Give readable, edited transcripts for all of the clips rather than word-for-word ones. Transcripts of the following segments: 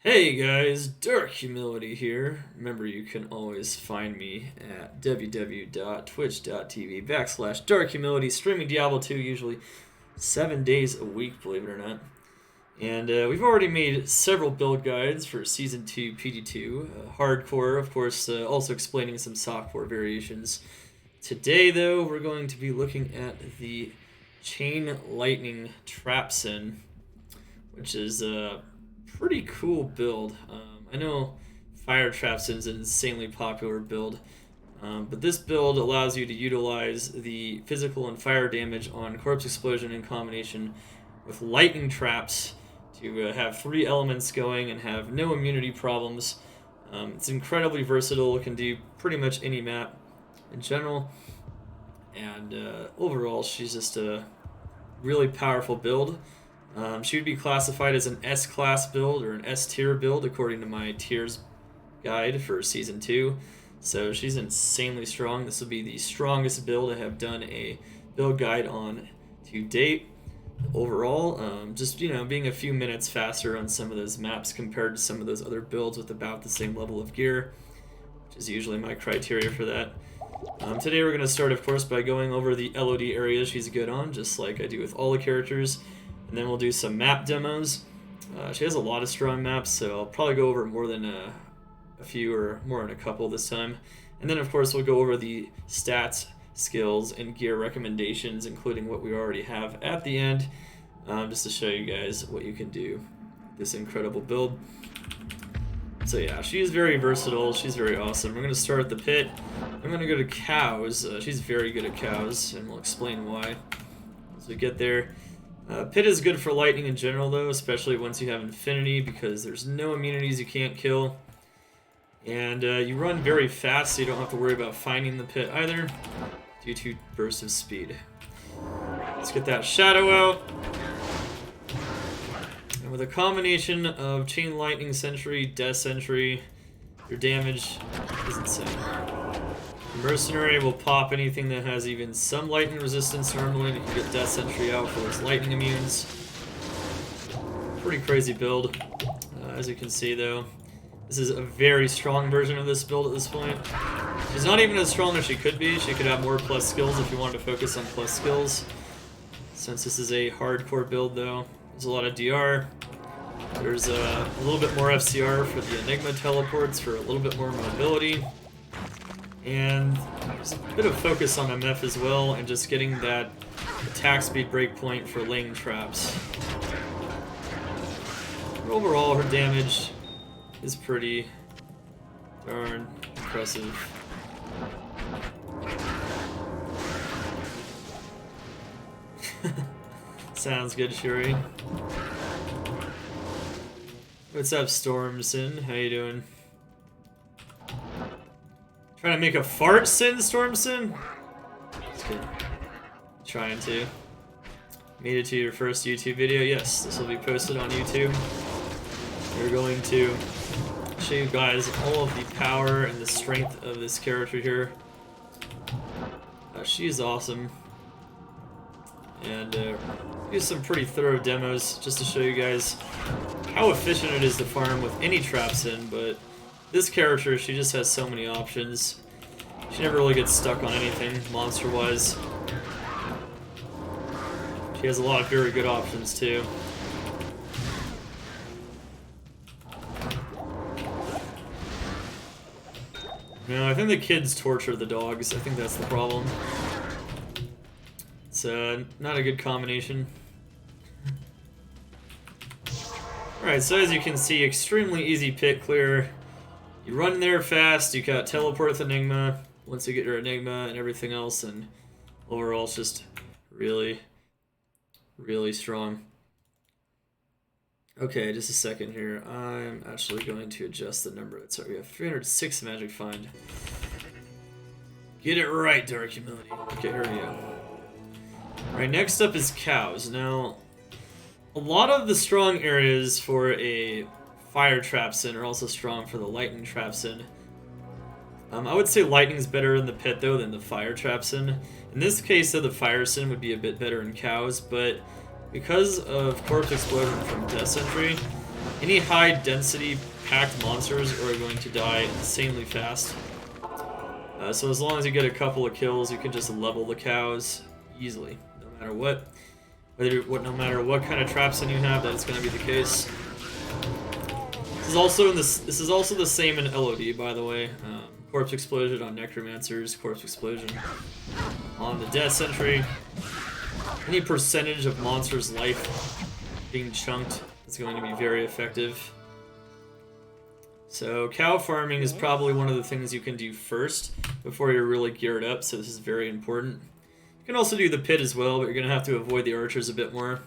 Hey guys, Dark Humility here. Remember, you can always find me at www.twitch.tv/Dark Humility, streaming Diablo 2 usually 7 days a week, believe it or not. And we've already made several build guides for Season 2 PD2. Hardcore, of course, also explaining some software variations. Today, though, we're going to be looking at the Chain Lightning Trapsin, which is pretty cool build. I know Fire Trapsin's an insanely popular build, but this build allows you to utilize the physical and fire damage on Corpse Explosion in combination with Lightning Traps to have 3 elements going and have no immunity problems. It's incredibly versatile. It can do pretty much any map in general, and overall she's just a really powerful build. She would be classified as an S-class build or an S-tier build according to my tiers guide for Season 2. So she's insanely strong. This will be the strongest build I have done a build guide on to date. Overall, just, being a few minutes faster on some of those maps compared to some of those other builds with about the same level of gear, which is usually my criteria for that. Today we're going to start, of course, by going over the LOD areas she's good on, just like I do with all the characters. And then we'll do some map demos. She has a lot of strong maps, so I'll probably go over more than a few or more than a couple this time. And then, of course, we'll go over the stats, skills, and gear recommendations, including what we already have at the end, just to show you guys what you can do with this incredible build. So yeah, she's very versatile. She's very awesome. We're going to start at the pit. I'm going to go to cows. She's very good at cows, and we'll explain why as we get there. Pit is good for lightning in general, though, especially once you have infinity, because there's no immunities you can't kill. And you run very fast, so you don't have to worry about finding the pit either, due to burst of speed. Let's get that shadow out. And with a combination of Chain Lightning Sentry, Death Sentry, your damage is insane. Mercenary will pop anything that has even some lightning resistance normally, and you can get Death Sentry out for its lightning immunes. Pretty crazy build. As you can see, though, this is a very strong version of this build at this point. She's not even as strong as she could be. She could have more plus skills if you wanted to focus on plus skills. Since this is a hardcore build, though, there's a lot of DR. There's a little bit more FCR for the Enigma teleports for a little bit more mobility. And there's a bit of focus on MF as well, and just getting that attack speed breakpoint for laying traps. But overall, her damage is pretty darn impressive. Sounds good, Shuri. What's up, Stormson? How you doing? Trying to make a fart sin, Stormson? Just kidding. Trying to. Made it to your first YouTube video? Yes, this will be posted on YouTube. We're going to show you guys all of the power and the strength of this character here. She is awesome. And do some pretty thorough demos just to show you guys how efficient it is to farm with any Trapsin, but this character, she just has so many options. She never really gets stuck on anything, monster-wise. She has a lot of very good options, too. No, I think the kids torture the dogs. I think that's the problem. It's not a good combination. Alright, so as you can see, extremely easy pit clear. You run there fast, you got teleport with Enigma, once you get your Enigma and everything else, and overall it's just really, really strong. Okay, just a second here. I'm actually going to adjust the number. Sorry, we have 306 Magic Find. Get it right, Dark Humility. Okay, here we go. Alright, next up is cows. Now, a lot of the strong areas for a Fire Trapsin are also strong for the Lightning Trapsin. I would say Lightning's better in the pit, though, than the Fire Trapsin. In this case, though, the Fire Sin would be a bit better in cows, but because of Corpse Explosion from Death Sentry, Any high density packed monsters are going to die insanely fast. So as long as you get a couple of kills, you can just level the cows easily, no matter what. No matter what kind of Trapsin you have, that is going to be the case. This is also the same in LOD, by the way. Corpse Explosion on Necromancers, Corpse Explosion on the Death Sentry. Any percentage of monster's life being chunked is going to be very effective. So cow farming is probably one of the things you can do first before you're really geared up, so this is very important. You can also do the pit as well, but you're going to have to avoid the archers a bit more.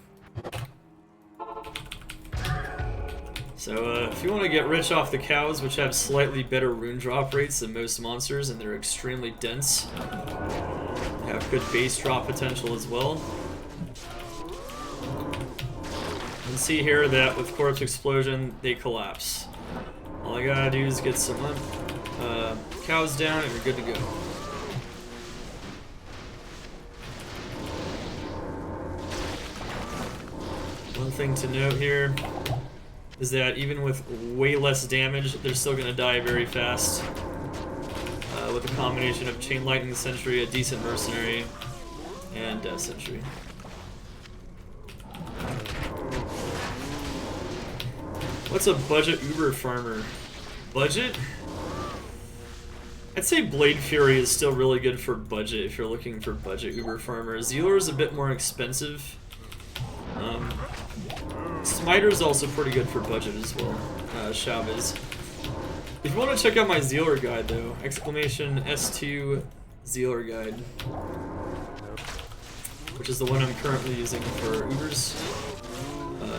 So if you want to get rich off the cows, which have slightly better rune drop rates than most monsters, and they're extremely dense, have good base drop potential as well. You can see here that with Corpse Explosion, they collapse. All I gotta do is get some cows down and we're good to go. One thing to note here is that even with way less damage, they're still gonna die very fast. With a combination of Chain Lightning Sentry, a decent Mercenary, and Death Sentry. What's a budget Uber farmer? Budget? I'd say Blade Fury is still really good for budget if you're looking for budget Uber farmer. Zealer is a bit more expensive. Smiter is also pretty good for budget as well. Chavez. If you want to check out my Zealer guide though, exclamation S2 Zealer guide, which is the one I'm currently using for Ubers.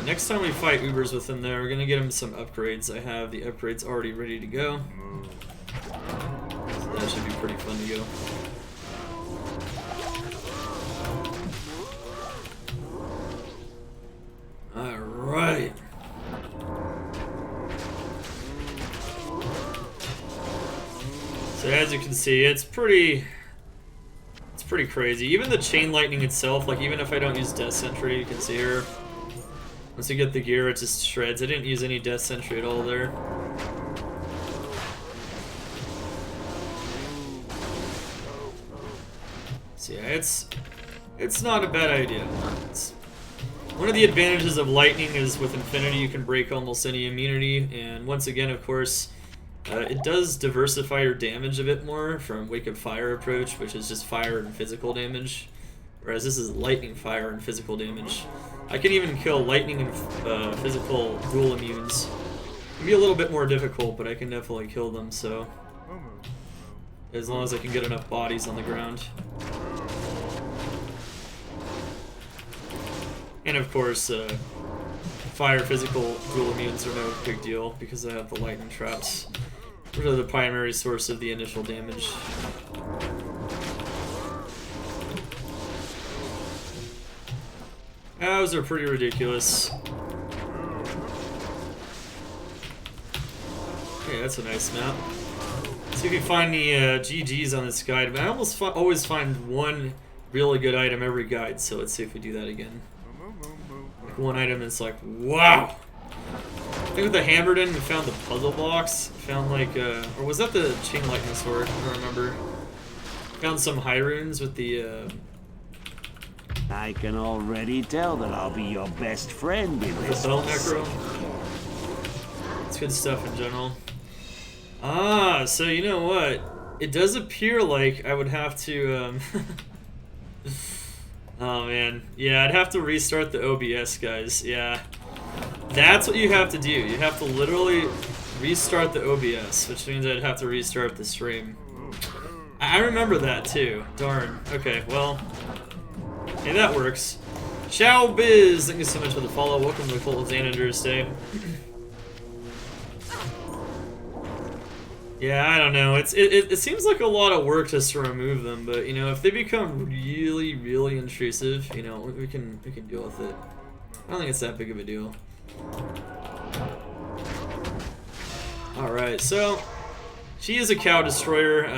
Next time we fight Ubers with him there, we're gonna get him some upgrades. I have the upgrades already ready to go. So that should be pretty fun to go. Alright. So as you can see, it's pretty crazy. Even the Chain Lightning itself, like even if I don't use Death Sentry, you can see here, once you get the gear, it just shreds. I didn't use any Death Sentry at all there. So yeah, it's not a bad idea. One of the advantages of Lightning is with Infinity you can break almost any immunity, and once again, of course, it does diversify your damage a bit more from Wake of Fire approach, which is just fire and physical damage, whereas this is lightning, fire, and physical damage. I can even kill lightning and physical dual immunes. It can be a little bit more difficult, but I can definitely kill them, so as long as I can get enough bodies on the ground. And of course, fire physical dual immunes are no big deal because I have the lightning traps, which are the primary source of the initial damage. Those are pretty ridiculous. Okay, that's a nice map. See if you find the GGs on this guide, but I almost always find one really good item every guide, so let's see if we do that again. Like one item that's like, wow! I think with the Hammerden, we found the puzzle box. Found like, or was that the Chain Lightning Sword? I don't remember. Found some high runes with the, I can already tell that I'll be your best friend in this. The Bell Necro. It's good stuff in general. Ah, so you know what? It does appear like I would have to, oh man. Yeah, I'd have to restart the OBS, guys. Yeah. That's what you have to do. You have to literally restart the OBS, which means I'd have to restart the stream. I remember that too. Darn. Okay, well. Hey, that works. Ciao Biz! Thank you so much for the follow. Welcome to the Cult of Xander's Day. Yeah, I don't know. It seems like a lot of work just to remove them, but you know, if they become really, really intrusive, you know, we can deal with it. I don't think it's that big of a deal. Alright, so she is a cow destroyer.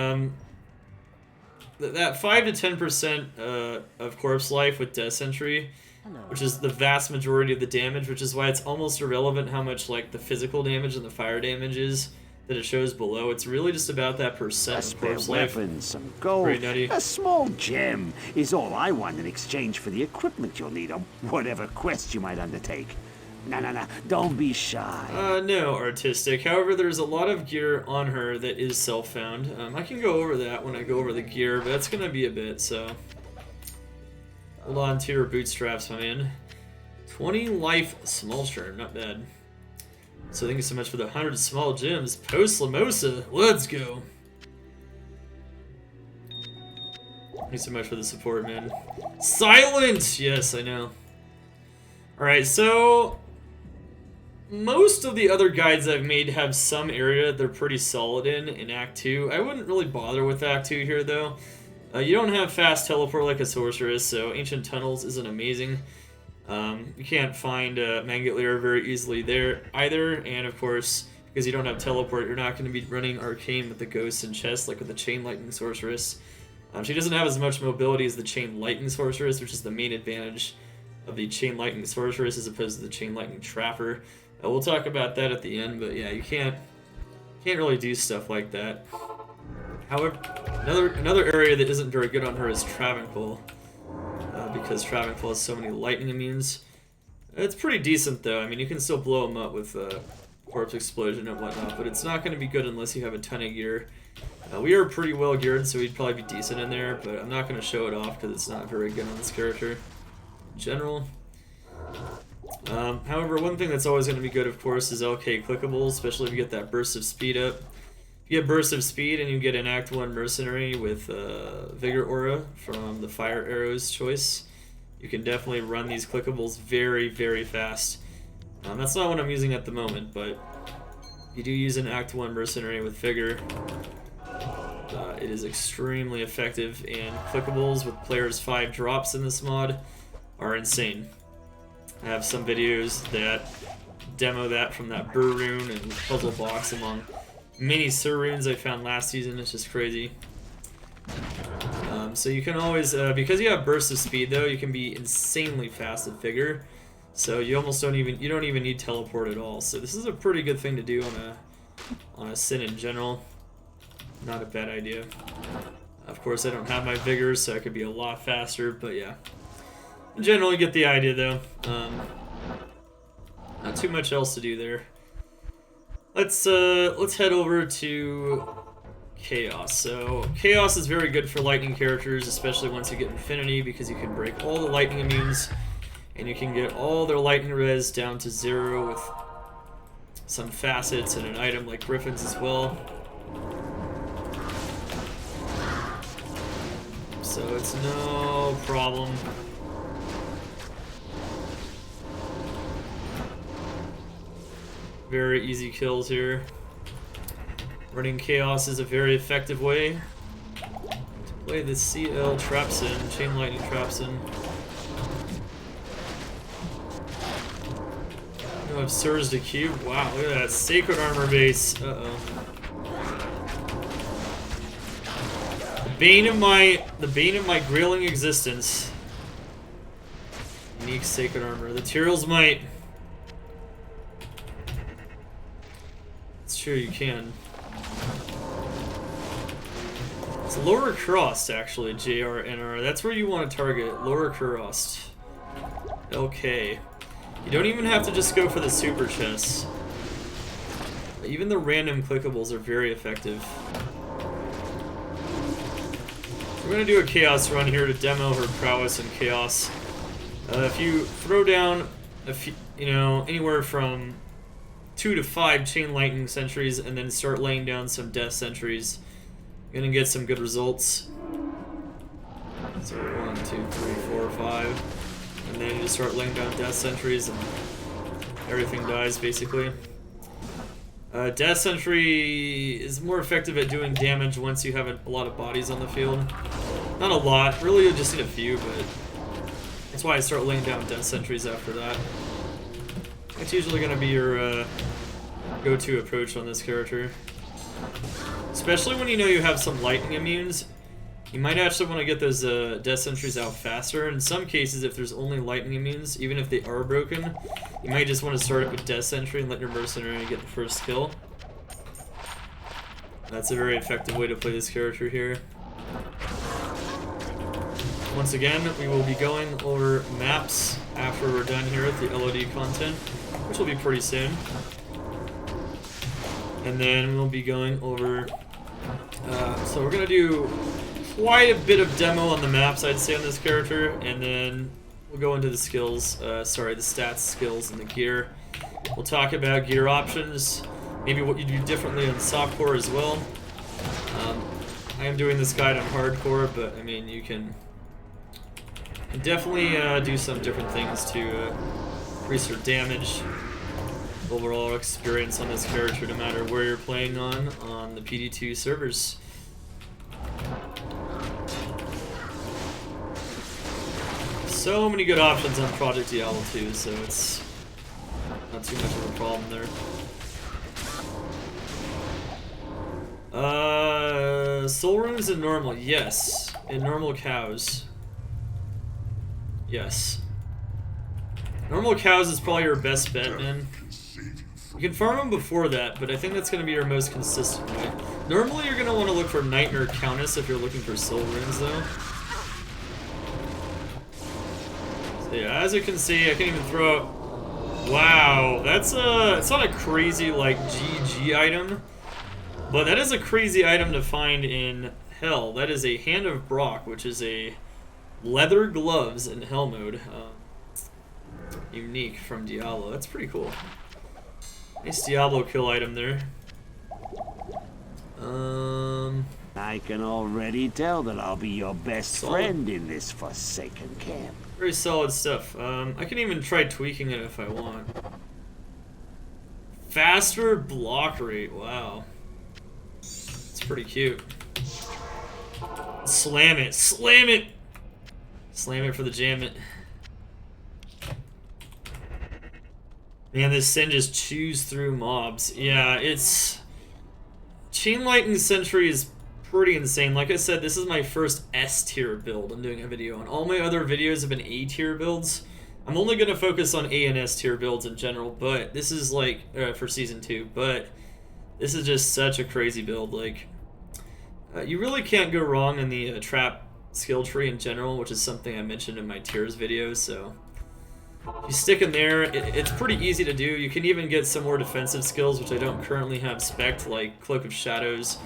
That 5 to 10% of corpse life with Death Sentry which is the vast majority of the damage, which is why it's almost irrelevant how much like the physical damage and the fire damage is that it shows below. It's really just about that percent of corpse life. Weapons, some gold, Pretty nutty. a small gem is all I want in exchange for the equipment you'll need on whatever quest you might undertake. No, don't be shy. No, artistic. However, there's a lot of gear on her that is self-found. I can go over that when I go over the gear, but that's gonna be a bit, so... Hold on to your bootstraps, my man. 20 life small churn, not bad. So thank you so much for the 100 small gems. Post Lamosa, let's go. Thank you so much for the support, man. Silent! Yes, I know. Alright, so... most of the other guides I've made have some area they're pretty solid in Act 2. I wouldn't really bother with Act 2 here, though. You don't have fast teleport like a sorceress, so Ancient Tunnels isn't amazing. You can't find Maggot Lair very easily there either, and of course, because you don't have teleport, you're not going to be running Arcane with the Ghosts and Chests like with the Chain Lightning Sorceress. She doesn't have as much mobility as the Chain Lightning Sorceress, which is the main advantage of the Chain Lightning Sorceress as opposed to the Chain Lightning Trapper. We'll talk about that at the end, but yeah, you can't really do stuff like that. However, another area that isn't very good on her is Travancore, because Travancore has so many lightning immunes. It's pretty decent though. I mean, you can still blow them up with Corpse Explosion and whatnot, but it's not going to be good unless you have a ton of gear. We are pretty well geared, so we'd probably be decent in there, but I'm not going to show it off because it's not very good on this character in general. However, one thing that's always going to be good, of course, is LK Clickables, especially if you get that burst of speed up. If you get burst of speed and you get an Act 1 Mercenary with Vigor Aura from the Fire Arrows choice, you can definitely run these Clickables very, very fast. That's not what I'm using at the moment, but if you do use an Act 1 Mercenary with Vigor, it is extremely effective, and Clickables with players 5 drops in this mod are insane. I have some videos that demo that from that Burr Rune and Puzzle Box among many Sur Runes I found last season. It's just crazy. So you can always, because you have burst of speed though, you can be insanely fast at Vigor. So you almost don't even need teleport at all. So this is a pretty good thing to do on a Sin in general. Not a bad idea. Of course I don't have my Vigor, so I could be a lot faster, but yeah. In general, you get the idea, though. Not too much else to do there. Let's head over to Chaos. So Chaos is very good for lightning characters, especially once you get Infinity, because you can break all the lightning immunes, and you can get all their lightning res down to 0 with some facets and an item like Griffins as well. So it's no problem. Very easy kills here. Running Chaos is a very effective way to play the CL Trapsin, Chain Lightning Trapsin. You have Surge to cube. Wow, look at that Sacred Armor base. Uh-oh. The bane of my grailing existence. Unique Sacred Armor. The Tyrell's Might. Sure you can. It's Lower Kurast, actually, JRNR. That's where you want to target. Lower Kurast. Okay. You don't even have to just go for the super chests. Even the random clickables are very effective. We're going to do a Chaos run here to demo her prowess in Chaos. If you throw down, anywhere from 2 to 5 Chain Lightning Sentries and then start laying down some Death Sentries, you're going to get some good results. So 1, 2, 3, 4, 5. And then you just start laying down Death Sentries and everything dies, basically. Death Sentry is more effective at doing damage once you have a lot of bodies on the field. Not a lot, really you just need a few, but that's why I start laying down Death Sentries after that. It's usually going to be your go-to approach on this character. Especially when you know you have some lightning immunes. You might actually want to get those Death Sentries out faster. In some cases, if there's only lightning immunes, even if they are broken, you might just want to start it with Death Sentry and let your Mercenary get the first kill. That's a very effective way to play this character here. Once again, we will be going over maps after we're done here with the LOD content, which will be pretty soon. And then we'll be going over... so we're going to do quite a bit of demo on the maps, I'd say, on this character, and then we'll go into the skills, the stats, skills, and the gear. We'll talk about gear options, maybe what you do differently on softcore as well. I am doing this guide on hardcore, but I mean, you can definitely do some different things to increase your damage, overall experience on this character, no matter where you're playing on the PD2 servers. So many good options on Project Diablo 2, so it's not too much of a problem there. Soul runes in normal, yes. In normal cows. Yes. Normal cows is probably your best bet, man. You can farm them before that, but I think that's going to be your most consistent way. Normally you're going to want to look for Nightmare Countess if you're looking for soul runes, though. So yeah, as you can see, I can even throw out... Wow, that's it's not a crazy, like, GG item, but that is a crazy item to find in Hell. That is a Hand of Brock, which is a leather gloves in Hell mode. Unique from Diablo. That's pretty cool. Nice Diablo kill item there. I can already tell that I'll be your best friend in this forsaken camp. Very solid stuff. I can even try tweaking it if I want. Faster block rate. Wow. It's pretty cute. Slam it. Slam it! Slam it for the jam it. Man, this Sin just chews through mobs. Yeah, it's... Chain Lightning Sentry is pretty insane. Like I said, this is my first S-tier build I'm doing a video on. All my other videos have been A-tier builds. I'm only going to focus on A and S-tier builds in general, but this is like... for Season 2, but this is just such a crazy build. Like, you really can't go wrong in the trap skill tree in general, which is something I mentioned in my tiers video, so... If you stick in there, it's pretty easy to do. You can even get some more defensive skills, which I don't currently have spec'd, like Cloak of Shadows.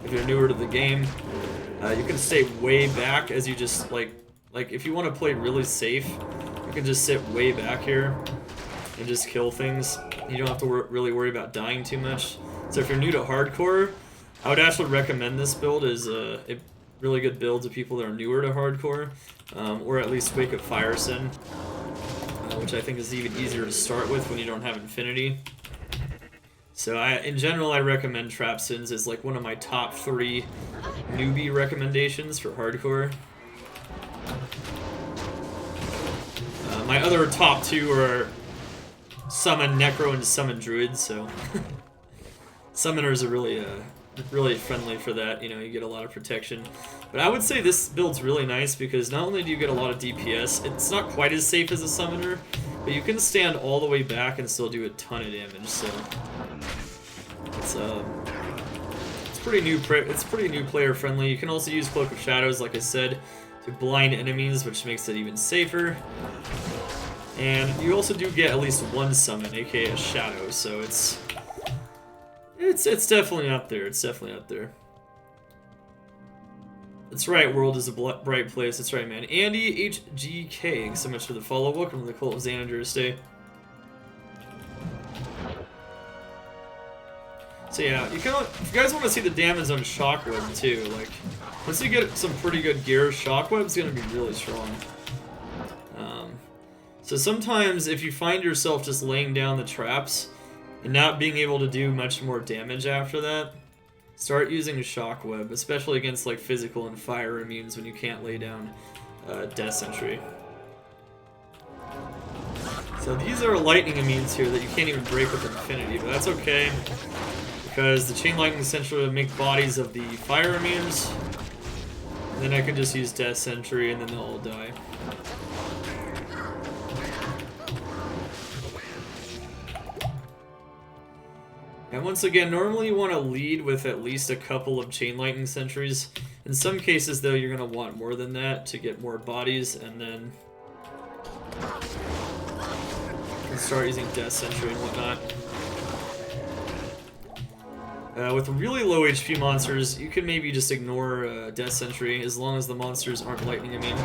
If you're newer to the game, you can stay way back as you just, like if you want to play really safe, you can just sit way back here and just kill things. You don't have to really worry about dying too much. So if you're new to hardcore, I would actually recommend this build as a really good build to people that are newer to hardcore, or at least Wake Up Fire Sin. Which I think is even easier to start with when you don't have Infinity. So in general, I recommend Trapsins as like one of my top 3 newbie recommendations for hardcore. My other top 2 are Summon Necro and Summon Druid, so Summoners are really friendly for that, you know, you get a lot of protection. But I would say this build's really nice because not only do you get a lot of DPS, it's not quite as safe as a Summoner, but you can stand all the way back and still do a ton of damage, so... It's pretty new player friendly. You can also use Cloak of Shadows, like I said, to blind enemies, which makes it even safer. And you also do get at least one summon, aka a Shadow, so it's definitely up there. It's definitely up there. That's right, world is a bright place. That's right, man. Andy HGK, thanks so much for the follow. Welcome to the Cult of Xanadur's Day. So yeah, if you guys want to see the damage on Shockweb too, like, once you get some pretty good gear, Shockweb's gonna be really strong. So sometimes if you find yourself just laying down the traps and not being able to do much more damage after that, start using Shockweb, especially against like physical and fire immunes when you can't lay down Death Sentry. So these are lightning immunes here that you can't even break with Infinity, but that's okay, because the Chain Lightning Sentry will make bodies of the fire immunes, Then I can just use Death Sentry and then they'll all die. And once again, normally you want to lead with at least a couple of Chain Lightning Sentries. In some cases, though, you're going to want more than that to get more bodies, and then you can start using Death Sentry and whatnot. With really low HP monsters, you can maybe just ignore Death Sentry as long as the monsters aren't lightning immune.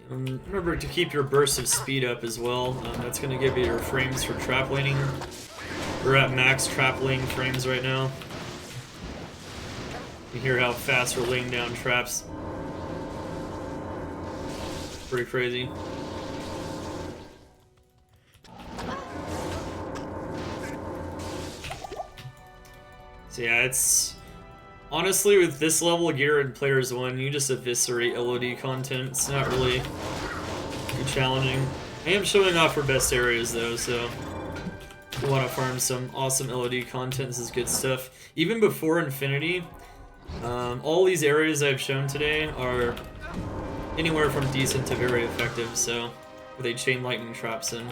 Remember to keep your bursts of speed up as well. That's going to give you your frames for trap laning. We're at max trap lane frames right now. You hear how fast we're laying down traps. Pretty crazy. So yeah, it's... Honestly, with this level of gear in Players 1, you just eviscerate LOD content. It's not really too challenging. I am showing off for best areas, though, so if you want to farm some awesome LOD content, this is good stuff. Even before Infinity, all these areas I've shown today are anywhere from decent to very effective, so with a Chain Lightning Trapsin.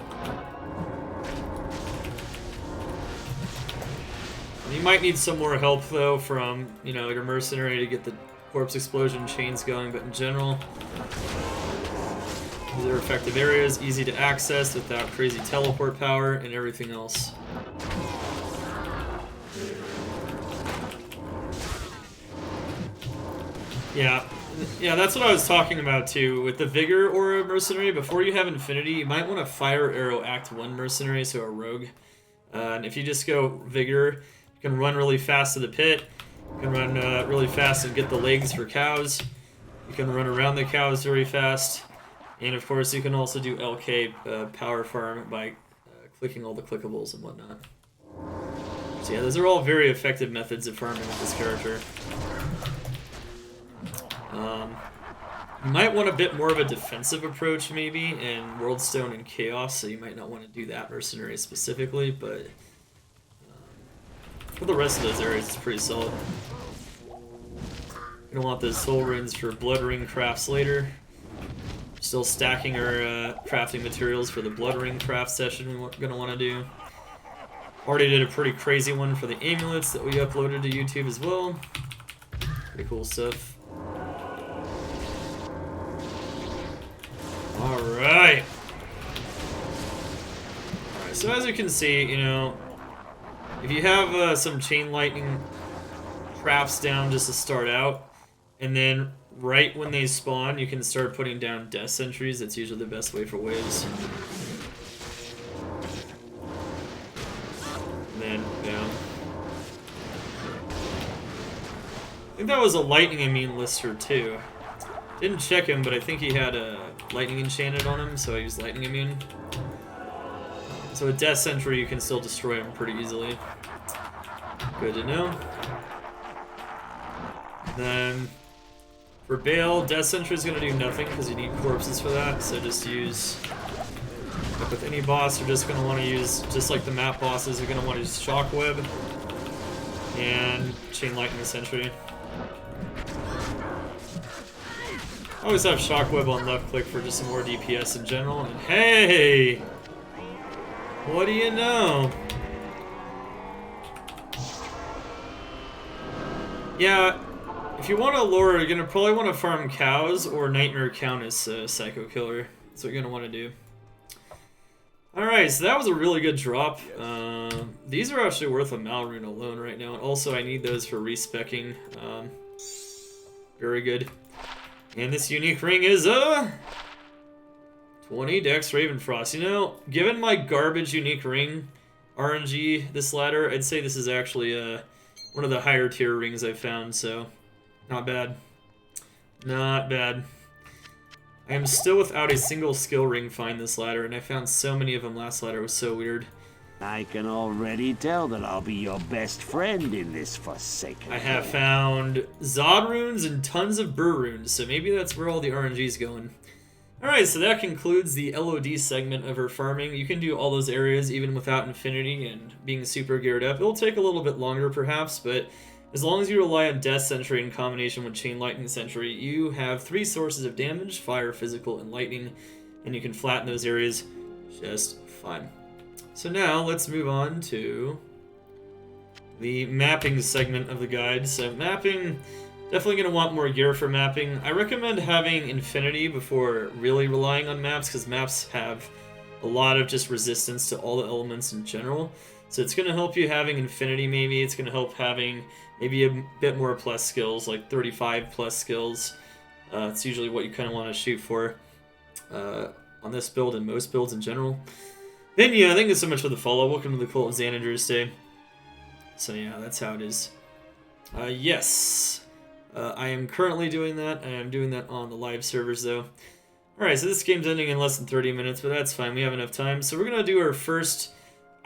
You might need some more help, though, from, you know, your mercenary to get the corpse explosion chains going, but in general, these are effective areas, easy to access without crazy teleport power and everything else. Yeah, that's what I was talking about, too. With the Vigor Aura Mercenary, before you have Infinity, you might want to Fire Arrow Act 1 Mercenary, so a rogue. And if you just go Vigor, you can run really fast to the pit. You can run really fast and get the legs for cows. You can run around the cows very fast. And of course, you can also do LK power farm by clicking all the clickables and whatnot. So yeah, those are all very effective methods of farming with this character. You might want a bit more of a defensive approach maybe in Worldstone and Chaos, so you might not want to do that mercenary specifically, but for the rest of those areas, it's pretty solid. We don't want those soul runes for Blood Ring crafts later. Still stacking our crafting materials for the Blood Ring craft session we're going to want to do. Already did a pretty crazy one for the amulets that we uploaded to YouTube as well. Pretty cool stuff. Alright. Alright, so as you can see, you know, if you have some Chain Lightning traps down just to start out, and then right when they spawn, you can start putting down Death Sentries. That's usually the best way for waves. And then, yeah. I think that was a Lightning Immune lister, too. Didn't check him, but I think he had a Lightning Enchanted on him, so I used Lightning Immune. So with Death Sentry, you can still destroy him pretty easily. Good to know. Then, for Baal, Death Sentry is going to do nothing because you need corpses for that, so just use... Like with any boss, you're just going to want to use, just like the map bosses, you're going to want to use Shockweb and Chain Lightning Sentry. I always have Shockweb on left click for just some more DPS in general, and hey! What do you know? Yeah, if you want to lure, you're going to probably want to farm cows or Nightmare Countess Psycho Killer. That's what you're going to want to do. Alright, so that was a really good drop. These are actually worth a Malrune alone right now. And also, I need those for respecking. Very good. And this unique ring is 20 Dex Ravenfrost. You know, given my garbage unique ring RNG this ladder, I'd say this is actually one of the higher tier rings I've found, so not bad. Not bad. I am still without a single skill ring find this ladder, and I found so many of them last ladder. It was so weird. I can already tell that I'll be your best friend in this Forsaken. I have found Zod runes and tons of Burr runes, so maybe that's where all the RNG's going. Alright, so that concludes the LOD segment of her farming. You can do all those areas even without Infinity and being super geared up. It'll take a little bit longer perhaps, but as long as you rely on Death Sentry in combination with Chain Lightning Sentry, you have 3 sources of damage, fire, physical, and lightning, and you can flatten those areas just fine. So now let's move on to the mapping segment of the guide. So mapping, definitely going to want more gear for mapping. I recommend having Infinity before really relying on maps, because maps have a lot of just resistance to all the elements in general. So it's going to help you having Infinity maybe. It's going to help having maybe a bit more plus skills, like 35 plus skills. It's usually what you kind of want to shoot for on this build and most builds in general. Then yeah, thank you so much for the follow. Welcome to the Cult of Xanadr's Day. So yeah, that's how it is. Yes. I am currently doing that. I am doing that on the live servers, though. Alright, so this game's ending in less than 30 minutes, but that's fine. We have enough time. So we're going to do our first...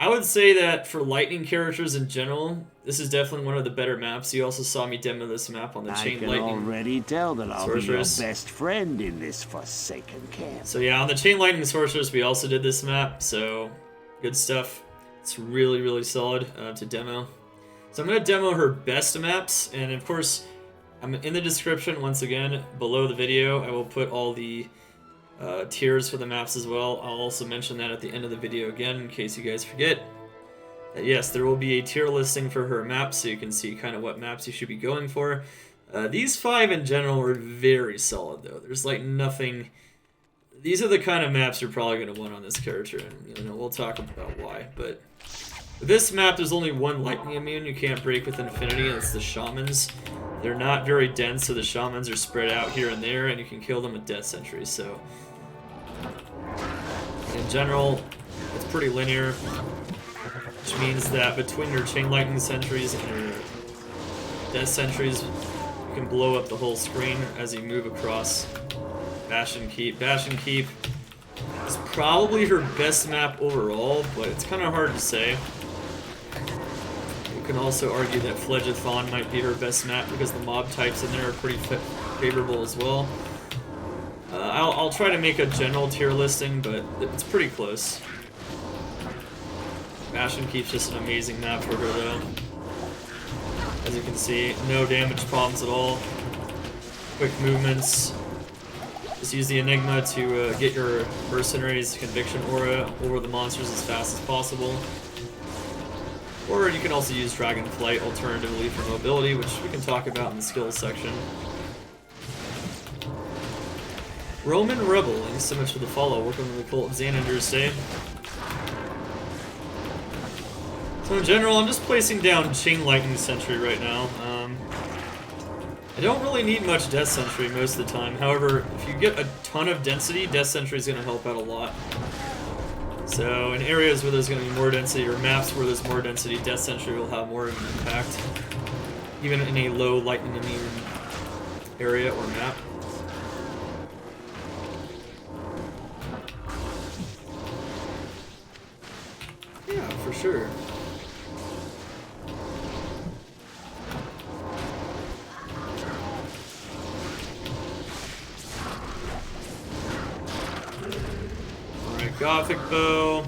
I would say that for lightning characters in general, this is definitely one of the better maps. You also saw me demo this map on the Chain Lightning. I can already tell that I'll Sorceress. be your best friend in this forsaken camp. So yeah, on the Chain Lightning Sorceress, we also did this map, so good stuff. It's really, really solid to demo. So I'm going to demo her best maps, and of course... I'm in the description, once again, below the video. I will put all the tiers for the maps as well. I'll also mention that at the end of the video again, in case you guys forget. Yes, there will be a tier listing for her maps, so you can see kind of what maps you should be going for. These 5 in general are very solid, though. There's like nothing... These are the kind of maps you're probably going to want on this character, and you know, we'll talk about why, but... With this map, there's only one lightning immune you can't break with Infinity, and it's the Shamans. They're not very dense, so the Shamans are spread out here and there, and you can kill them with Death Sentry, so... In general, it's pretty linear, which means that between your Chain Lightning Sentries and your Death Sentries, you can blow up the whole screen as you move across Bastion Keep. Bastion Keep is probably her best map overall, but it's kind of hard to say. You can also argue that Phlegethon might be her best map because the mob types in there are pretty favorable as well. I'll try to make a general tier listing, but it's pretty close. Bastion Keep's just an amazing map for her, though. As you can see, no damage problems at all. Quick movements. Just use the Enigma to get your Mercenary's Conviction Aura over the monsters as fast as possible. Or you can also use Dragon Flight alternatively for mobility, which we can talk about in the skills section. Roman Rebel, thanks so much for the follow. Welcome to the Cult of Xanadr's Day. So in general, I'm just placing down Chain Lightning Sentry right now. I don't really need much Death Sentry most of the time. However, if you get a ton of density, Death Sentry is going to help out a lot. So in areas where there's going to be more density, or maps where there's more density, Death Sentry will have more of an impact. Even in a low lightning immune area or map. Yeah, for sure. Alright, Gothic Bow.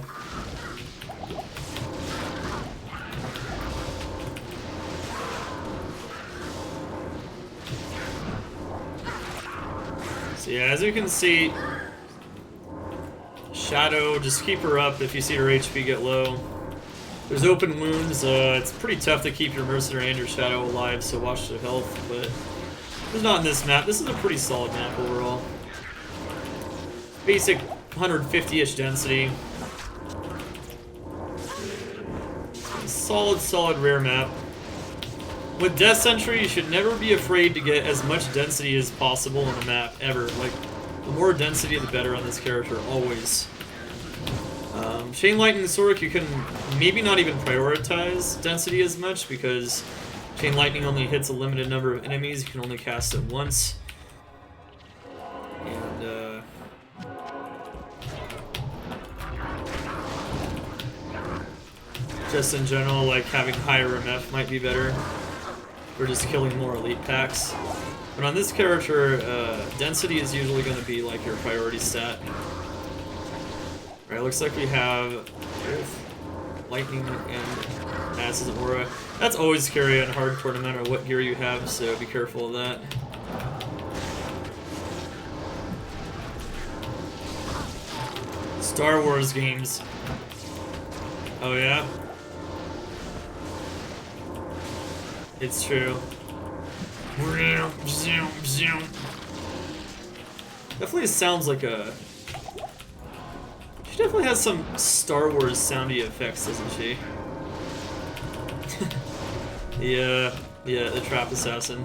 So yeah, as you can see, Shadow, just keep her up if you see her HP get low. There's open wounds, it's pretty tough to keep your Mercenary and your Shadow alive, so watch their health, but it's not in this map. This is a pretty solid map overall. Basic 150-ish density. Solid rare map. With Death Sentry, you should never be afraid to get as much density as possible on the map, ever. Like, the more density, the better on this character, always. Chain Lightning Sorc, you can maybe not even prioritize density as much, because Chain Lightning only hits a limited number of enemies. You can only cast it once. And, just in general, like, having higher MF might be better. Or just killing more elite packs. But on this character, density is usually going to be like your priority stat. Alright, looks like we have both Lightning and Acid Aura. That's always scary on Hardcore no matter what gear you have, so be careful of that. Star Wars games. Oh yeah? It's true. Definitely sounds like a... She definitely has some Star Wars soundy effects, doesn't she? Yeah, the Trap Assassin.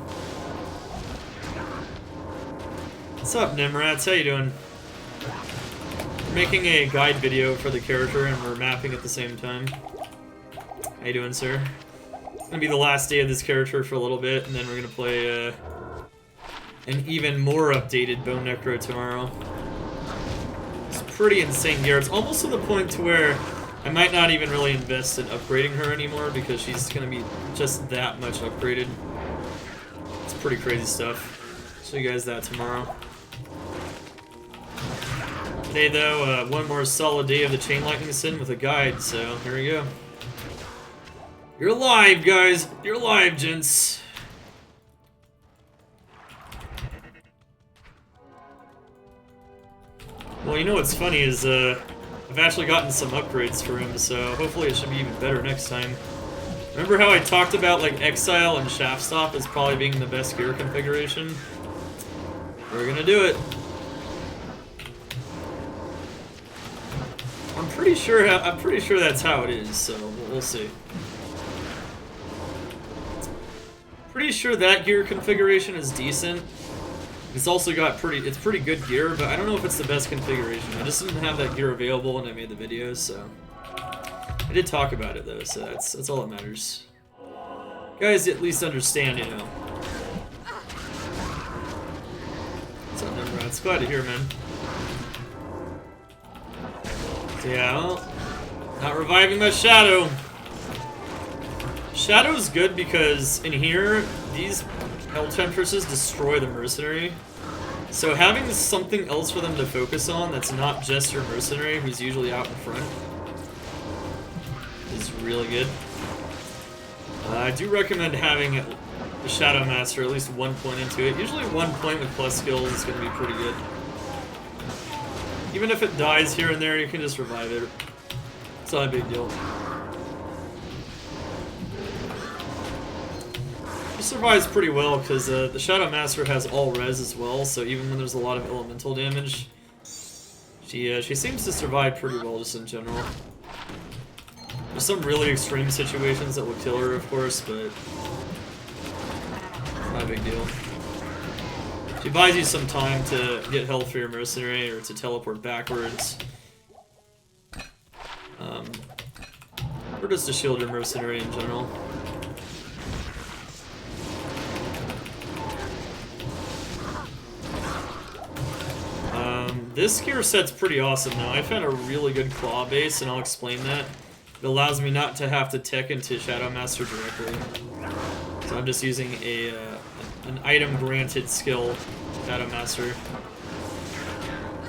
What's up, Nimrats? How you doing? We're making a guide video for the character and we're mapping at the same time. How you doing, sir? It's gonna be the last day of this character for a little bit, and then we're gonna play an even more updated Bone Necro tomorrow. It's pretty insane gear. It's almost to the point to where I might not even really invest in upgrading her anymore because she's gonna be just that much upgraded. It's pretty crazy stuff. Show you guys that tomorrow. Today, though, one more solid day of the Chain Lightning Sin with a guide, so here we go. You're alive, guys! You're alive, gents! Well, you know what's funny is, I've actually gotten some upgrades for him, so hopefully it should be even better next time. Remember how I talked about, like, Exile and Shaft Stop as probably being the best gear configuration? We're gonna do it. I'm pretty sure that's how it is, so we'll see. Pretty sure that gear configuration is decent. It's also got pretty good gear, but I don't know if it's the best configuration. I just didn't have that gear available when I made the videos, so I did talk about it though, so that's all that matters. Guys at least understand, you know. What's up, Nimrods? Glad to hear, man. So yeah, well, not reviving my Shadow. Shadow's good because in here, these Hell Temptresses destroy the Mercenary. So having something else for them to focus on that's not just your Mercenary, who's usually out in front, is really good. I do recommend having the Shadow Master at least 1 point into it. Usually 1 point with plus skills is going to be pretty good. Even if it dies here and there, you can just revive it. It's not a big deal. She survives pretty well because the Shadow Master has all res as well, so even when there's a lot of elemental damage, she seems to survive pretty well just in general. There's some really extreme situations that will kill her, of course, but it's not a big deal. She buys you some time to get health for your Mercenary or to teleport backwards. Or just to shield your Mercenary in general. This gear set's pretty awesome now. I found a really good claw base, and I'll explain that. It allows me not to have to tech into Shadow Master directly. So I'm just using an item granted skill, Shadow Master.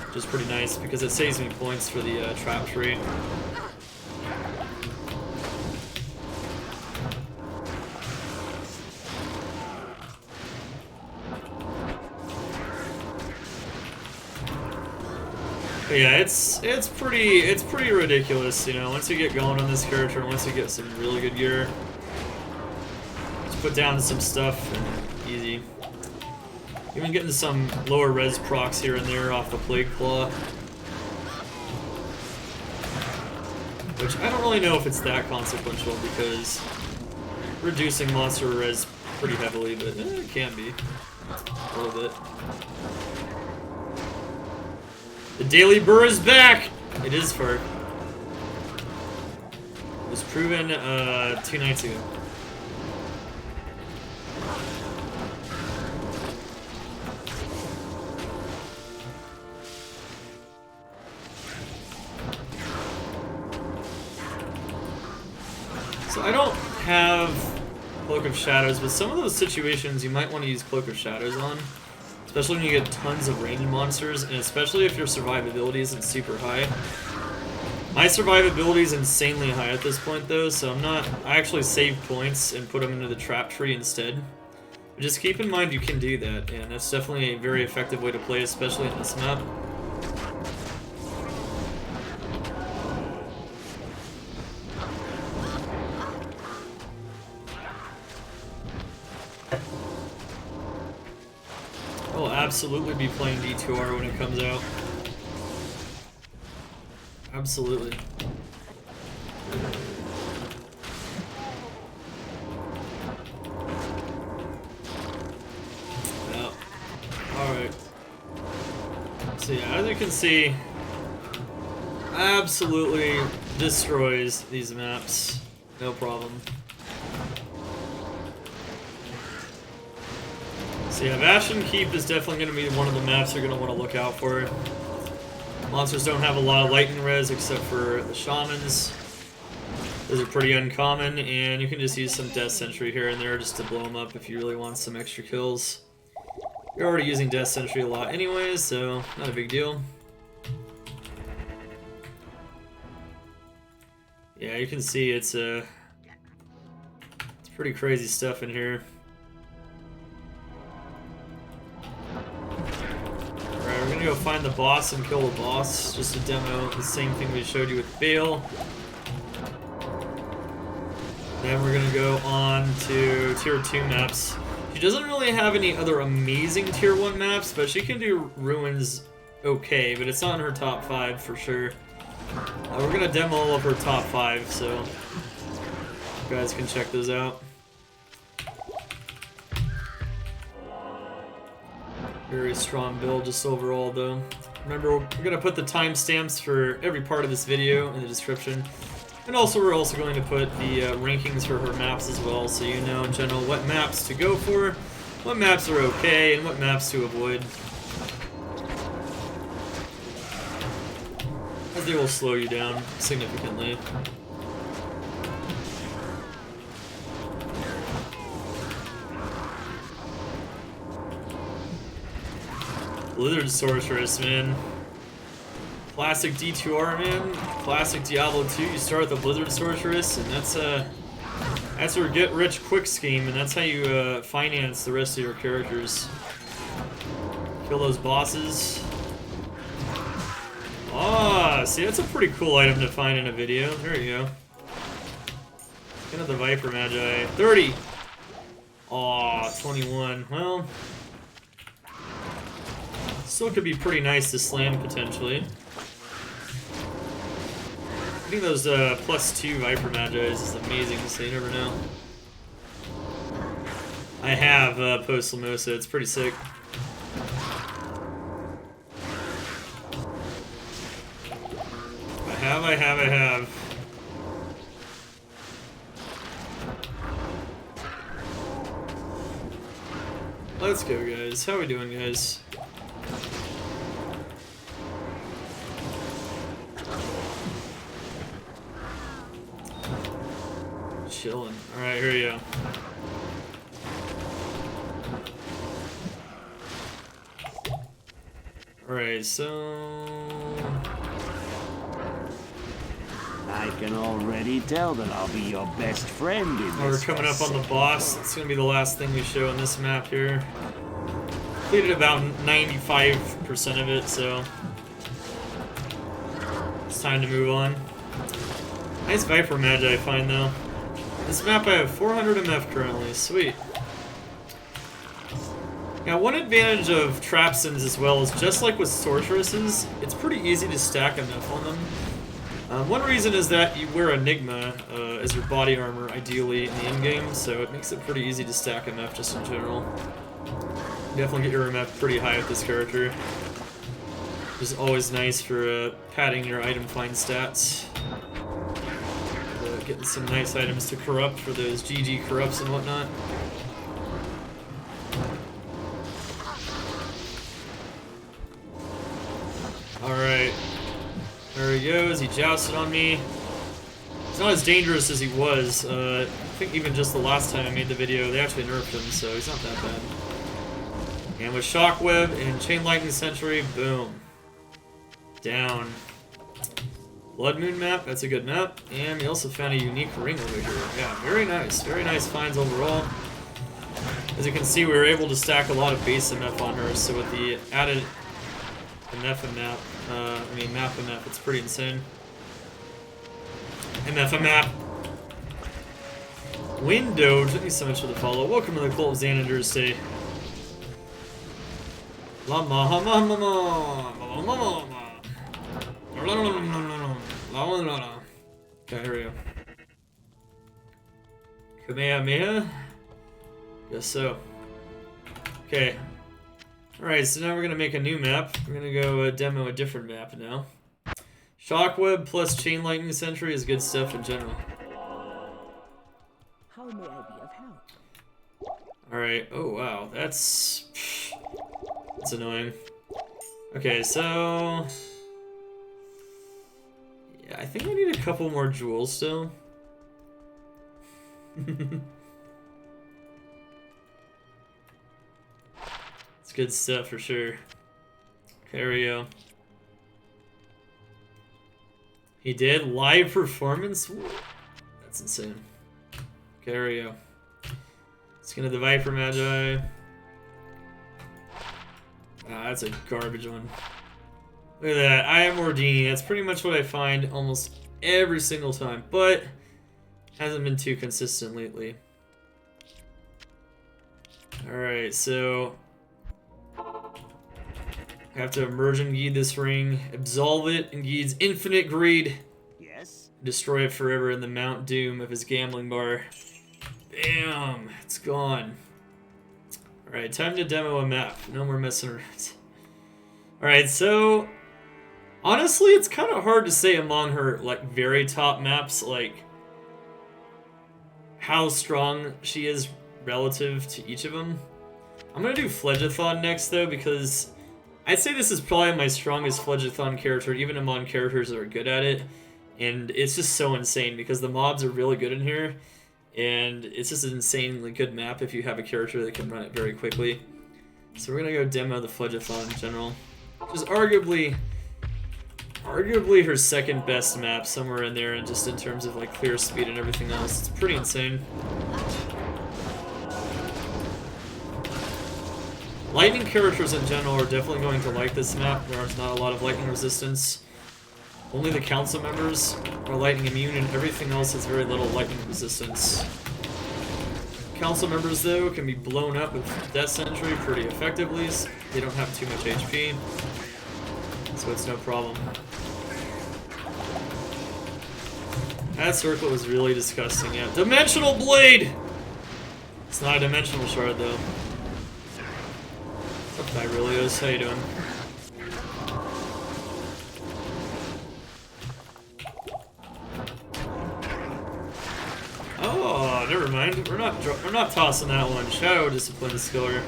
Which is pretty nice because it saves me points for the trap tree. But yeah, it's pretty ridiculous, you know, once you get going on this character and once you get some really good gear. Just put down some stuff and easy. Even getting some lower res procs here and there off the Plague Claw. Which I don't really know if it's that consequential because reducing monster res pretty heavily, but it can be a little bit. The Daily Burr is back! It is for. It was proven 2 nights ago. So I don't have Cloak of Shadows, but some of those situations you might want to use Cloak of Shadows on. Especially when you get tons of ranged monsters, and especially if your survivability isn't super high. My survivability is insanely high at this point though, so I actually save points and put them into the trap tree instead. But just keep in mind you can do that, and that's definitely a very effective way to play, especially in this map. I'll absolutely be playing D2R when it comes out. Absolutely. Yeah. Alright. So yeah, as you can see, absolutely destroys these maps. No problem. So yeah, Bastion Keep is definitely going to be one of the maps you're going to want to look out for. Monsters don't have a lot of lightning res except for the shamans. Those are pretty uncommon, and you can just use some Death Sentry here and there just to blow them up if you really want some extra kills. You're already using Death Sentry a lot anyways, so not a big deal. Yeah, you can see it's pretty crazy stuff in here. We're gonna go find the boss and kill the boss, just to demo the same thing we showed you with Baal. Then we're gonna go on to tier 2 maps. She doesn't really have any other amazing tier 1 maps, but she can do ruins okay, but it's not in her top 5 for sure. We're gonna demo all of her top 5, so you guys can check those out. Very strong build just overall though. Remember, we're going to put the timestamps for every part of this video in the description. And also we're also going to put the rankings for her maps as well, so you know in general what maps to go for, what maps are okay, and what maps to avoid. As they will slow you down significantly. Blizzard Sorceress, man. Classic D2R, man. Classic Diablo 2. You start with a Blizzard Sorceress, and that's your get-rich-quick scheme, and that's how you finance the rest of your characters. Kill those bosses. Ah, see, that's a pretty cool item to find in a video. There you go. Skin of the Viper Magi. 30! Aw, 21. Well... still could be pretty nice to slam, potentially. Getting those +2 Viper Magi's is amazing, so you never know. I have Post Lamosa, it's pretty sick. I have. Let's go, guys. How we doing, guys? Chilling. Alright, here we go. Alright, so... I can already tell that I'll be your best friend in this. We're coming up on the boss. It's gonna be the last thing we show on this map here. Completed about 95% of it, so... it's time to move on. Nice Viper Magi I find, though. This map I have 400 MF currently, sweet. Now one advantage of Trapsins as well is just like with Sorceresses, it's pretty easy to stack MF on them. One reason is that you wear Enigma as your body armor ideally in the endgame, so it makes it pretty easy to stack MF just in general. You definitely get your MF pretty high with this character. Which is always nice for padding your item find stats. Getting some nice items to corrupt for those GG corrupts and whatnot. Alright. There he goes, he jousted on me. He's not as dangerous as he was. I think even just the last time I made the video, they actually nerfed him, so he's not that bad. And with Shockweb and Chain Lightning Sentry, boom. Down. Blood Moon map, that's a good map. And we also found a unique ring over here. Yeah, very nice. Very nice finds overall. As you can see, we were able to stack a lot of base MF on her, so with the added MF and map, map and map, it's pretty insane. MF and map. Window, thank you so much for the follow. Welcome to the Cult of Xander's Day. Okay, here we go. Kamehameha? Guess so. Okay. Alright, so now we're gonna make a new map. We're gonna go demo a different map now. Shockweb plus Chain Lightning Sentry is good stuff in general. How may I be of help? Alright, oh wow, that's annoying. Okay, so... yeah, I think I need a couple more jewels still. It's good stuff for sure. Okay, here we go. He did live performance? That's insane. Okay, here we go. Skin of the Viper Magi. Ah, that's a garbage one. Look at that. I am Ordini. That's pretty much what I find almost every single time, but hasn't been too consistent lately. Alright, so I have to emerge and Geed this ring, absolve it in Geed's infinite greed. Yes? Destroy it forever in the Mount Doom of his gambling bar. Bam! It's gone. Alright, time to demo a map. No more messing around. Alright, so honestly, it's kind of hard to say among her like very top maps, like how strong she is relative to each of them. I'm gonna do Phlegethon next though, because I'd say this is probably my strongest Phlegethon character, even among characters that are good at it. And it's just so insane because the mobs are really good in here. And it's just an insanely good map if you have a character that can run it very quickly. So we're gonna go demo the Phlegethon in general. Which is arguably her second best map, somewhere in there, and just in terms of like clear speed and everything else. It's pretty insane. Lightning characters in general are definitely going to like this map. There's not a lot of lightning resistance. Only the council members are lightning immune, and everything else has very little lightning resistance. Council members, though, can be blown up with Death Sentry pretty effectively. They don't have too much HP, so it's no problem. That circlet was really disgusting, yeah. Dimensional Blade! It's not a dimensional shard, though. What's up, Tyrilios? How you doing? Oh, never mind. We're not tossing that one. Shadow Discipline Skiller.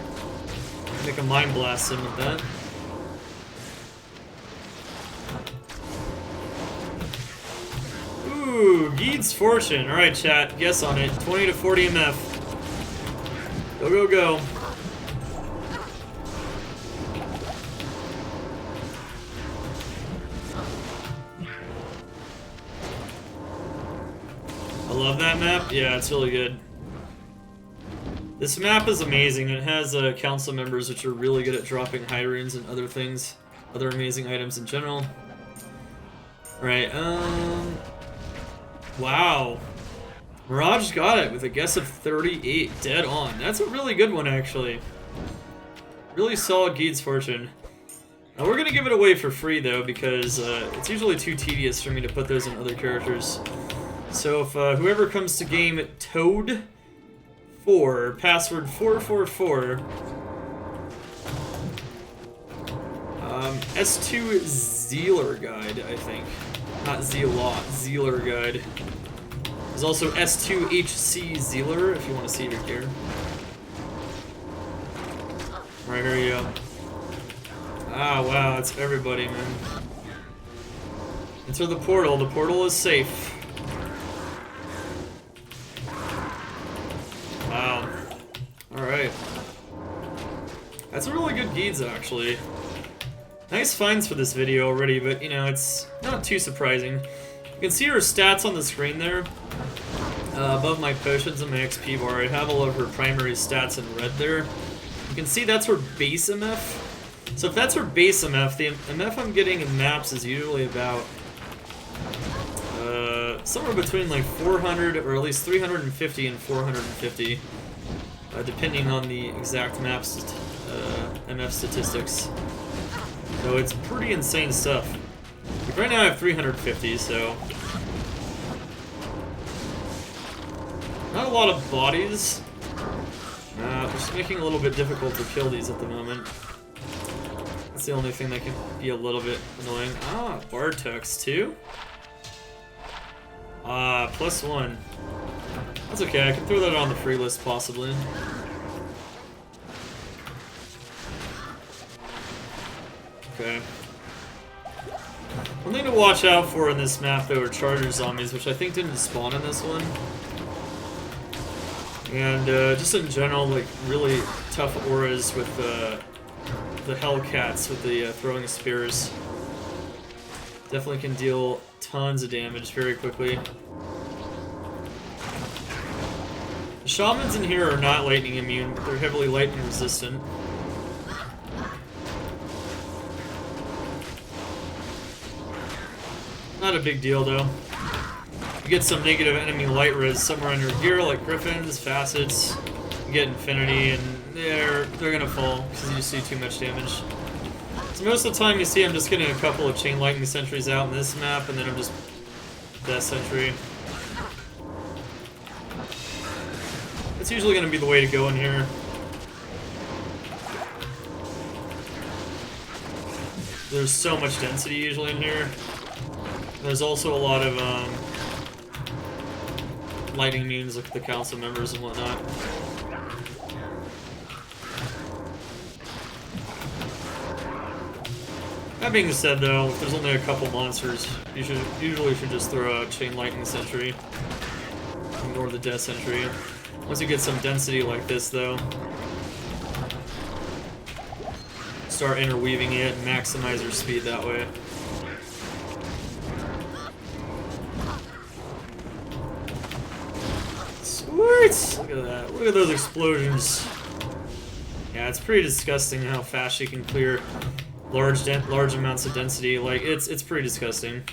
Make a Mind Blast in with that. Ooh, Geed's Fortune. Alright, chat. Guess on it. 20 to 40 MF. Go, go, go. I love that map. Yeah, it's really good. This map is amazing. It has council members which are really good at dropping high runes and other things. Other amazing items in general. Right, wow. Mirage got it with a guess of 38 dead on. That's a really good one, actually. Really solid Geed's Fortune. Now, we're going to give it away for free, though, because it's usually too tedious for me to put those in other characters. So if whoever comes to game Toad4, password 444, S2 Zealer Guide, I think. Not Zealot, Zealer Guide. There's also S2HC Zealer, if you want to see your gear. Alright, here you go. Ah, wow, it's everybody, man. Enter the portal. The portal is safe. That's a really good Geeds, actually. Nice finds for this video already, but, you know, it's not too surprising. You can see her stats on the screen there. Above my potions and my XP bar, I have all of her primary stats in red there. You can see that's her base MF. So if that's her base MF, the MF I'm getting in maps is usually about somewhere between like 400 or at least 350 and 450, depending on the exact maps MF statistics. So it's pretty insane stuff. Like right now I have 350, so not a lot of bodies. Just making it a little bit difficult to kill these at the moment. That's the only thing that can be a little bit annoying. Ah, Bartex too? +1. That's okay, I can throw that on the free list possibly. Okay. One thing to watch out for in this map though are charger zombies, which I think didn't spawn in this one. And just in general, like really tough auras with the Hellcats with the throwing spears. Definitely can deal tons of damage very quickly. The shamans in here are not lightning immune, but they're heavily lightning resistant. Not a big deal though. You get some negative enemy light res somewhere on your gear, like griffins, facets. You get infinity, and they're gonna fall because you just do too much damage. So most of the time you see I'm just getting a couple of chain lightning sentries out in this map, and then I'm just death sentry. That's usually gonna be the way to go in here. There's so much density usually in here. There's also a lot of lightning immunes like the council members and whatnot. That being said though, if there's only a couple monsters, you usually should just throw a chain lightning sentry. Ignore the death sentry. Once you get some density like this though, start interweaving it and maximize your speed that way. Sweet! Look at that. Look at those explosions. Yeah, it's pretty disgusting how fast she can clear large amounts of density. Like, it's pretty disgusting.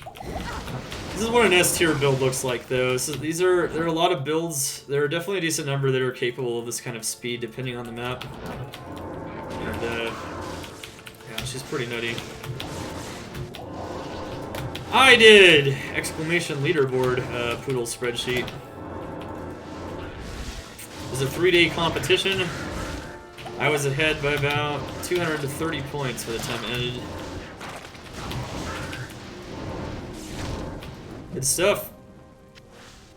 This is what an S tier build looks like, though. So there are a lot of builds. There are definitely a decent number that are capable of this kind of speed, depending on the map. And yeah, she's pretty nutty. I did! Exclamation leaderboard poodle spreadsheet. It was a 3-day competition. I was ahead by about 230 points by the time it ended. Good stuff.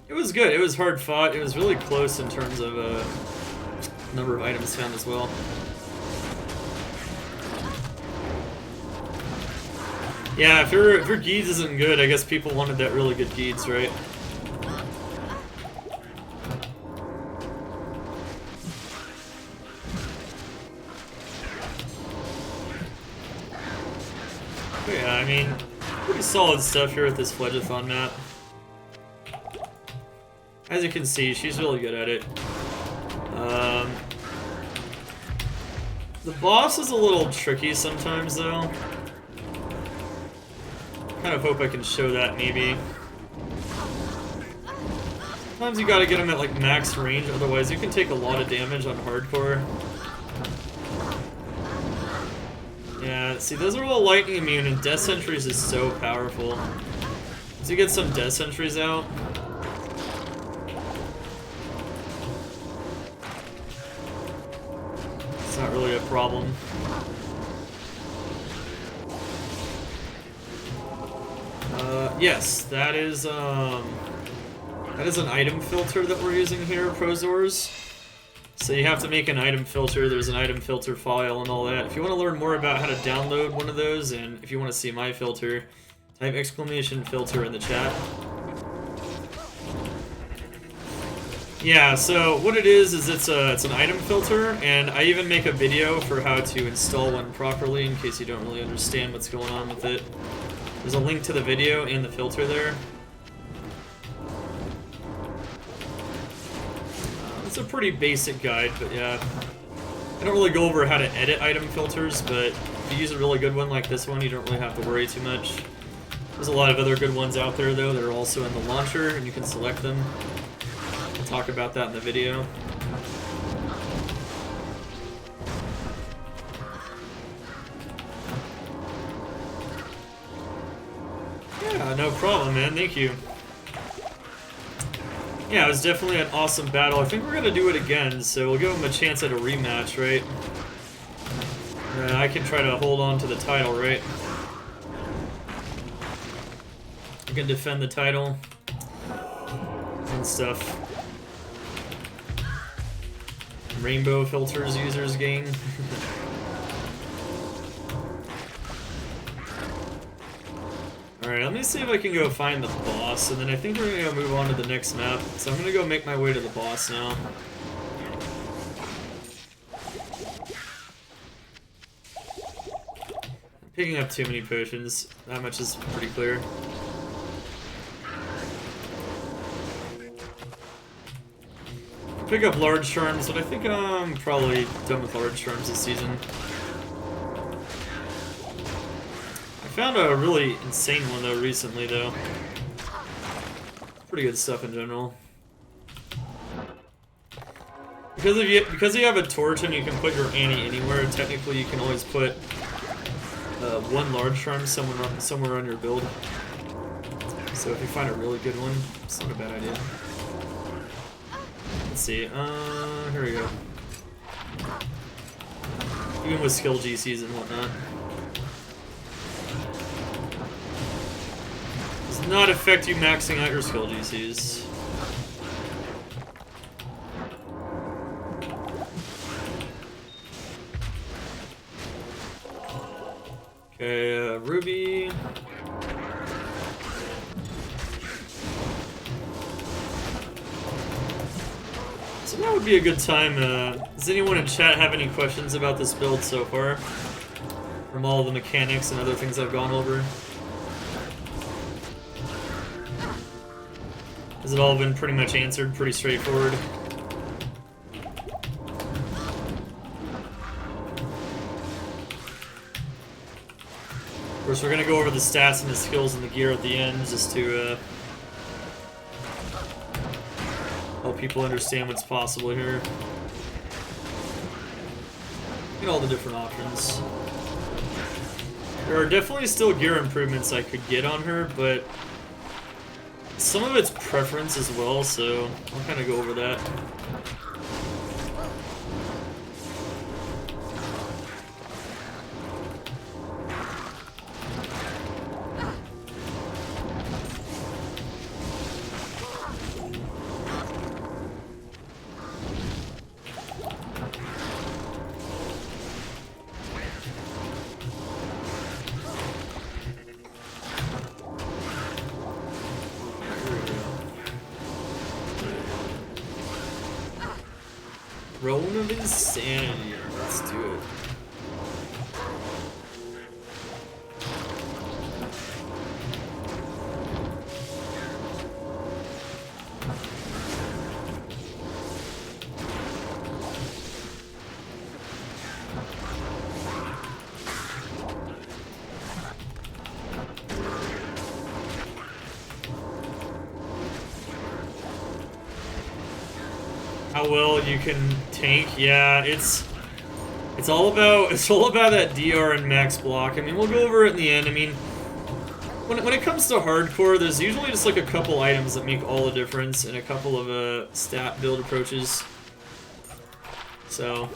It was good. It was hard fought. It was really close in terms of number of items found as well. Yeah, if your Geeds isn't good, I guess people wanted that really good Geeds, right? But yeah, I mean, pretty solid stuff here with this Phlegethon map. As you can see, she's really good at it. The boss is a little tricky sometimes, though. Kind of hope I can show that, maybe. Sometimes you gotta get him at, like, max range, otherwise you can take a lot of damage on hardcore. Yeah, see, those are all lightning immune, and death sentries is so powerful. Once you get some death sentries out, it's not really a problem. Yes, that is an item filter that we're using here, Prozors. So you have to make an item filter, there's an item filter file and all that. If you want to learn more about how to download one of those, and if you want to see my filter, type exclamation filter in the chat. Yeah, so what it is it's an item filter, and I even make a video for how to install one properly in case you don't really understand what's going on with it. There's a link to the video and the filter there. It's a pretty basic guide, but yeah. I don't really go over how to edit item filters, but if you use a really good one like this one, you don't really have to worry too much. There's a lot of other good ones out there, though, that are also in the launcher, and you can select them. I'll talk about that in the video. Yeah, no problem, man. Thank you. Yeah, it was definitely an awesome battle. I think we're going to do it again, so we'll give him a chance at a rematch, right? I can try to hold on to the title, right? I can defend the title and stuff. Rainbow filters users gain. Alright, let me see if I can go find the boss, and then I think we're gonna go move on to the next map. So I'm gonna go make my way to the boss now. I'm picking up too many potions. That much is pretty clear. Pick up large charms, but I think I'm probably done with large charms this season. I found a really insane one though recently though. Pretty good stuff in general. Because you have a torch and you can put your Annie anywhere, technically you can always put one large charm somewhere on your build. So if you find a really good one, it's not a bad idea. Let's see, here we go. Even with skill GCs and whatnot. Does not affect you maxing out your skill GCs. Okay, Ruby. So that would be a good time. Does anyone in chat have any questions about this build so far? From all the mechanics and other things I've gone over? Has it all been pretty much answered? Pretty straightforward? Of course, we're going to go over the stats and the skills and the gear at the end just to help people understand what's possible here. And all the different options. There are definitely still gear improvements I could get on her, but some of it's preference as well, so I'll kind of go over that. Throne of Insanity. Let's do it. How well you can tank? Yeah, it's all about that DR and max block. I mean, we'll go over it in the end. I mean, when it comes to hardcore, there's usually just like a couple items that make all the difference and a couple of stat build approaches. So,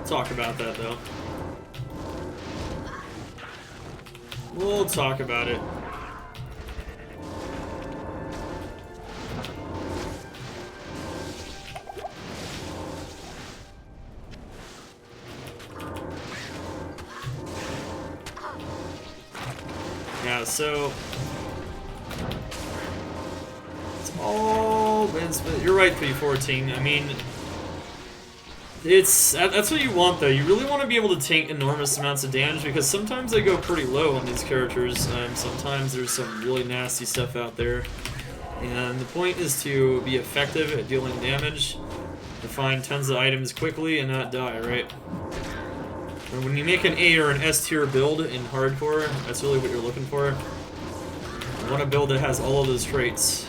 talk about that though. We'll talk about it. Yeah, so it's all No, you're right, P14. I mean, that's what you want, though. You really want to be able to take enormous amounts of damage, because sometimes they go pretty low on these characters. Sometimes there's some really nasty stuff out there. And the point is to be effective at dealing damage, to find tons of items quickly and not die, right? And when you make an A or an S tier build in Hardcore, that's really what you're looking for. You want a build that has all of those traits.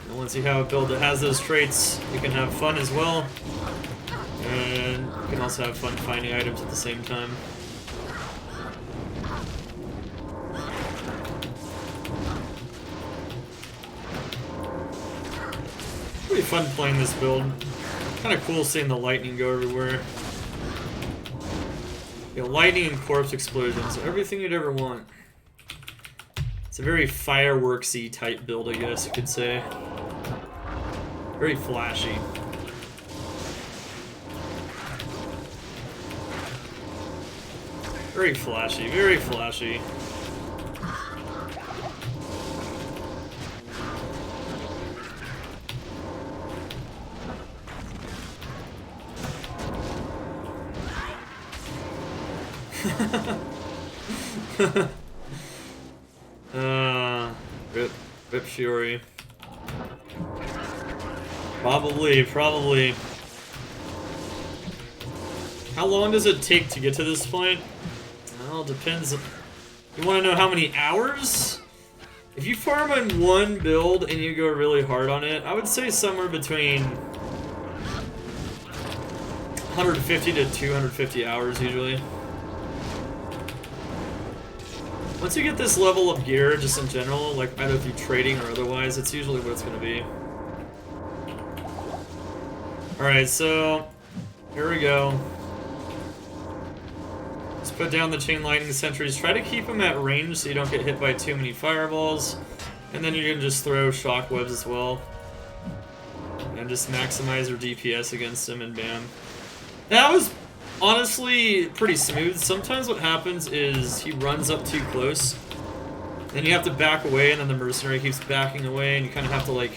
And once you have a build that has those traits, you can have fun as well. And you can also have fun finding items at the same time. Pretty fun playing this build. Kind of cool seeing the lightning go everywhere. You know, lightning and corpse explosions, everything you'd ever want. It's a very fireworksy type build, I guess you could say. Very flashy. Very flashy, very flashy. Rip Fury. Probably. How long does it take to get to this point? Well, it depends. You want to know how many hours? If you farm on one build and you go really hard on it, I would say somewhere between 150 to 250 hours usually. Once you get this level of gear, just in general, like either through trading or otherwise, it's usually what it's going to be. Alright, so here we go. Just put down the chain lightning sentries. Try to keep them at range so you don't get hit by too many fireballs. And then you can just throw shockwebs as well. And just maximize your DPS against them and bam. That was honestly pretty smooth. Sometimes what happens is he runs up too close. Then you have to back away and then the mercenary keeps backing away and you kind of have to like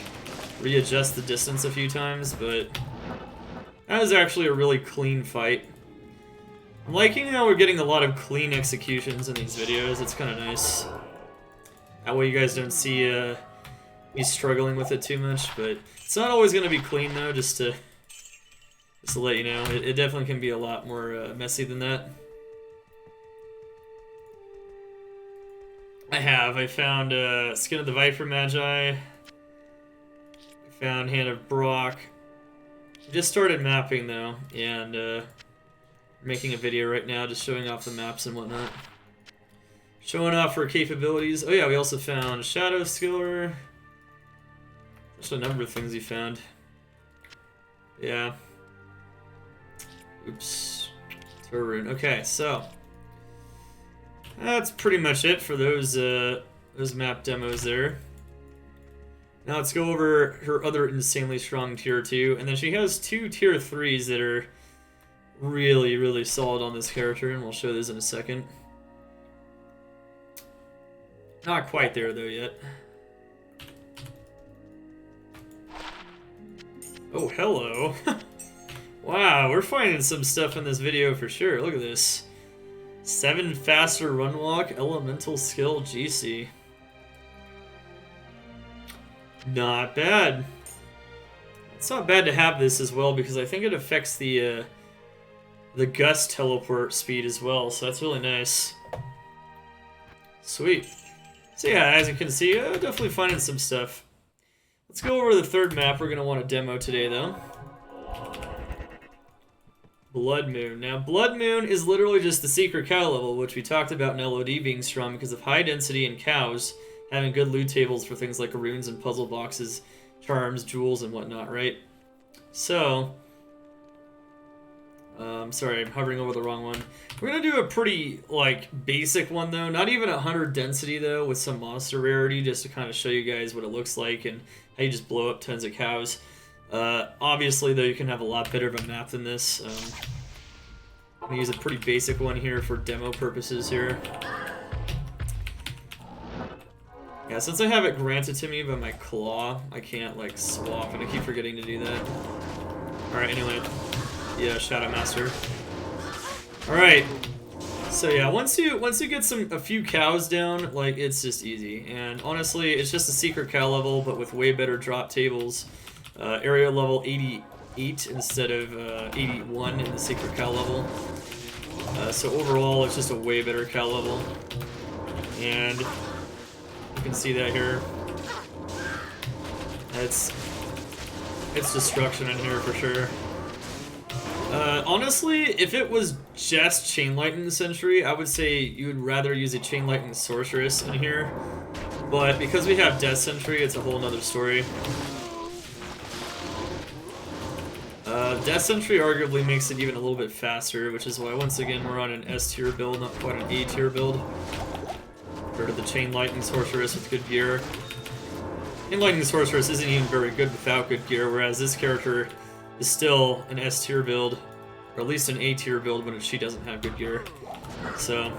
readjust the distance a few times, but that was actually a really clean fight. I'm liking how we're getting a lot of clean executions in these videos. It's kind of nice. That way you guys don't see me struggling with it too much, but it's not always going to be clean though, just to let you know. It definitely can be a lot more messy than that. I found Skin of the Viper Magi. I found Hand of Brock. Just started mapping though, and making a video right now just showing off the maps and whatnot. Showing off our capabilities. Oh yeah, we also found Shadow Skiller. There's a number of things we found. Yeah. Oops. Throw rune. Okay, so that's pretty much it for those map demos there. Now let's go over her other insanely strong tier 2, and then she has 2 tier 3s that are really, really solid on this character, and we'll show those in a second. Not quite there though yet. Oh, hello. Wow, we're finding some stuff in this video for sure. Look at this. 7 faster run walk, elemental skill, GC. Not bad. It's not bad to have this as well because I think it affects the gust teleport speed as well, so that's really nice. Sweet. So yeah, as you can see, definitely finding some stuff. Let's go over the third map we're going to want to demo today though. Blood Moon. Now, Blood Moon is literally just the secret cow level, which we talked about in LOD being strong because of high density and cows having good loot tables for things like runes and puzzle boxes, charms, jewels, and whatnot, right? So, sorry, I'm hovering over the wrong one. We're going to do a pretty, like, basic one, though. Not even 100 density, though, with some monster rarity, just to kind of show you guys what it looks like and how you just blow up tons of cows. Obviously, though, you can have a lot better of a map than this. I'm gonna use a pretty basic one here for demo purposes here. Yeah, since I have it granted to me by my claw, I can't like swap, and I keep forgetting to do that. Alright, anyway. Yeah, Shadow Master. Alright. So yeah, once you get a few cows down, like it's just easy. And honestly, it's just a secret cow level, but with way better drop tables. Area level 88 instead of 81 in the secret cow level. So overall, it's just a way better cow level. And you can see that here. It's destruction in here for sure. Honestly, if it was just Chain Lightning Sentry, I would say you would rather use a Chain Lightning Sorceress in here. But because we have Death Sentry, it's a whole nother story. Death Sentry arguably makes it even a little bit faster, which is why once again we're on an S tier build, not quite an A tier build. Compared to the Chain Lightning Sorceress with good gear. Chain Lightning Sorceress isn't even very good without good gear, whereas this character is still an S tier build, or at least an A tier build when she doesn't have good gear. So,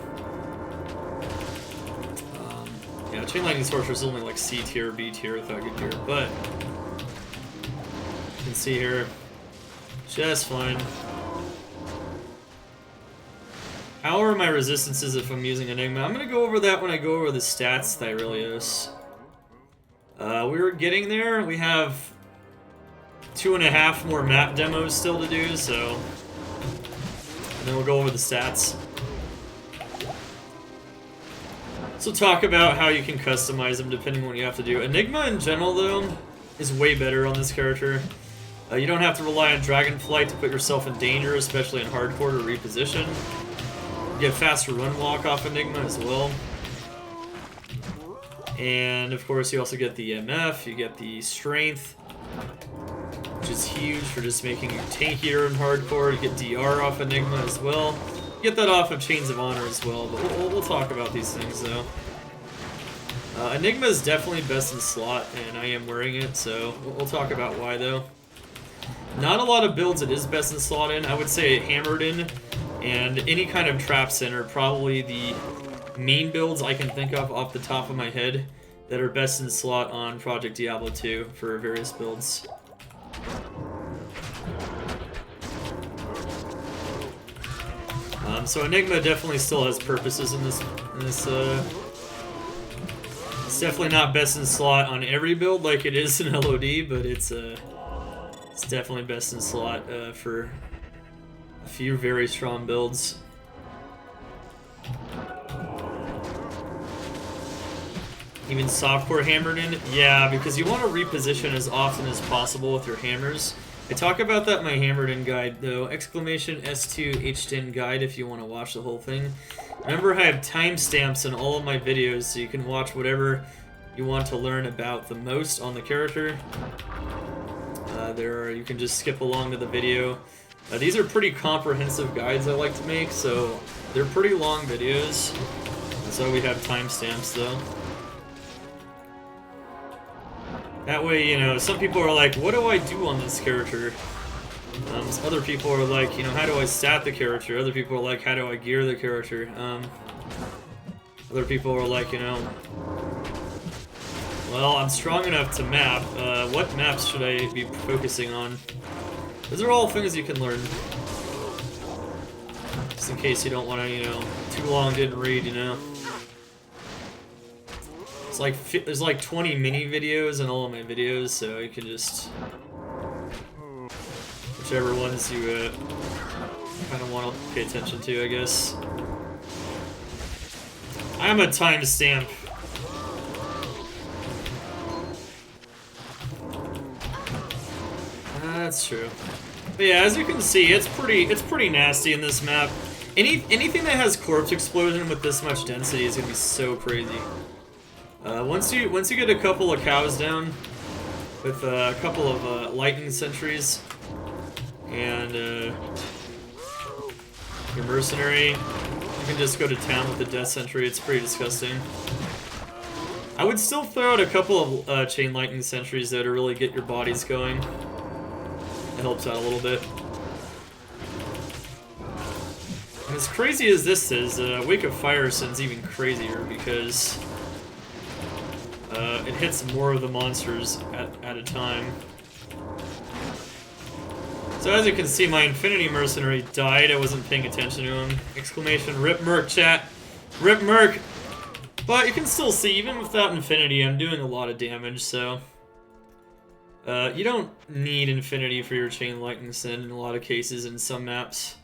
yeah, Chain Lightning Sorceress is only like C tier, B tier without good gear, but you can see here, just fine. How are my resistances if I'm using Enigma? I'm gonna go over that when I go over the stats, Thyrelios. We were getting there. We have 2.5 more map demos still to do, so... And then we'll go over the stats. So talk about how you can customize them depending on what you have to do. Enigma in general, though, is way better on this character. You don't have to rely on Dragonflight to put yourself in danger, especially in Hardcore to reposition. You get faster run walk off Enigma as well. And of course you also get the MF, you get the Strength, which is huge for just making you tankier in Hardcore. You get DR off Enigma as well. You get that off of Chains of Honor as well, but we'll talk about these things though. Enigma is definitely best in slot, and I am wearing it, so we'll talk about why though. Not a lot of builds it is best in slot in. I would say Hammered in and any kind of Trapsin are probably the main builds I can think of off the top of my head that are best in slot on Project Diablo 2 for various builds. So Enigma definitely still has purposes in this. It's definitely not best in slot on every build like it is in LOD, but it's definitely best in slot for a few very strong builds. Even softcore hammered in? Yeah, because you want to reposition as often as possible with your hammers. I talk about that in my hammered in guide though. Exclamation S2 H10 guide if you want to watch the whole thing. Remember, I have timestamps in all of my videos so you can watch whatever you want to learn about the most on the character. You can just skip along to the video. These are pretty comprehensive guides I like to make, so they're pretty long videos. So we have timestamps though. That way, you know, some people are like, what do I do on this character? Other people are like, you know, how do I stat the character? Other people are like, how do I gear the character? Other people are like, you know, well, I'm strong enough to map. What maps should I be focusing on? Those are all things you can learn. Just in case you don't want to, you know, too long didn't read, you know. It's like, there's like 20 mini videos in all of my videos, so you can just... whichever ones you kind of want to pay attention to, I guess. I'm a timestamp. That's true. But yeah, as you can see, it's pretty nasty in this map. Anything that has corpse explosion with this much density is gonna be so crazy. Once you get a couple of cows down with a couple of lightning sentries and your mercenary, you can just go to town with the death sentry. It's pretty disgusting. I would still throw out a couple of chain lightning sentries though to really get your bodies going. It helps out a little bit. as crazy as this is, Wake of Fire Sin's even crazier because it hits more of the monsters at a time. So as you can see, my Infinity Mercenary died. I wasn't paying attention to him. Exclamation, rip Merc, chat. Rip Merc! But you can still see, even without Infinity, I'm doing a lot of damage, so... you don't need Infinity for your Chain Lightning Send in a lot of cases in some maps.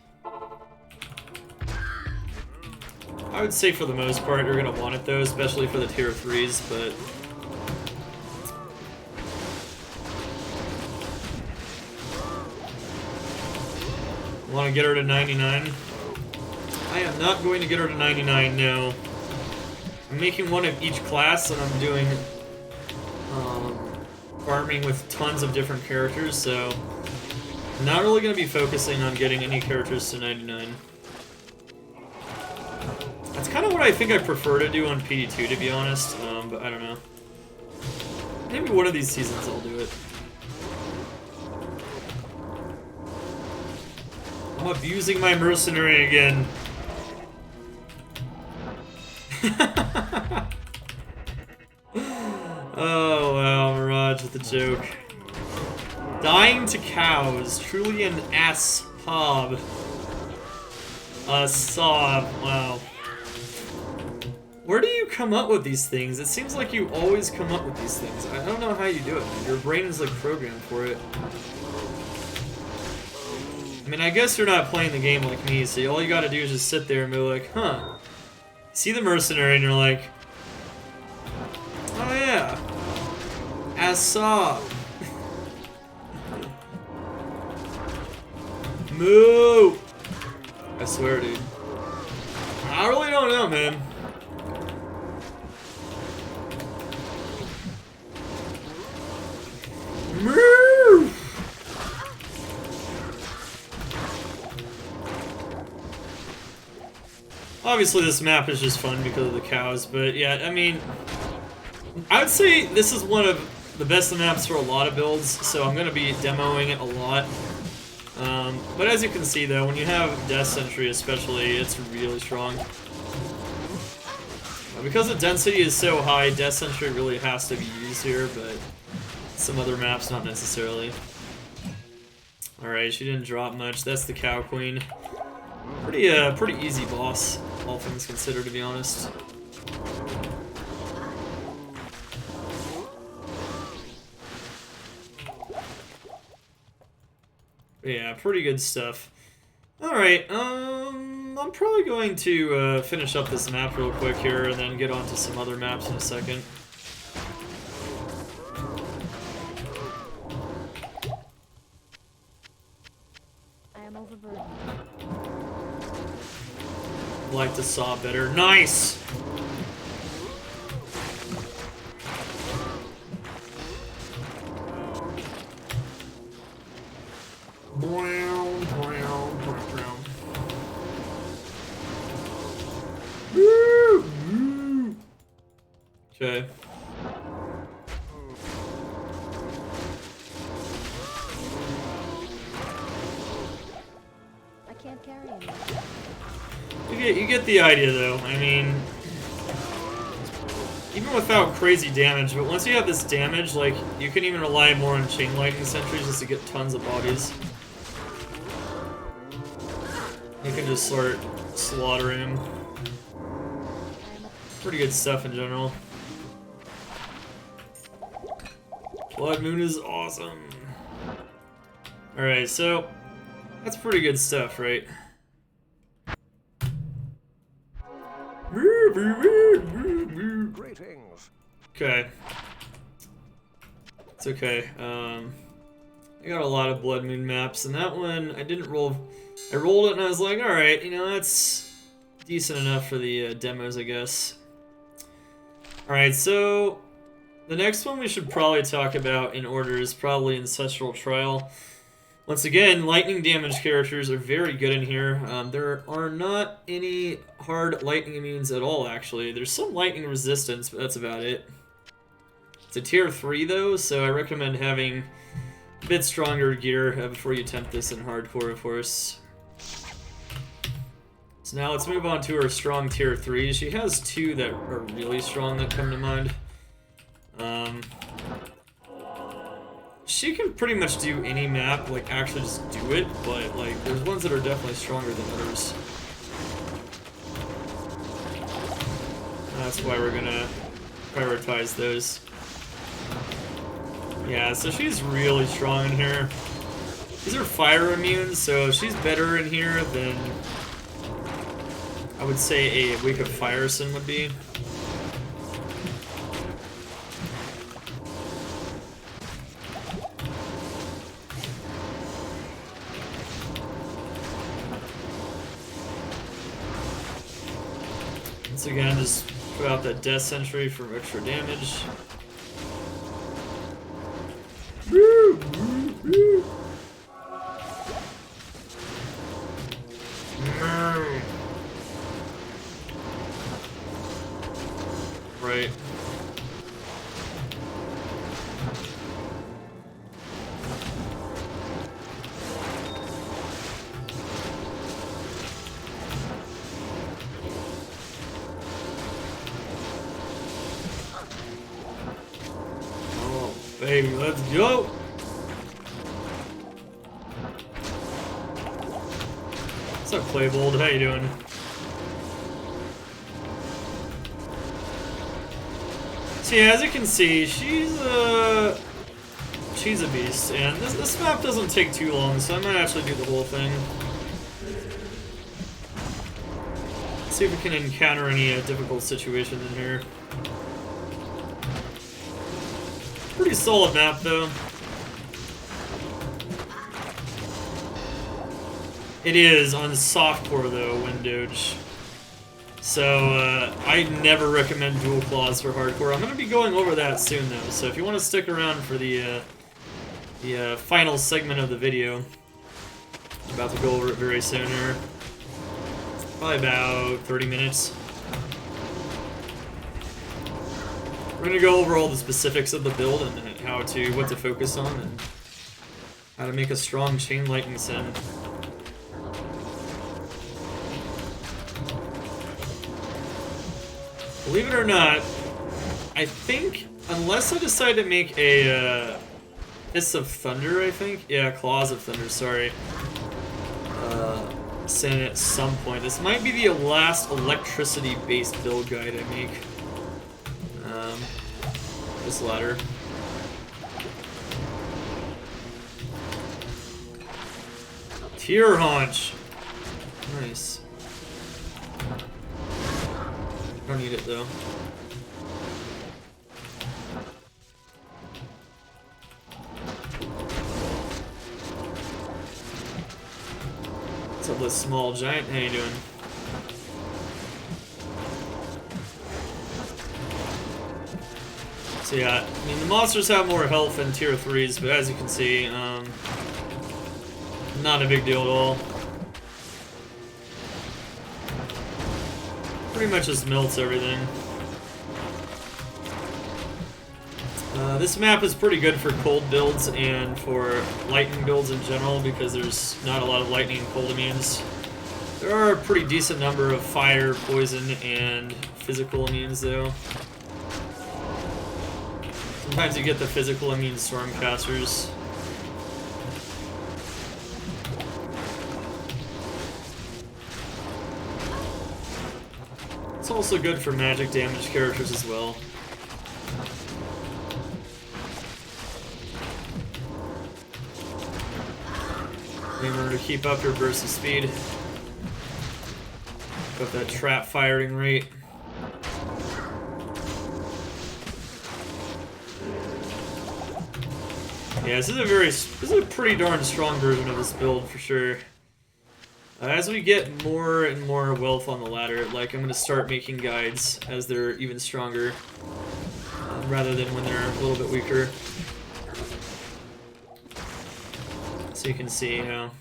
I would say for the most part you're going to want it though, especially for the tier 3s, but... Want to get her to 99? I am not going to get her to 99, no. I'm making one of each class, and I'm doing farming with tons of different characters, so I'm not really going to be focusing on getting any characters to 99. That's kind of what I think I prefer to do on PD2, to be honest, but I don't know. Maybe one of these seasons I'll do it. I'm abusing my mercenary again. Oh wow, Mirage with the joke. Dying to cows, truly an ass hob. A sob, wow. Where do you come up with these things? It seems like you always come up with these things. I don't know how you do it, man. Your brain is like programmed for it. I mean, I guess you're not playing the game like me, so all you gotta do is just sit there and be like, huh. See the mercenary and you're like, oh yeah, Assad. Moo! I swear, dude. I really don't know, man. Moo! Obviously this map is just fun because of the cows, but yeah, I mean, I would say this is one of the best maps for a lot of builds, so I'm going to be demoing it a lot. But as you can see though, when you have Death Sentry especially, it's really strong. Because the density is so high, Death Sentry really has to be used here, but some other maps not necessarily. Alright, she didn't drop much. That's the Cow Queen. Pretty easy boss, all things considered, to be honest. Yeah, pretty good stuff. Alright, I'm probably going to finish up this map real quick here and then get on to some other maps in a second. I am overburdened. Like the saw better. Nice! Brown, brown, brown. Woo! Okay. I can't carry him. You get the idea, though. I mean, even without crazy damage, but once you have this damage, like, you can even rely more on Chain Lightning Sentries just to get tons of bodies. You can just start slaughtering him. Pretty good stuff in general. Blood Moon is awesome. Alright, so that's pretty good stuff, right? Greetings. Okay. It's okay. I got a lot of Blood Moon maps, and that one I didn't roll. I rolled it and I was like, alright, you know, that's decent enough for the demos, I guess. Alright, so the next one we should probably talk about in order is probably Ancestral Trial. Once again, lightning damage characters are very good in here. There are not any hard lightning immunes at all, actually. There's some lightning resistance, but that's about it. It's a tier 3 though, so I recommend having a bit stronger gear before you attempt this in hardcore, of course. So now let's move on to her strong tier 3. She has 2 that are really strong that come to mind. She can pretty much do any map, like actually just do it, but like there's ones that are definitely stronger than others. That's why we're gonna prioritize those. Yeah, so she's really strong in here. These are fire immune, so she's better in here than I would say a Wake of Fireson would be. Once again, just put out that Death Sentry for extra damage. Right. Oh, baby, let's go. What's up, Clickables? How you doing? So yeah, as you can see, she's a beast, and this map doesn't take too long, so I might actually do the whole thing. See if we can encounter any difficult situations in here. Pretty solid map, though. It is on softcore, though, wind doge. So, I never recommend dual claws for hardcore. I'm going to be going over that soon, though, so if you want to stick around for the final segment of the video, I'm about to go over it very soon here. Probably about 30 minutes. We're going to go over all the specifics of the build and what to focus on and how to make a strong chain lightning send. Believe it or not, I think, unless I decide to make a Fists of Thunder, I think? Yeah, Claws of Thunder, sorry. Send at some point. This might be the last electricity-based build guide I make. This ladder. Tear Haunch! Nice. Don't need it though. What's up, this small giant? How you doing? So yeah, I mean the monsters have more health than tier 3s, but as you can see, not a big deal at all. Pretty much just melts everything. This map is pretty good for cold builds and for lightning builds in general because there's not a lot of lightning and cold immunes. There are a pretty decent number of fire, poison, and physical immunes though. Sometimes you get the physical immune stormcasters. It's also good for magic damage characters as well. Remember to keep up your burst of speed. Got that trap firing rate. Yeah, this is a pretty darn strong version of this build for sure. As we get more and more wealth on the ladder, like I'm going to start making guides as they're even stronger, rather than when they're a little bit weaker. So you can see, you know,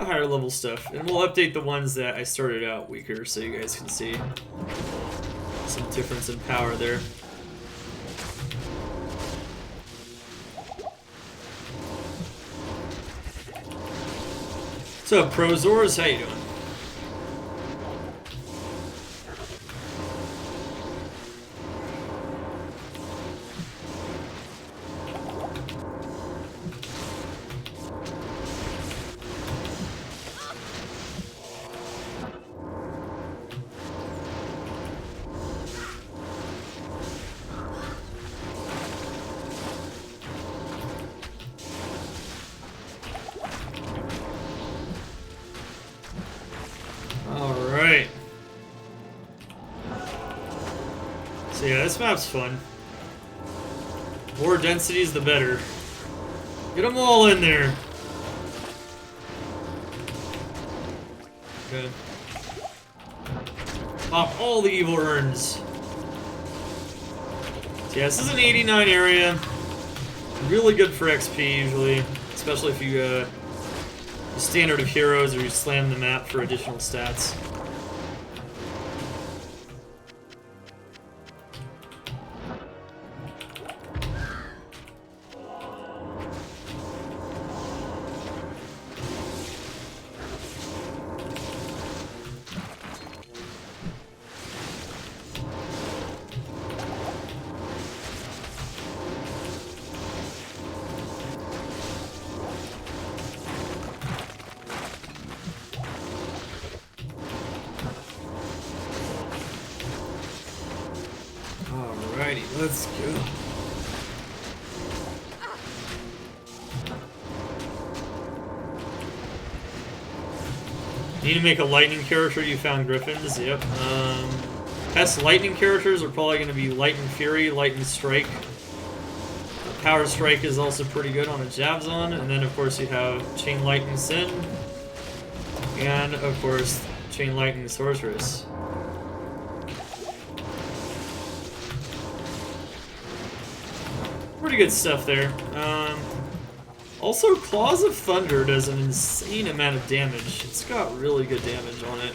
higher level stuff. And we'll update the ones that I started out weaker so you guys can see some difference in power there. What's up, Prozors? How you doing? So yeah, this map's fun. More densities, the better. Get them all in there. Okay. Pop all the evil urns. So yeah, this is an 89 area. Really good for XP usually, especially if you standard of heroes or you slam the map for additional stats. Alrighty, let's go. Need to make a lightning character. You found griffins. Yep. Best lightning characters are probably going to be Lightning Fury, Lightning Strike. Power Strike is also pretty good on a Javzon, and then of course you have Chain Lightning Sin, and of course Chain Lightning Sorceress. Pretty good stuff there. Also, Claws of Thunder does an insane amount of damage. It's got really good damage on it.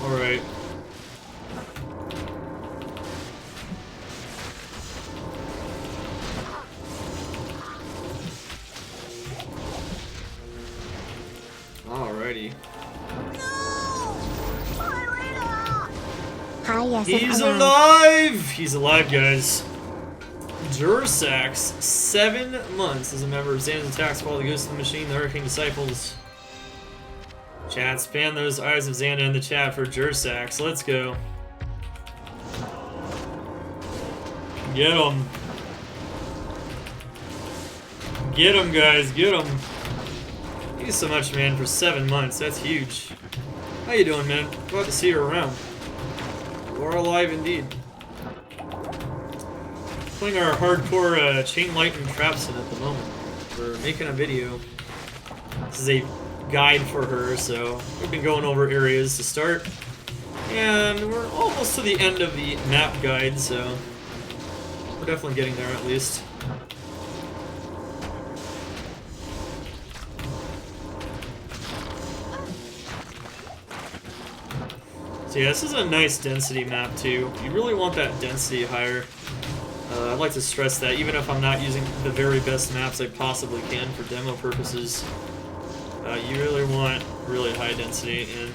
Alright. Alrighty. Hi, yes, He's alive! He's alive, guys. Dursax, 7 months as a member of Xan's Attack Squad, the Ghost of the Machine, the Hurricane Disciples. Chat, spam those Eyes of Xana in the chat for Dursax. Let's go. Get him. Get him, guys. Get him. Thank you so much, man, for 7 months. That's huge. How you doing, man? Glad to see you around. You are alive indeed. Playing our hardcore Chain Lightning Trapsin at the moment. We're making a video. This is a guide for her, so we've been going over areas to start. And we're almost to the end of the map guide, so we're definitely getting there at least. So yeah, this is a nice density map too. You really want that density higher. I'd like to stress that even if I'm not using the very best maps I possibly can for demo purposes, you really want really high density, and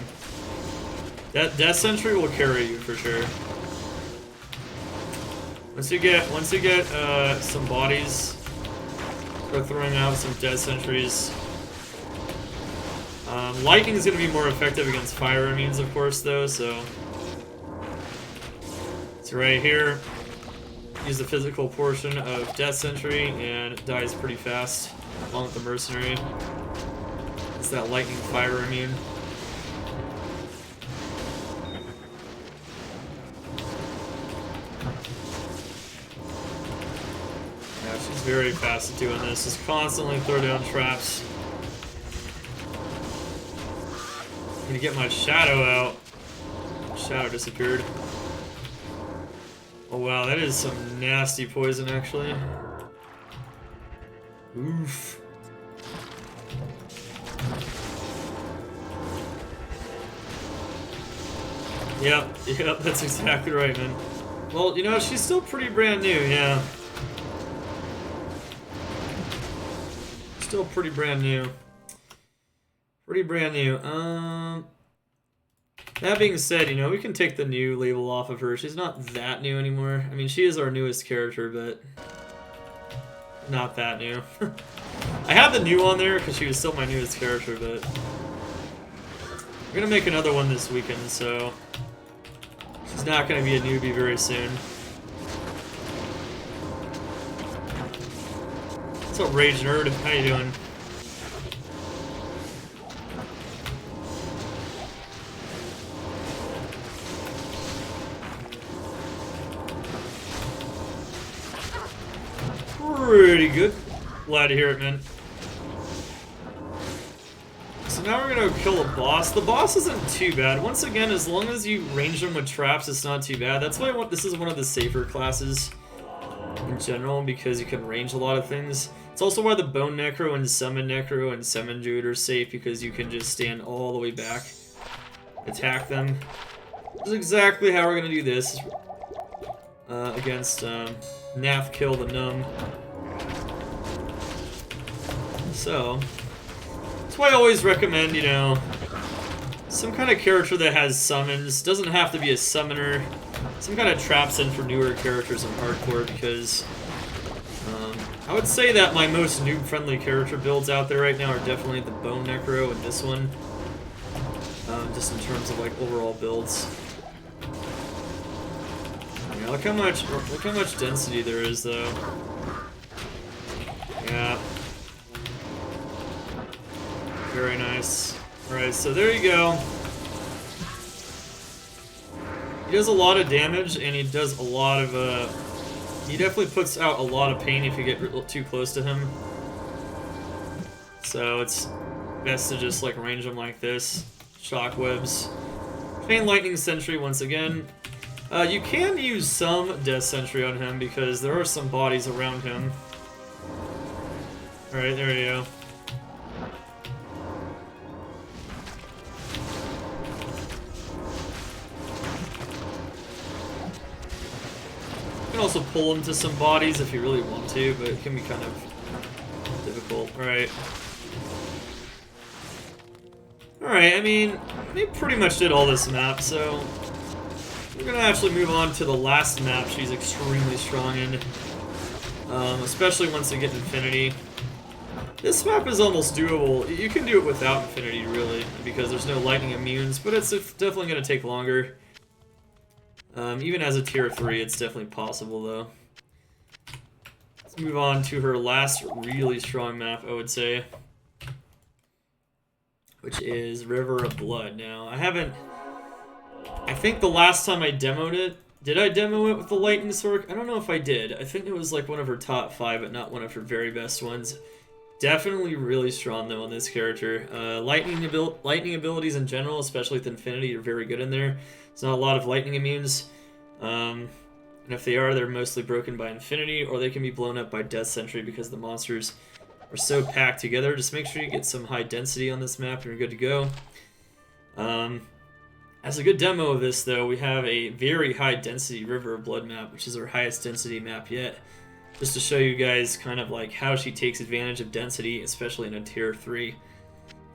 that Sentry will carry you for sure. Once you get some bodies, start throwing out some dead sentries. Lightning is going to be more effective against fire immunes, of course, though, so right here, use the physical portion of Death Sentry, and it dies pretty fast, along with the Mercenary. It's that lightning fire immune. Yeah, she's very fast at doing this. Just constantly throw down traps. I'm gonna get my shadow out. Shadow disappeared. Oh wow, that is some nasty poison, actually. Oof. Yep, that's exactly right, man. Well, you know, she's still pretty brand new, yeah. Still pretty brand new. Pretty brand new. That being said, you know, we can take the new label off of her. She's not that new anymore. I mean, she is our newest character, but not that new. I have the new on there because she was still my newest character, but we're gonna make another one this weekend, so she's not gonna be a newbie very soon. What's up, Rage Nerd? How you doing? Pretty good. Glad to hear it, man. So now we're gonna kill a boss. The boss isn't too bad. Once again, as long as you range them with traps, it's not too bad. That's why this is one of the safer classes in general, because you can range a lot of things. It's also why the Bone Necro and Summon Necro and Summon Druid are safe, because you can just stand all the way back, attack them. This is exactly how we're gonna do this against Nath Kill the Numb. So, that's why I always recommend, you know, some kind of character that has summons. Doesn't have to be a summoner. Some kind of Trapsin for newer characters in Hardcore, because I would say that my most noob-friendly character builds out there right now are definitely the Bone Necro and this one. Just in terms of like overall builds. Yeah, look how much density there is though. Yeah. Very nice. Alright, so there you go. He does a lot of damage, and he does a lot of, he definitely puts out a lot of pain if you get too close to him. So it's best to just, like, range him like this. Shockwebs. Chain Lightning Sentry once again. You can use some Death Sentry on him, because there are some bodies around him. Alright, there you go. You can also pull him to some bodies if you really want to, but it can be kind of difficult. Alright. Alright, I mean, they pretty much did all this map, so we're gonna actually move on to the last map she's extremely strong in. Especially once you get Infinity. This map is almost doable. You can do it without Infinity, really, because there's no lightning immunes, but it's definitely gonna take longer. Even as a tier 3, it's definitely possible, though. Let's move on to her last really strong map, I would say. Which is River of Blood. Now, I think the last time I demoed it, did I demo it with the Lightning Sword? I don't know if I did. I think it was like one of her top 5, but not one of her very best ones. Definitely really strong, though, on this character. Lightning abilities in general, especially with Infinity, are very good in there. There's not a lot of lightning immunes. And if they are, they're mostly broken by Infinity, or they can be blown up by Death Sentry because the monsters are so packed together. Just make sure you get some high density on this map and you're good to go. As a good demo of this, though, we have a very high density River of Blood map, which is our highest density map yet. Just to show you guys kind of like how she takes advantage of density, especially in a tier 3.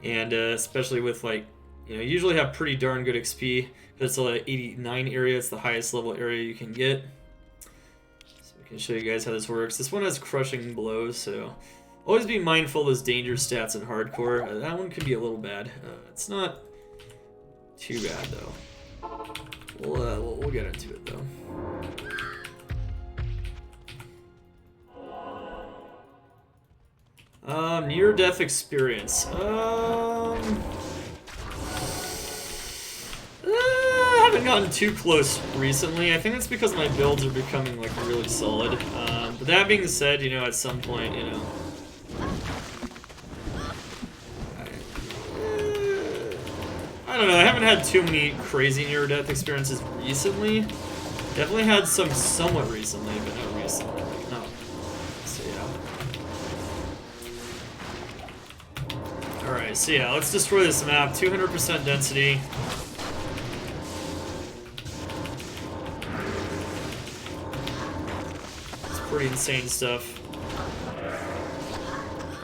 And especially with like, you know, you usually have pretty darn good XP. It's an 89 area, it's the highest level area you can get. So we can show you guys how this works. This one has crushing blows, so always be mindful of those danger stats in Hardcore. That one could be a little bad. It's not too bad though. We'll get into it though. Near-death experience. I haven't gotten too close recently. I think it's because my builds are becoming like really solid. But that being said, you know, at some point, you know, I don't know. I haven't had too many crazy near-death experiences recently. Definitely had some somewhat recently, but not recently. Like, no. So yeah. Alright, so yeah, let's destroy this map. 200% density. It's pretty insane stuff.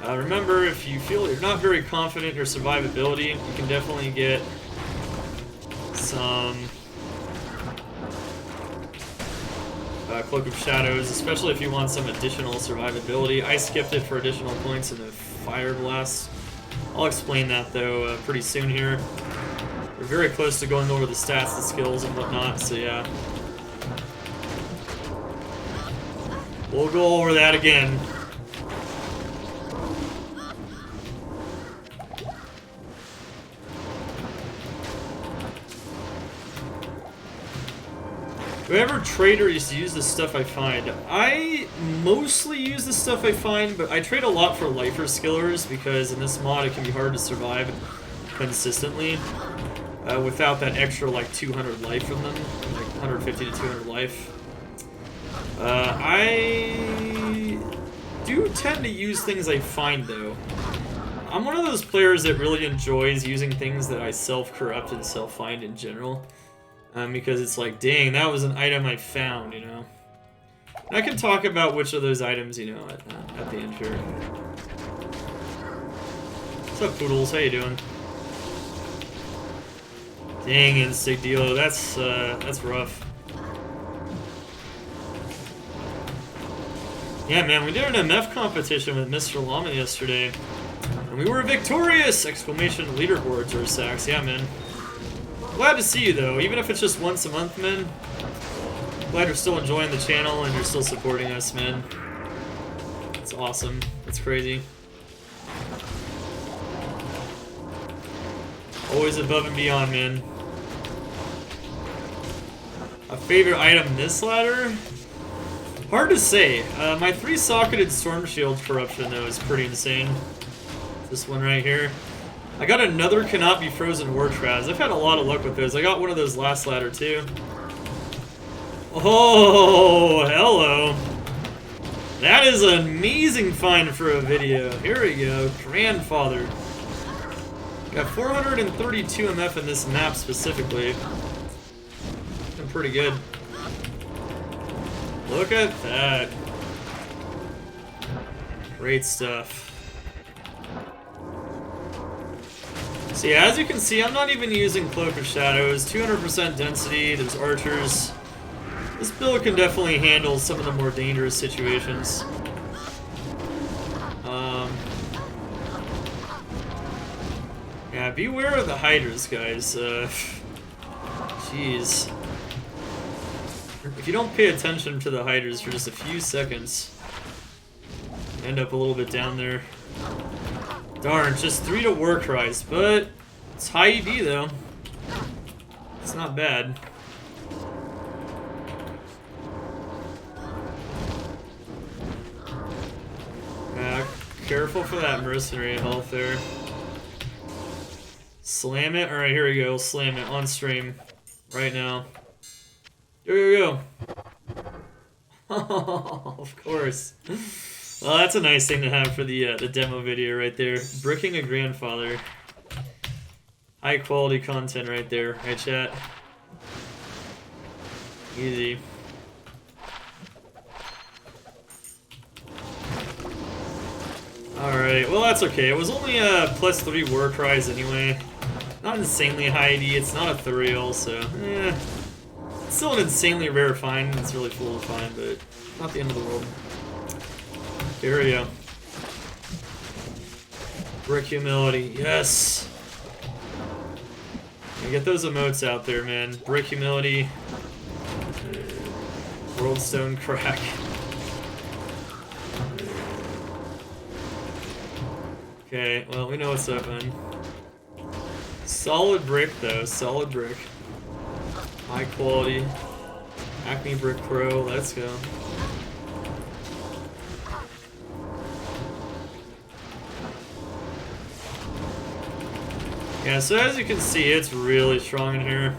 Remember, if you feel you're not very confident in your survivability, you can definitely get some Cloak of Shadows, especially if you want some additional survivability. I skipped it for additional points in the Fire Blast. I'll explain that, though, pretty soon here. We're very close to going over the stats, the skills, and whatnot, so yeah. We'll go over that again. Whoever trader used to use the stuff I find. I mostly use the stuff I find, but I trade a lot for lifer skillers because in this mod it can be hard to survive consistently without that extra like 200 life from them, like 150 to 200 life. I do tend to use things I find though. I'm one of those players that really enjoys using things that I self-corrupt and self-find in general. Because it's like, dang, that was an item I found, you know? And I can talk about which of those items, you know, at the end here. What's up, Poodles? How you doing? Dang, Instinct Dealo, that's rough. Yeah, man, we did an MF competition with Mr. Llama yesterday. And we were victorious! Exclamation leaderboards or sacks. Yeah, man. Glad to see you, though. Even if it's just once a month, man. Glad you're still enjoying the channel and you're still supporting us, man. It's awesome. It's crazy. Always above and beyond, man. A favorite item this ladder? Hard to say. My 3-socketed Storm Shield corruption, though, is pretty insane. This one right here. I got another Cannot Be Frozen War Traz. I've had a lot of luck with those. I got one of those last ladder, too. Oh, hello. That is an amazing find for a video. Here we go. Grandfather. Got 432 MF in this map specifically. Been pretty good. Look at that. Great stuff. So yeah, as you can see, I'm not even using Cloak of Shadows. 200% density, there's archers. This build can definitely handle some of the more dangerous situations. Yeah, beware of the hiders, guys. Jeez. If you don't pay attention to the hiders for just a few seconds, you end up a little bit down there. Darn, just 3 to War Cries, but it's high ED though. It's not bad. Careful for that mercenary health there. Slam it. Alright, here we go. Slam it on stream. Right now. Here we go. Oh, of course. Well, that's a nice thing to have for the demo video right there. Bricking a grandfather. High quality content right there. Right, chat? Easy. Alright, well that's okay. It was only a +3 War Cries anyway. Not insanely high AD, it's not ethereal, so it's still an insanely rare find. It's really cool to find, but not the end of the world. Here we go. Brick Humility, yes! Get those emotes out there, man. Brick Humility. Worldstone Crack. Okay, well, we know what's up, man. Solid brick, though. Solid brick. High quality. Acme Brick Pro. Let's go. Yeah, so as you can see, it's really strong in here.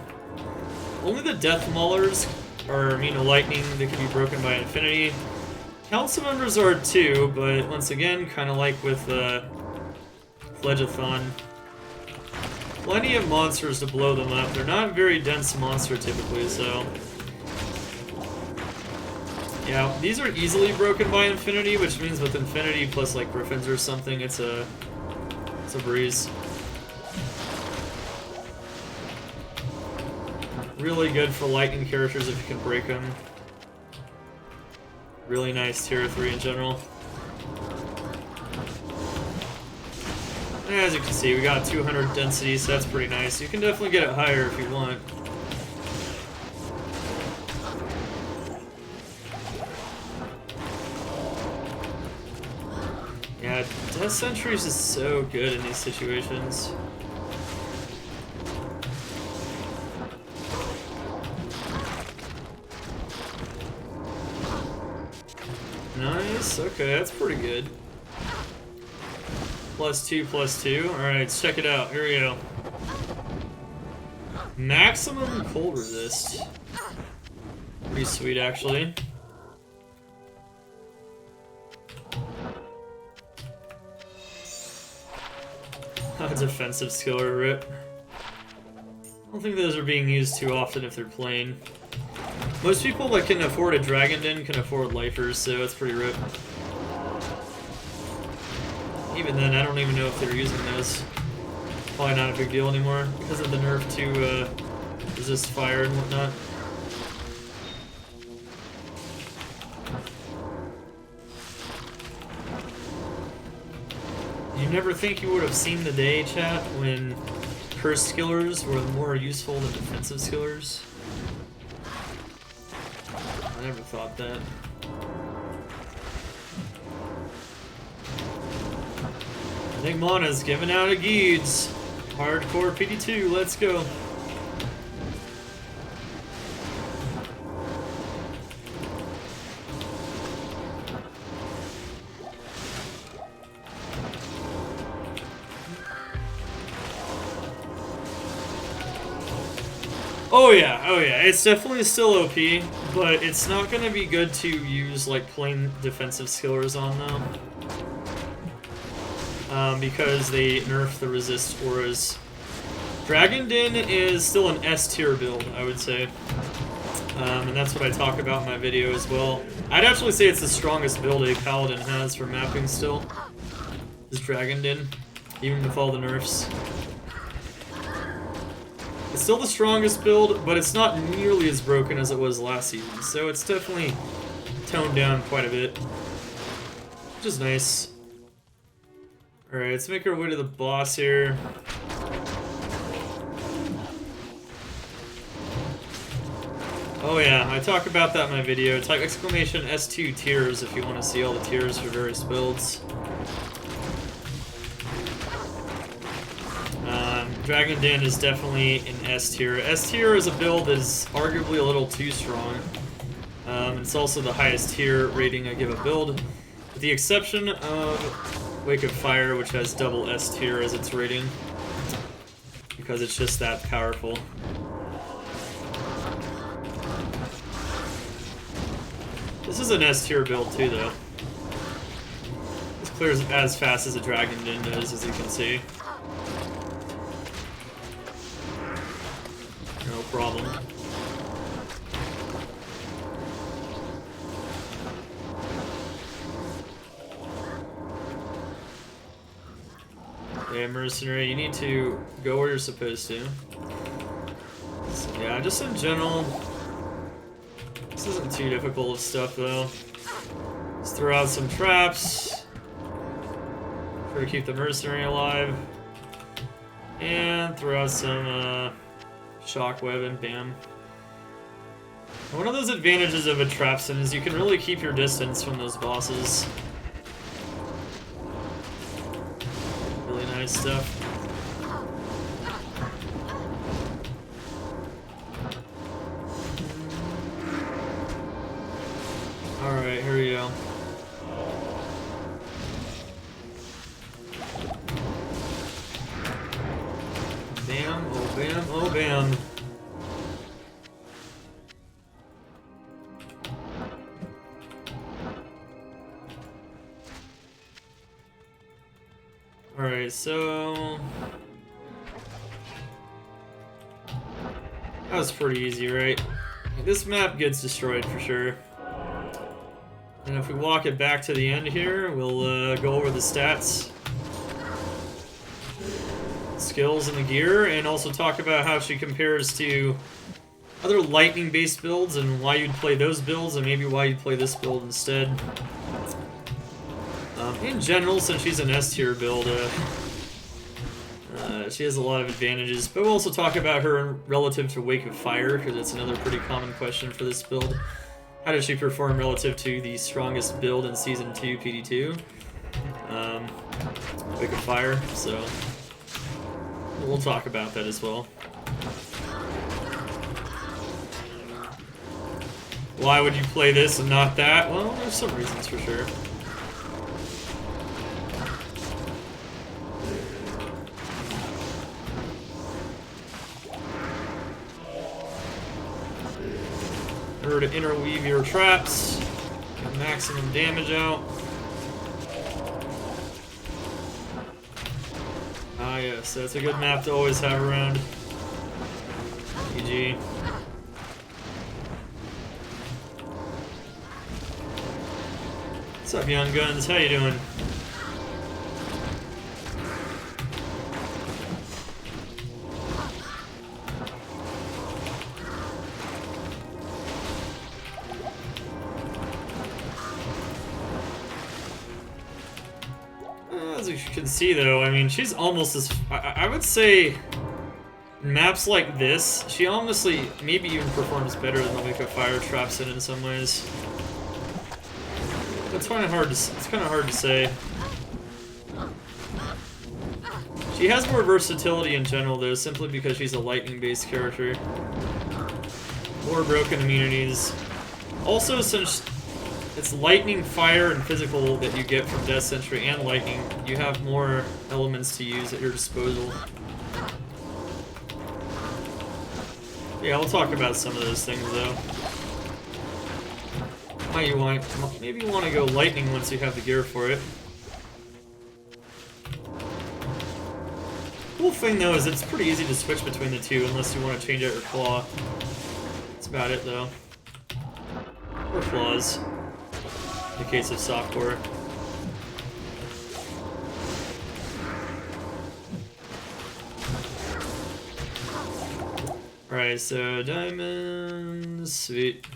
Only the Death Maulers are immune to lightning. They can be broken by infinity. Council members are too, but once again, kind of like with Phlegethon. Plenty of monsters to blow them up. They're not a very dense monster typically, so... Yeah, these are easily broken by infinity, which means with infinity plus like griffins or something, it's a breeze. Really good for lightning characters if you can break them. Really nice tier 3 in general. As you can see, we got 200 density, so that's pretty nice. You can definitely get it higher if you want. Yeah, Death Sentries is so good in these situations. Nice. Okay, that's pretty good. +2, +2. Alright, let's check it out. Here we go. Maximum cold resist. Pretty sweet, actually. A defensive skill or rip. I don't think those are being used too often if they're plain. Most people that can afford a Dragon Den can afford lifers, so it's pretty rip. Even then, I don't even know if they're using those. Probably not a big deal anymore because of the nerf to resist fire and whatnot. You never think you would have seen the day, chat, when cursed skillers were more useful than defensive skillers? I never thought that. I think Mana's giving out a Geeds. Hardcore PD2, let's go. Oh yeah, it's definitely still OP, but it's not gonna be good to use like plain defensive skillers on though. Because they nerf the resist auras. Dragon Den is still an S tier build, I would say. And that's what I talk about in my video as well. I'd actually say it's the strongest build a paladin has for mapping still. Is Dragon Den, even with all the nerfs. It's still the strongest build, but it's not nearly as broken as it was last season, so it's definitely toned down quite a bit, which is nice. Alright, let's make our way to the boss here. Oh yeah, I talk about that in my video. Type exclamation S2 tiers if you want to see all the tiers for various builds. Dragon Den is definitely an S tier. S tier is a build that is arguably a little too strong. It's also the highest tier rating I give a build, with the exception of Wake of Fire, which has double S tier as its rating, because it's just that powerful. This is an S tier build too, though. This clears as fast as a Dragon Den does, as you can see. No problem. Yeah, Mercenary, you need to go where you're supposed to. So, yeah, just in general, this isn't too difficult of stuff though. Just throw out some traps. Try to keep the Mercenary alive. And throw out some Shockwave and bam. One of those advantages of a Trapsin is you can really keep your distance from those bosses. Really nice stuff. Alright, here we go. Bam, oh bam, oh bam. Alright, so that was pretty easy, right? This map gets destroyed for sure. And if we walk it back to the end here, we'll go over the stats, skills, and the gear, and also talk about how she compares to other lightning-based builds and why you'd play those builds and maybe why you'd play this build instead. In general, since she's an S-tier build, she has a lot of advantages, but we'll also talk about her relative to Wake of Fire, because that's another pretty common question for this build. How does she perform relative to the strongest build in Season 2 PD2? Wake of Fire, so we'll talk about that as well. Why would you play this and not that? Well, there's some reasons for sure. In order to interweave your traps, get maximum damage out. Ah yes, that's a good map to always have around. GG. What's up, Young Guns? How you doing? As you can see, though, I mean, she's almost as... I would say, in maps like this, she honestly maybe even performs better than the Fire Trapsin in some ways. It's kind of hard to... It's kind of hard to say. She has more versatility in general, though, simply because she's a lightning-based character. More broken immunities. Also, since it's lightning, fire, and physical that you get from Death Sentry and lightning, you have more elements to use at your disposal. Yeah, we'll talk about some of those things, though. Maybe you want to go lightning once you have the gear for it. Cool thing, though, is it's pretty easy to switch between the two unless you want to change out your claw. That's about it, though. Or claws. In the case of softcore. Alright, so diamonds, sweet.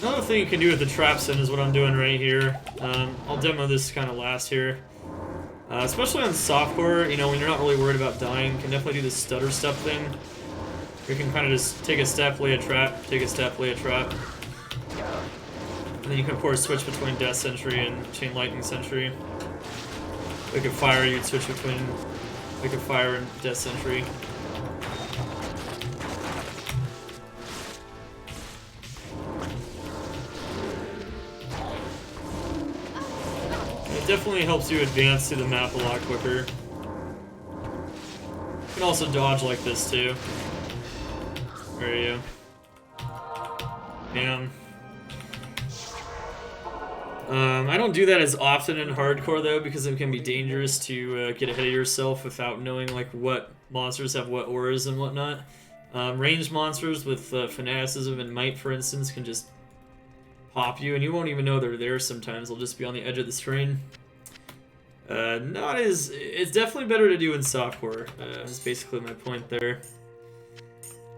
Another thing you can do with the Trapsin is what I'm doing right here. I'll demo this kind of last here. Especially on softcore, you know, when you're not really worried about dying, you can definitely do this stutter step thing. You can kind of just take a step, lay a trap, take a step, lay a trap. And then you can, of course, switch between Death Sentry and Chain Lightning Sentry. Wicked Fire, you'd switch between Wicked Fire and Death Sentry. It definitely helps you advance through the map a lot quicker. You can also dodge like this too. There you go. Bam. I don't do that as often in hardcore though, because it can be dangerous to get ahead of yourself without knowing like what monsters have what auras and whatnot. Ranged monsters with fanaticism and might, for instance, can just pop you, and you won't even know they're there sometimes. They'll just be on the edge of the screen. It's definitely better to do in softcore. Is basically my point there.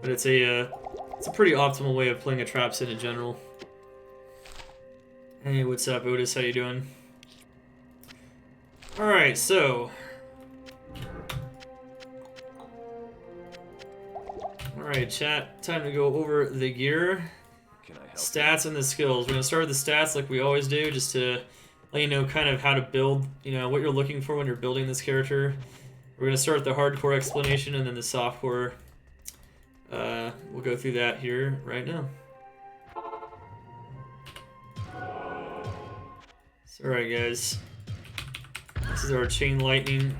But it's a pretty optimal way of playing a Trapsin in general. Hey, what's up, Otis? How you doing? All right, so. All right, chat. Time to go over the gear. Stats and the skills. We're going to start with the stats like we always do, just to let you know kind of how to build, you know, what you're looking for when you're building this character. We're going to start with the hardcore explanation and then the softcore. We'll go through that here right now. So, alright guys. This is our Chain Lightning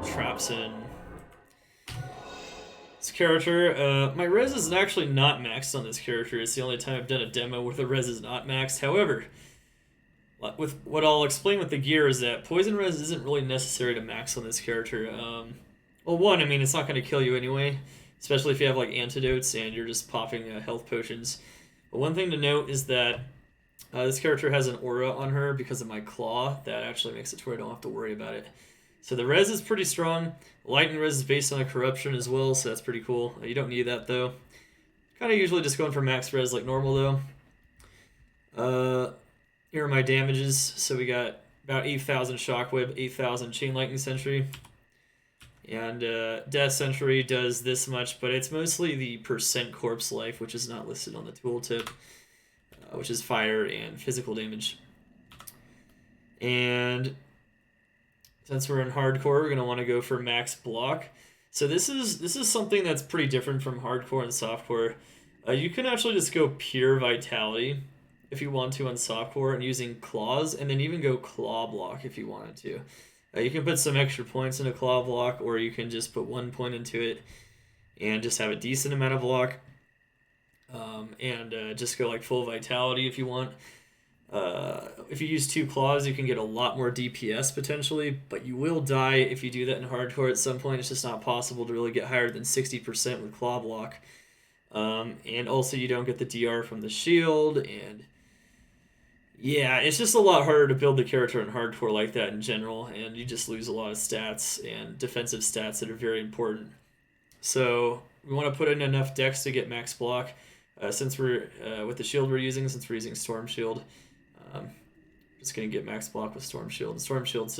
Trapsin. This character, my res is actually not maxed on this character. It's the only time I've done a demo where the res is not maxed. However, with what I'll explain with the gear is that poison res isn't really necessary to max on this character. Well, one, I mean, it's not going to kill you anyway, especially if you have like antidotes and you're just popping health potions. But one thing to note is that this character has an aura on her because of my claw that actually makes it to where I don't have to worry about it. So the res is pretty strong. Lightning res is based on a corruption as well, so that's pretty cool. You don't need that though. Kind of usually just going for max res like normal though. Here are my damages. So we got about 8,000 Shockwave, 8,000 Chain Lightning Sentry. And Death Sentry does this much, but it's mostly the percent corpse life, which is not listed on the tooltip, which is fire and physical damage. And since we're in hardcore, we're going to want to go for max block. So this is something that's pretty different from hardcore and softcore. You can actually just go pure vitality if you want to on softcore and using claws, and then even go claw block if you wanted to. You can put some extra points into claw block, or you can just put 1 point into it and just have a decent amount of block. And just go like full vitality if you want. If you use 2 claws, you can get a lot more DPS potentially, but you will die if you do that in hardcore at some point. It's just not possible to really get higher than 60% with claw block. And also you don't get the DR from the shield, and yeah, it's just a lot harder to build the character in hardcore like that in general, and you just lose a lot of stats and defensive stats that are very important. So we want to put in enough dex to get max block. Since we're with the shield we're using, since we're using Storm Shield, just gonna get max block with Storm Shield. And Storm Shield's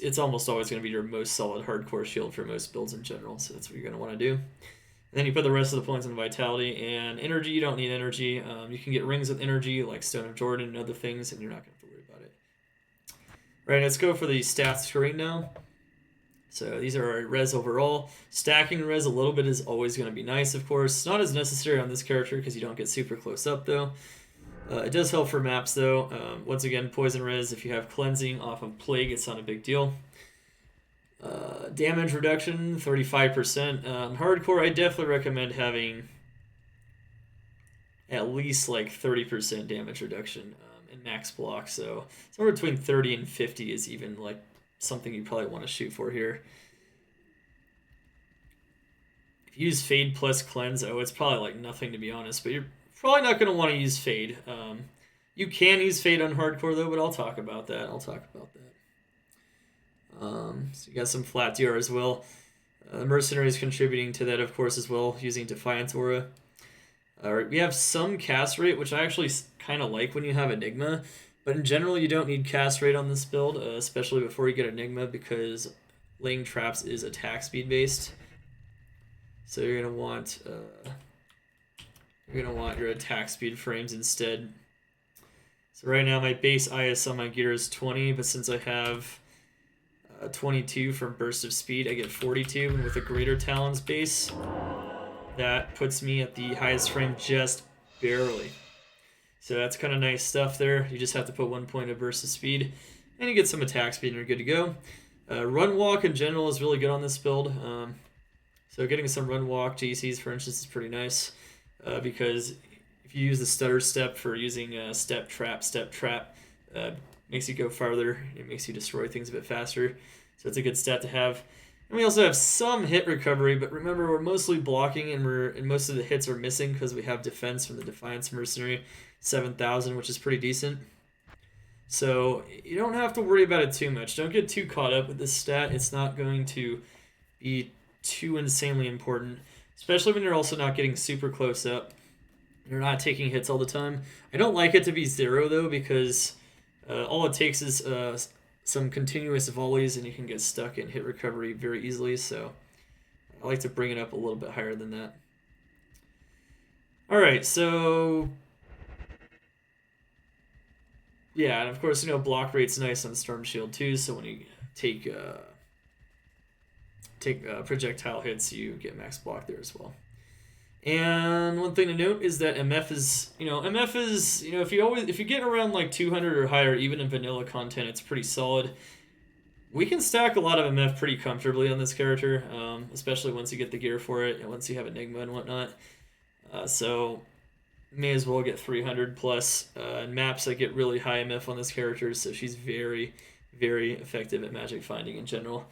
it's almost always gonna be your most solid hardcore shield for most builds in general. So that's what you're gonna want to do. And then you put the rest of the points in vitality and energy. You don't need energy. You can get rings with energy like Stone of Jordan and other things, and you're not gonna have to worry about it. Right, let's go for the stats screen now. So these are our res overall. Stacking res a little bit is always going to be nice, of course. Not as necessary on this character because you don't get super close up, though. It does help for maps, though. Once again, poison res, if you have cleansing off of plague, it's not a big deal. Damage reduction, 35%. Hardcore, I definitely recommend having at least like 30% damage reduction in max block. So somewhere between 30 and 50 is even like something you probably want to shoot for here. If you use Fade plus Cleanse, it's probably like nothing to be honest, but you're probably not going to want to use Fade. You can use Fade on hardcore though, but I'll talk about that. So you got some flat DR as well. Mercenary is contributing to that, of course, as well, using Defiance Aura. We have some cast rate, which I actually kind of like when you have Enigma. But in general, you don't need cast rate on this build, especially before you get Enigma, because laying traps is attack speed based. So you're gonna want your attack speed frames instead. So right now my base IS on my gear is 20, but since I have 22 from Burst of Speed, I get 42, and with a Greater Talons base, that puts me at the highest frame just barely. So that's kind of nice stuff there. You just have to put 1 point of Burst of Speed, and you get some attack speed, and you're good to go. Run Walk in general is really good on this build. So getting some Run Walk GCs, for instance, is pretty nice, because if you use the Stutter Step for using Step Trap, makes you go farther. It makes you destroy things a bit faster. So it's a good stat to have. And we also have some hit recovery, but remember we're mostly blocking, and most of the hits are missing because we have defense from the Defiance Mercenary, 7,000, which is pretty decent. So you don't have to worry about it too much. Don't get too caught up with this stat. It's not going to be too insanely important, especially when you're also not getting super close up. You're not taking hits all the time. I don't like it to be 0 though, because all it takes is some continuous volleys and you can get stuck in hit recovery very easily. So I like to bring it up a little bit higher than that. All right, so yeah, and of course, block rate's nice on Storm Shield too, so when you take projectile hits, you get max block there as well. And one thing to note is that MF is, if you get around like 200 or higher, even in vanilla content, it's pretty solid. We can stack a lot of MF pretty comfortably on this character, especially once you get the gear for it and once you have Enigma and whatnot. So may as well get 300 plus. In maps, I get really high MF on this character, so she's very, very effective at magic finding in general.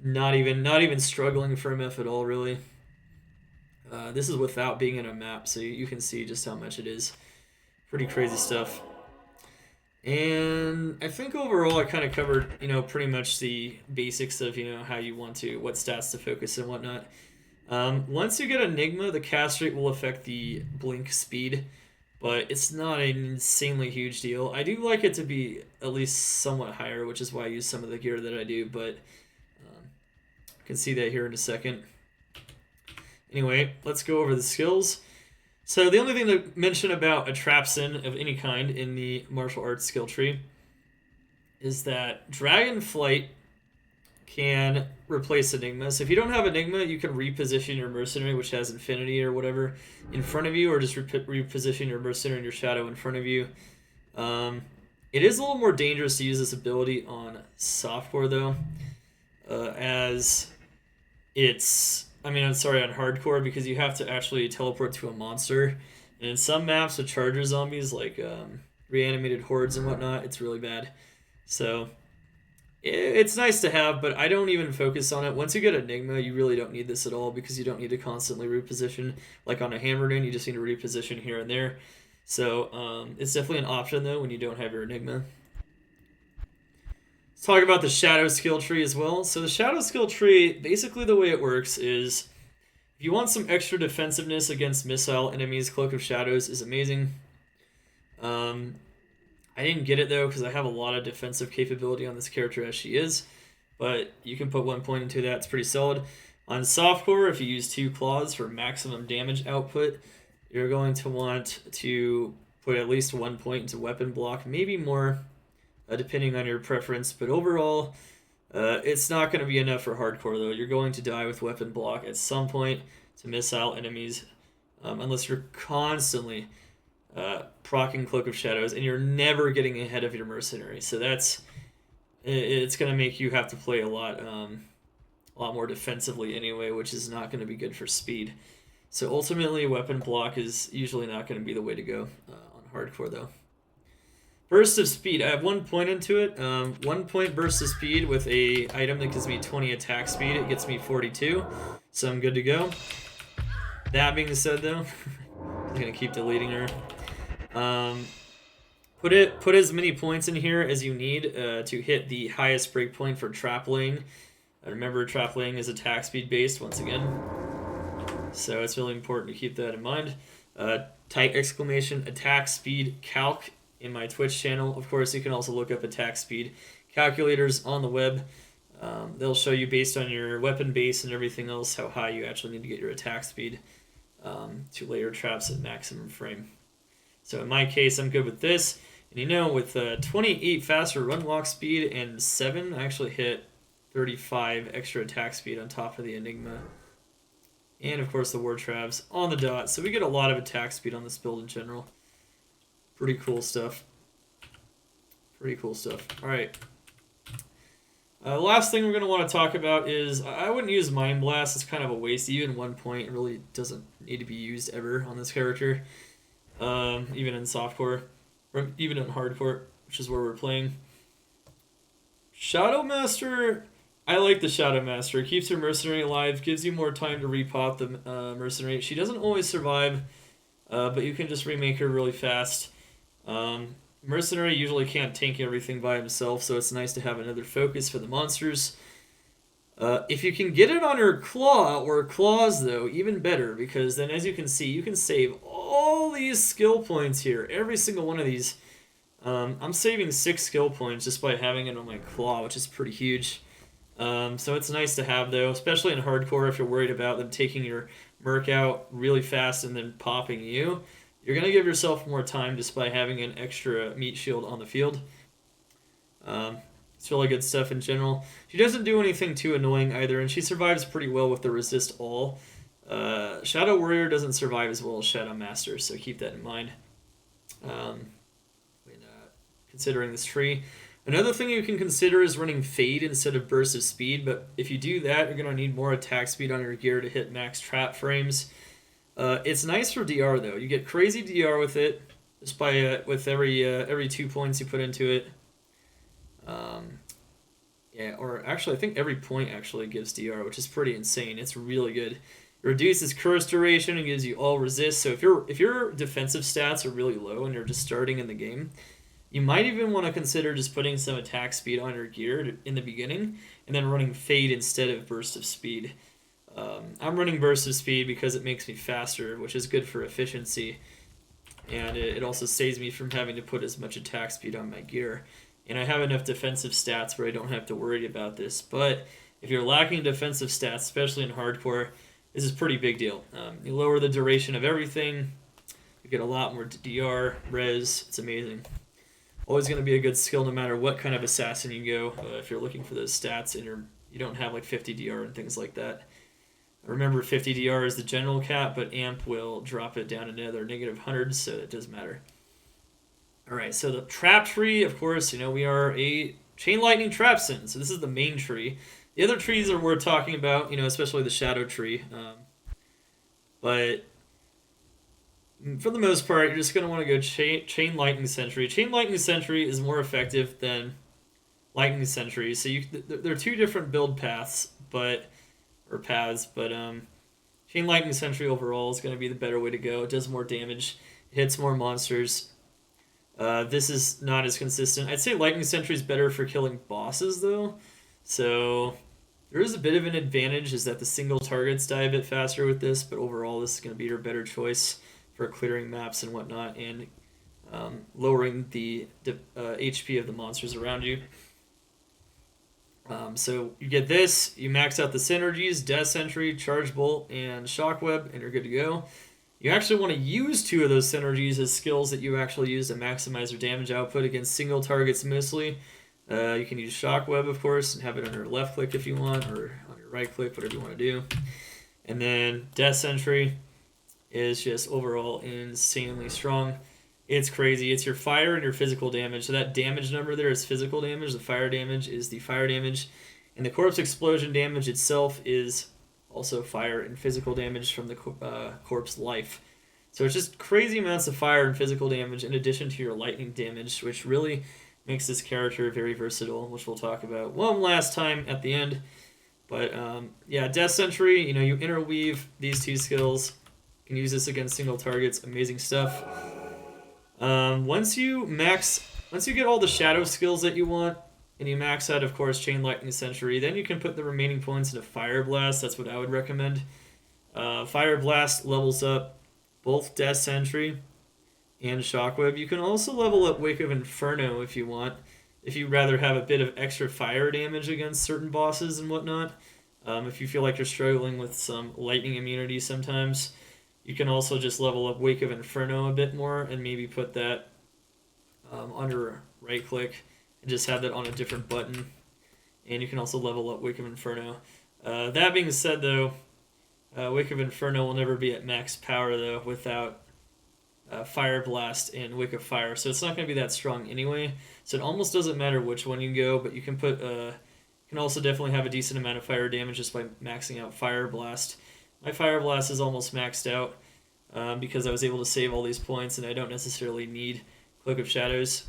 Not even struggling for MF at all, really. This is without being in a map, so you can see just how much it is. Pretty crazy stuff. And I think overall I kind of covered, pretty much the basics of, how you want to, what stats to focus and whatnot. Once you get Enigma, the cast rate will affect the blink speed, but it's not an insanely huge deal. I do like it to be at least somewhat higher, which is why I use some of the gear that I do, but you can see that here in a second. Anyway, let's go over the skills. So the only thing to mention about a Trapsin of any kind in the martial arts skill tree is that Dragon Flight can replace Enigma. So if you don't have Enigma, you can reposition your Mercenary, which has Infinity or whatever, in front of you, or just reposition your Mercenary and your Shadow in front of you. It is a little more dangerous to use this ability on softcore, though, as it's... on hardcore, because you have to actually teleport to a monster. And in some maps with charger zombies, like reanimated hordes and whatnot, it's really bad. So it's nice to have, but I don't even focus on it. Once you get Enigma, you really don't need this at all, because you don't need to constantly reposition. Like on a Hammer Rune, you just need to reposition here and there. So it's definitely an option, though, when you don't have your Enigma. Let's talk about the Shadow skill tree as well. So the Shadow skill tree, basically the way it works is, if you want some extra defensiveness against missile enemies, Cloak of Shadows is amazing. I didn't get it, though, because I have a lot of defensive capability on this character as she is. But you can put 1 point into that. It's pretty solid. On softcore, if you use 2 claws for maximum damage output, you're going to want to put at least 1 point into weapon block, maybe more, depending on your preference. But overall, it's not going to be enough for hardcore, though. You're going to die with weapon block at some point to missile enemies, unless you're constantly proccing Cloak of Shadows, and you're never getting ahead of your Mercenary. So it's going to make you have to play a lot more defensively anyway, which is not going to be good for speed. So ultimately, weapon block is usually not going to be the way to go on hardcore, though. Burst of speed. I have 1 point into it. 1 point burst of speed with a item that gives me 20 attack speed. It gets me 42, so I'm good to go. That being said, though, I'm going to keep deleting her. Put as many points in here as you need to hit the highest breakpoint for Trap Laying. Remember, Trap Laying is attack speed based once again, so it's really important to keep that in mind. Type exclamation attack speed calc in my Twitch channel. Of course, you can also look up attack speed calculators on the web. They'll show you, based on your weapon base and everything else, how high you actually need to get your attack speed to lay your traps at maximum frame. So in my case, I'm good with this. And with 28 faster run walk speed and 7, I actually hit 35 extra attack speed on top of the Enigma. And of course the War Traps on the dot. So we get a lot of attack speed on this build in general. Pretty cool stuff. Alright. The last thing we're going to want to talk about is, I wouldn't use Mind Blast. It's kind of a waste. Even 1 point, it really doesn't need to be used ever on this character. Even in softcore, or even in hardcore, which is where we're playing. Shadow Master, I like the Shadow Master. It keeps your Mercenary alive, gives you more time to repop the Mercenary. She doesn't always survive, but you can just remake her really fast. Mercenary usually can't tank everything by himself, so it's nice to have another focus for the monsters. If you can get it on her claw or claws, though, even better, because then, as you can see, you can save all these skill points here. Every single one of these. I'm saving 6 skill points just by having it on my claw, which is pretty huge. So it's nice to have, though, especially in hardcore. If you're worried about them taking your Merc out really fast and then popping you, you're going to give yourself more time just by having an extra meat shield on the field. It's really good stuff in general. She doesn't do anything too annoying either, and she survives pretty well with the resist all. Shadow Warrior doesn't survive as well as Shadow Master, so keep that in mind when considering this tree. Another thing you can consider is running Fade instead of Burst of Speed, but if you do that, you're going to need more attack speed on your gear to hit max trap frames. It's nice for DR, though. You get crazy DR with it, just by with every 2 points you put into it. Yeah, or actually, I think every point actually gives DR, which is pretty insane. It's really good. It reduces curse duration and gives you all resist. So if your defensive stats are really low and you're just starting in the game, you might even want to consider just putting some attack speed on your gear in the beginning, and then running Fade instead of Burst of Speed. I'm running Burst of Speed because it makes me faster, which is good for efficiency. and it also saves me from having to put as much attack speed on my gear. And I have enough defensive stats where I don't have to worry about this. But if you're lacking defensive stats, especially in hardcore, this is a pretty big deal. You lower the duration of everything, you get a lot more DR, res, it's amazing. Always going to be a good skill no matter what kind of assassin you go, if you're looking for those stats and you don't have like 50 DR and things like that. Remember, 50 DR is the general cap, but AMP will drop it down another negative 100, so it does matter. Alright, so the trap tree, of course, we are a Chain Lightning Trapsin, so this is the main tree. The other trees are worth talking about, especially the shadow tree. But for the most part, you're just going to want to go Chain Lightning Sentry. Chain Lightning Sentry is more effective than Lightning Sentry, so they're two different build paths, but Chain Lightning Sentry overall is going to be the better way to go. It does more damage, it hits more monsters. This is not as consistent. I'd say Lightning Sentry is better for killing bosses, though. So there is a bit of an advantage, is that the single targets die a bit faster with this, but overall this is going to be your better choice for clearing maps and whatnot, and lowering the HP of the monsters around you. So you get this, you max out the synergies, Death Sentry, Charge Bolt, and Shockweb, and you're good to go. You actually want to use two of those synergies as skills that you actually use to maximize your damage output against single targets mostly. You can use Shockweb, of course, and have it on your left click if you want, or on your right click, whatever you want to do. And then Death Sentry is just overall insanely strong. It's crazy. It's your fire and your physical damage. So that damage number there is physical damage. The fire damage is the fire damage. And the corpse explosion damage itself is also fire and physical damage from the corpse life. So it's just crazy amounts of fire and physical damage in addition to your lightning damage, which really makes this character very versatile, which we'll talk about one last time at the end. But yeah, Death Sentry, you interweave these two skills. You can use this against single targets. Amazing stuff. Once you get all the shadow skills that you want, and you max out, of course, Chain Lightning Sentry, then you can put the remaining points into Fire Blast. That's what I would recommend. Fire Blast levels up both Death Sentry and Shockweb. You can also level up Wake of Inferno if you want, if you'd rather have a bit of extra fire damage against certain bosses and whatnot. If you feel like you're struggling with some lightning immunity sometimes, you can also just level up Wake of Inferno a bit more and maybe put that under right click and just have that on a different button. And you can also level up Wake of Inferno. That being said, though, Wake of Inferno will never be at max power, though, without Fire Blast and Wake of Fire. So it's not going to be that strong anyway. So it almost doesn't matter which one you go, but you can put... you can also definitely have a decent amount of fire damage just by maxing out Fire Blast. My Fire Blast is almost maxed out because I was able to save all these points and I don't necessarily need Cloak of Shadows.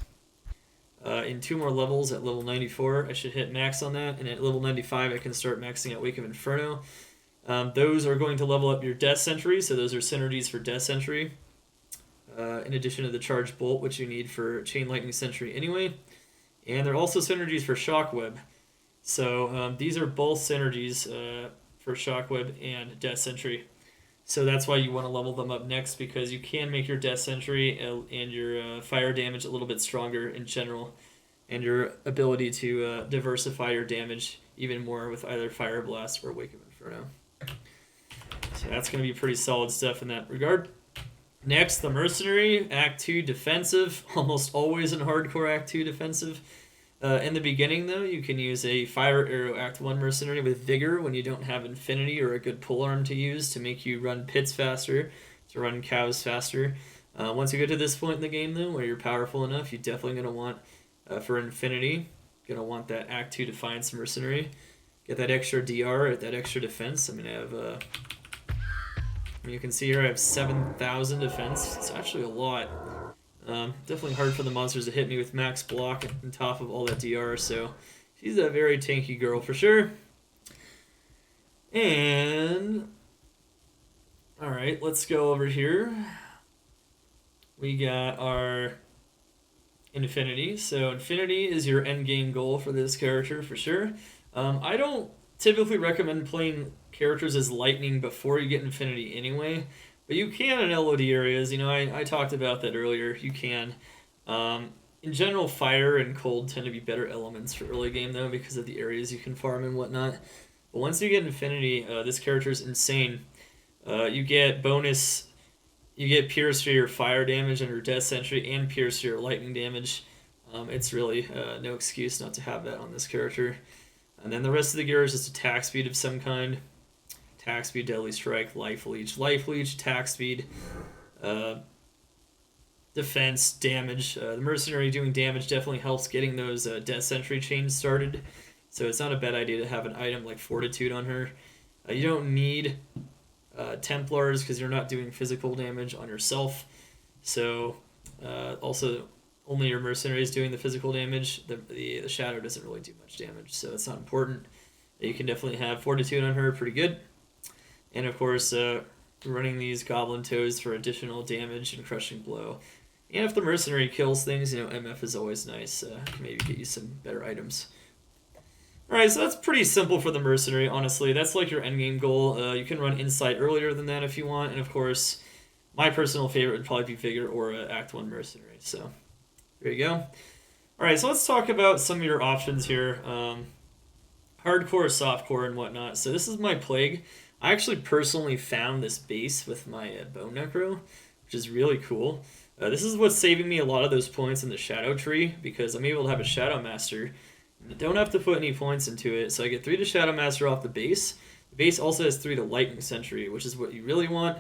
In 2 more levels, at level 94, I should hit max on that, and at level 95, I can start maxing out Wake of Inferno. Those are going to level up your Death Sentry, so those are synergies for Death Sentry, in addition to the Charge Bolt, which you need for Chain Lightning Sentry anyway. And they're also synergies for Shockweb. So these are both synergies for Shockweb and Death Sentry. So that's why you want to level them up next, because you can make your Death Sentry and your fire damage a little bit stronger in general, and your ability to diversify your damage even more with either Fire Blast or Wake of Inferno. So that's going to be pretty solid stuff in that regard. Next, the Mercenary, Act 2 defensive, almost always in Hardcore Act 2 defensive. In the beginning, though, you can use a Fire Arrow Act 1 Mercenary with Vigor when you don't have Infinity or a good pull arm to use to make you run pits faster, to run cows faster. Once you get to this point in the game, though, where you're powerful enough, you're definitely going to want, for Infinity, going to want that Act 2 Defiance Mercenary. Get that extra DR, that extra defense. I mean, I have... you can see here I have 7,000 defense. It's actually a lot. Definitely hard for the monsters to hit me with max block on top of all that DR, so she's a very tanky girl for sure. And... alright, let's go over here. We got our Infinity. So Infinity is your endgame goal for this character for sure. I don't typically recommend playing characters as Lightning before you get Infinity anyway, But you can in LOD areas. You know, I talked about that earlier. You can. In general, fire and cold tend to be better elements for early game, though, because of the areas you can farm and whatnot. But once you get Infinity, this character is insane. You get bonus, you get Pierce for your fire damage under Death Sentry and Pierce for your lightning damage. It's really no excuse not to have that on this character. And then the rest of the gear is just attack speed of some kind. Attack speed, deadly strike, life leech, attack speed, defense, damage. The mercenary doing damage definitely helps getting those Death Sentry chains started. So it's not a bad idea to have an item like Fortitude on her. You don't need Templars because you're not doing physical damage on yourself. So also only your mercenary is doing the physical damage. The shadow doesn't really do much damage, so it's not important. You can definitely have Fortitude on her, pretty good. And of course, running these Goblin Toes for additional damage and Crushing Blow. And if the mercenary kills things, you know, MF is always nice. Maybe get you some better items. Alright, so that's pretty simple for the mercenary, honestly. That's like your endgame goal. You can run Insight earlier than that if you want. And of course, my personal favorite would probably be Vigor or Act 1 Mercenary. So, there you go. Alright, so let's talk about some of your options here. Hardcore, softcore, and whatnot. So this is my Plague. I actually personally found this base with my Bone Necro, which is really cool. This is what's saving me a lot of those points in the Shadow Tree, because I'm able to have a Shadow Master. I don't have to put any points into it, so I get 3 to Shadow Master off the base. The base also has 3 to Lightning Sentry, which is what you really want.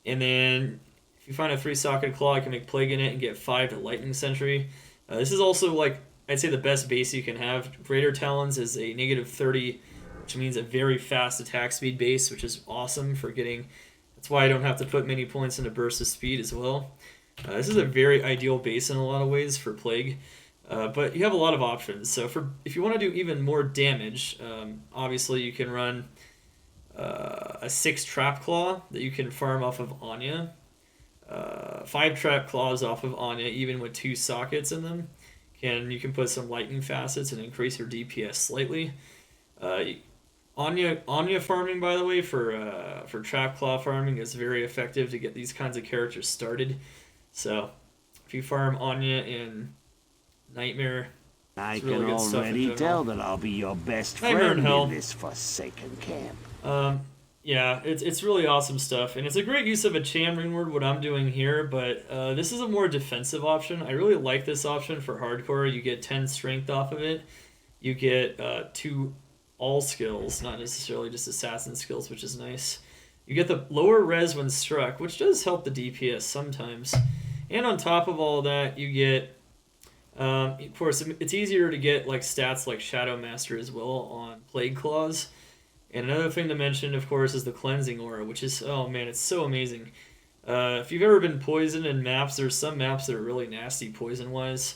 And then, if you find a 3-socket claw, I can make Plague in it and get 5 to Lightning Sentry. This is also, like, I'd say the best base you can have. Greater Talons is a negative 30, which means a very fast attack speed base, which is awesome for getting... That's why I don't have to put many points into Burst of Speed as well. This is a very ideal base in a lot of ways for Plague. But you have a lot of options. So if you want to do even more damage, obviously you can run a 6 Trap Claw that you can farm off of Anya. 5 Trap Claws off of Anya, even with 2 sockets in them. You can put some Lightning Facets and increase your DPS slightly. Anya farming, by the way, for Trap Claw farming is very effective to get these kinds of characters started. So if you farm Anya in Nightmare, I really can good already tell that I'll be your best Nightmare friend in Hell. in this forsaken camp. Yeah, it's really awesome stuff, and it's a great use of a Cham Ringward, what I'm doing here, but this is a more defensive option. I really like this option for Hardcore. You get 10 strength off of it. You get 2 all skills, not necessarily just assassin skills, which is nice. You get the lower res when struck, which does help the DPS sometimes. And on top of all that, you get, of course, it's easier to get like stats like Shadow Master as well on Plague Claws. And another thing to mention, of course, is the Cleansing Aura, which is, oh man, it's so amazing. If you've ever been poisoned in maps, there's some maps that are really nasty poison-wise.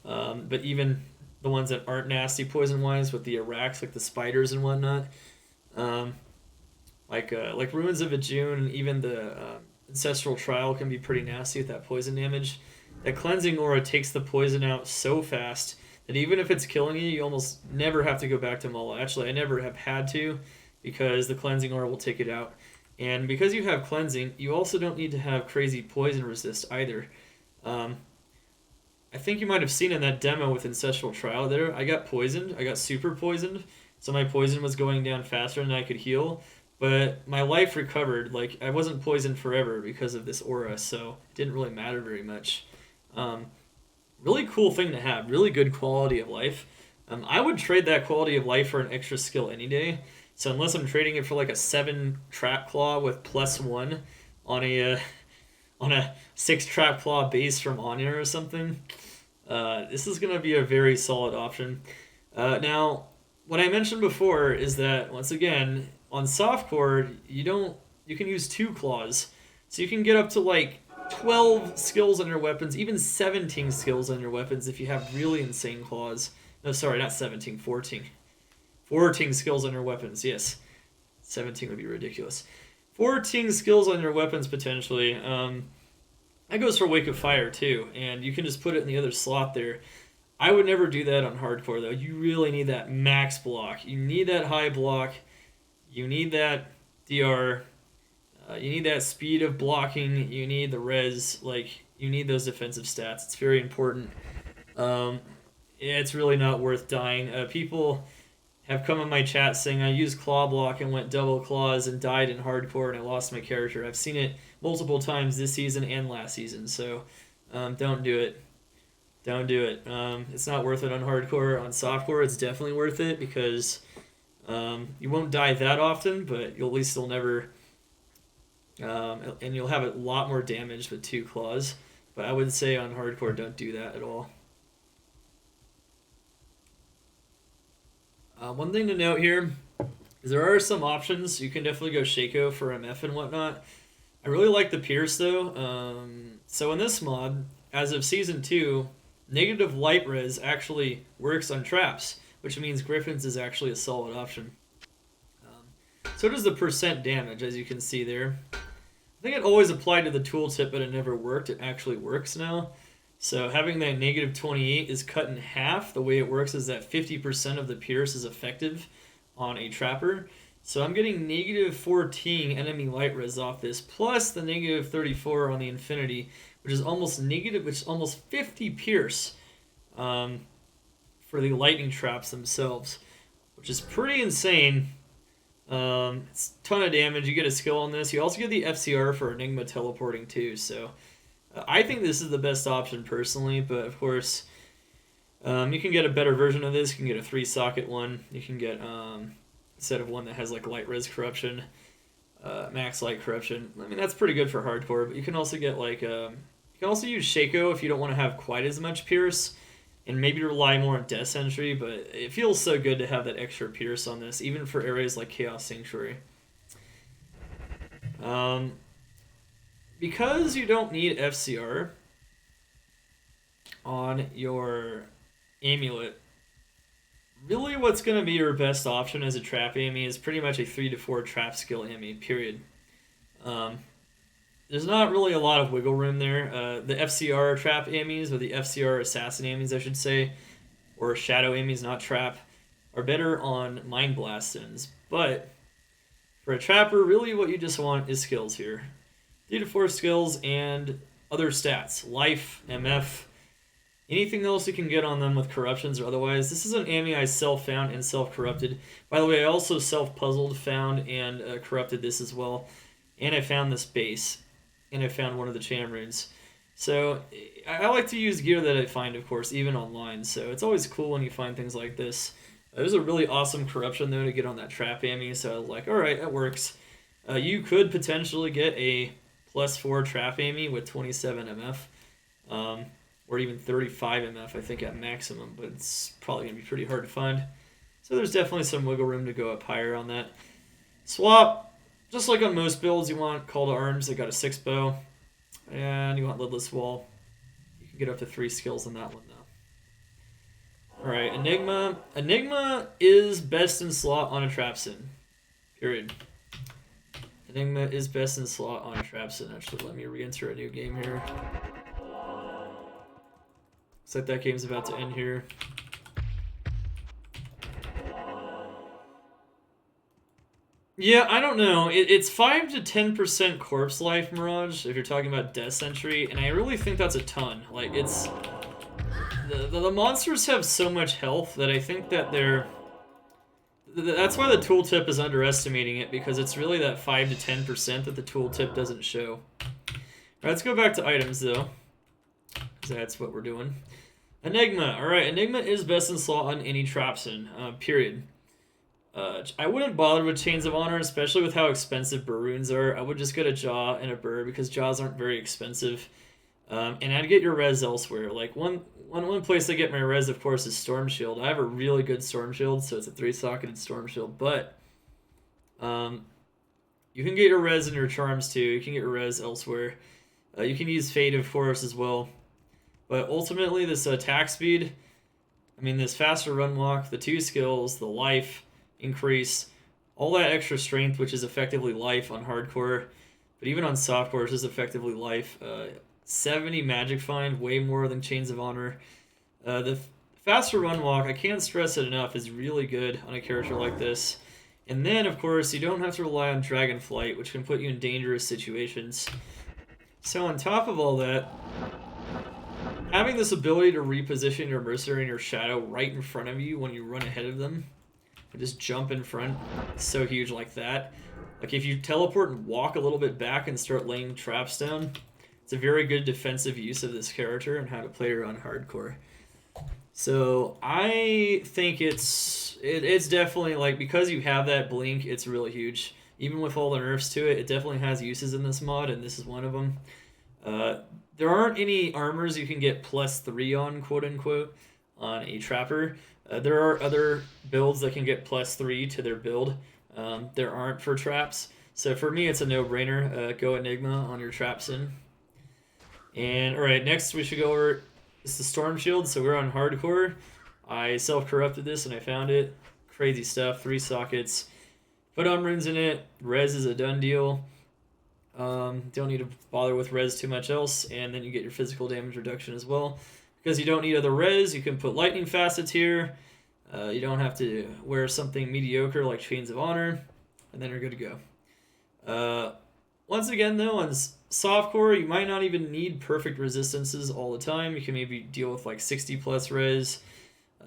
But even the ones that aren't nasty poison-wise with the Iraqs, like the spiders and whatnot. Like Ruins of Ajun and even the Ancestral Trial can be pretty nasty with that poison damage. That Cleansing Aura takes the poison out so fast that even if it's killing you, you almost never have to go back to Mullah. Actually, I never have had to, because the Cleansing Aura will take it out. And because you have Cleansing, you also don't need to have crazy poison resist either. I think you might have seen in that demo with Ancestral Trial there, I got poisoned. I got super poisoned, so my poison was going down faster than I could heal. But my life recovered. Like, I wasn't poisoned forever because of this aura, so it didn't really matter very much. Really cool thing to have. Really good quality of life. I would trade that quality of life for an extra skill any day. So unless I'm trading it for like a 7 Trap Claw with +1 on a 6 Trap Claw base from Anya or something, this is going to be a very solid option. Now, what I mentioned before is that, once again, on softcore, you can use 2 claws. So you can get up to like 12 skills on your weapons, even 17 skills on your weapons if you have really insane claws. No, sorry, not 17, 14. 14 skills on your weapons, yes. 17 would be ridiculous. 14 skills on your weapons, potentially. That goes for Wake of Fire, too, and you can just put it in the other slot there. I would never do that on Hardcore, though. You really need that max block. You need that high block. You need that DR. You need that speed of blocking. You need the res. Like, you need those defensive stats. It's very important. Yeah, it's really not worth dying. People have come in my chat saying I used claw block and went double claws and died in hardcore and I lost my character. I've seen it multiple times this season and last season, so don't do it. Don't do it. It's not worth it on hardcore. On softcore, it's definitely worth it because you won't die that often, but you'll at least you'll never... and you'll have a lot more damage with 2 claws. But I would say on hardcore, don't do that at all. One thing to note here is there are some options. You can definitely go Shaco for MF and whatnot. I really like the Pierce though. So in this mod, as of Season 2, negative light res actually works on traps, which means Griffins is actually a solid option. So does the percent damage, as you can see there. I think it always applied to the tooltip, but it never worked. It actually works now. So having that negative 28 is cut in half. The way it works is that 50% of the Pierce is effective on a Trapper. So I'm getting negative 14 enemy light res off this, plus the negative 34 on the Infinity, which is almost 50 Pierce for the lightning traps themselves, which is pretty insane. It's a ton of damage. You get a skill on this. You also get the FCR for Enigma teleporting too, so... I think this is the best option personally, but of course, you can get a better version of this. You can get a 3-socket one. You can get, instead of one that has like light res corruption, max light corruption. I mean, that's pretty good for hardcore, but you can also get like, you can also use Shaco if you don't want to have quite as much Pierce, and maybe rely more on Death Sentry, but it feels so good to have that extra Pierce on this, even for areas like Chaos Sanctuary. Because you don't need FCR on your amulet, really what's going to be your best option as a trap Amy is pretty much a 3 to 4 trap skill Amy, period. There's not really a lot of wiggle room there. The FCR trap Amy's, or the FCR assassin Amy's I should say, or shadow Amy's, not trap, are better on Mind Blast Stones. But for a trapper, really what you just want is skills here. 3 to 4 skills and other stats. Life, MF, anything else you can get on them with corruptions or otherwise. This is an Ami I self-found and self-corrupted. By the way, I also self-puzzled, found, and corrupted this as well. And I found this base. And I found one of the Cham runes. So, I like to use gear that I find, of course, even online. So, it's always cool when you find things like this. It was a really awesome corruption, though, to get on that trap Ami. So, I was like, alright, that works. You could potentially get a +4 trap Amy with 27 MF, or even 35 MF, I think, at maximum, but it's probably going to be pretty hard to find. So there's definitely some wiggle room to go up higher on that. Swap, just like on most builds, you want Call to Arms. They got a 6 bow, and you want Lidless Wall. You can get up to 3 skills on that one, though. Alright, Enigma. Enigma is best in slot on a Trapsin, period. Enigma is best in slot on Trapsin. Actually, let me re-enter a new game here. Looks like that game's about to end here. Yeah, I don't know. It's 5 to 10% corpse life, Mirage, if you're talking about Death Sentry, and I really think that's a ton. Like, it's... The monsters have so much health that I think that they're... That's why the tooltip is underestimating it, because it's really that 5 to 10% that the tooltip doesn't show. Alright, let's go back to items, though, because that's what we're doing. Enigma. Alright, Enigma is best in slot on any Trapsin, period. I wouldn't bother with Chains of Honor, especially with how expensive burr runes are. I would just get a Jaw and a burr, because Jaws aren't very expensive. And I'd get your res elsewhere. Like, one place I get my res, of course, is Storm Shield. I have a really good Storm Shield, so it's a 3-socketed Storm Shield, but you can get your res in your charms, too. You can get your res elsewhere. You can use Fade, of course, as well. But ultimately, this attack speed, I mean, this faster run walk, the 2 skills, the life increase, all that extra strength, which is effectively life on hardcore, but even on softcore, it's just effectively life. 70 magic find, way more than Chains of Honor. The faster run walk, I can't stress it enough, is really good on a character like this. And then, of course, you don't have to rely on Dragonflight, which can put you in dangerous situations. So on top of all that, having this ability to reposition your Mercenary and your Shadow right in front of you when you run ahead of them, and just jump in front, is so huge like that. Like if you teleport and walk a little bit back and start laying traps down, it's a very good defensive use of this character and how to play her on hardcore. So I think it's definitely, like, because you have that blink, it's really huge. Even with all the nerfs to it, it definitely has uses in this mod, and this is one of them. There aren't any armors you can get +3 on, quote unquote, on a trapper. There are other builds that can get +3 to their build. There aren't for traps. So for me, it's a no-brainer. Go Enigma on your Trapsin. And alright, next we should go over is the Storm Shield. So we're on hardcore. I self-corrupted this and I found it. Crazy stuff. 3 sockets. Put on runes in it. Res is a done deal. Don't need to bother with res too much else. And then you get your physical damage reduction as well. Because you don't need other res, you can put lightning facets here. You don't have to wear something mediocre like Chains of Honor. And then you're good to go. Once again, though, on softcore, you might not even need perfect resistances all the time. You can maybe deal with like 60+ res.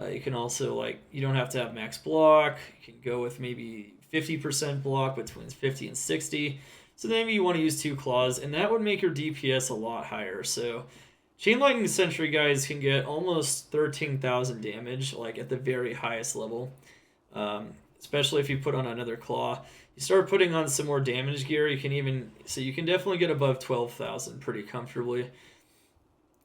You can also, like, you don't have to have max block. You can go with maybe 50% block between 50 and 60. So maybe you want to use 2 claws, and that would make your DPS a lot higher. So Chain Lightning Sentry guys can get almost 13,000 damage, like at the very highest level. Especially if you put on another claw. You start putting on some more damage gear, you can definitely get above 12,000 pretty comfortably.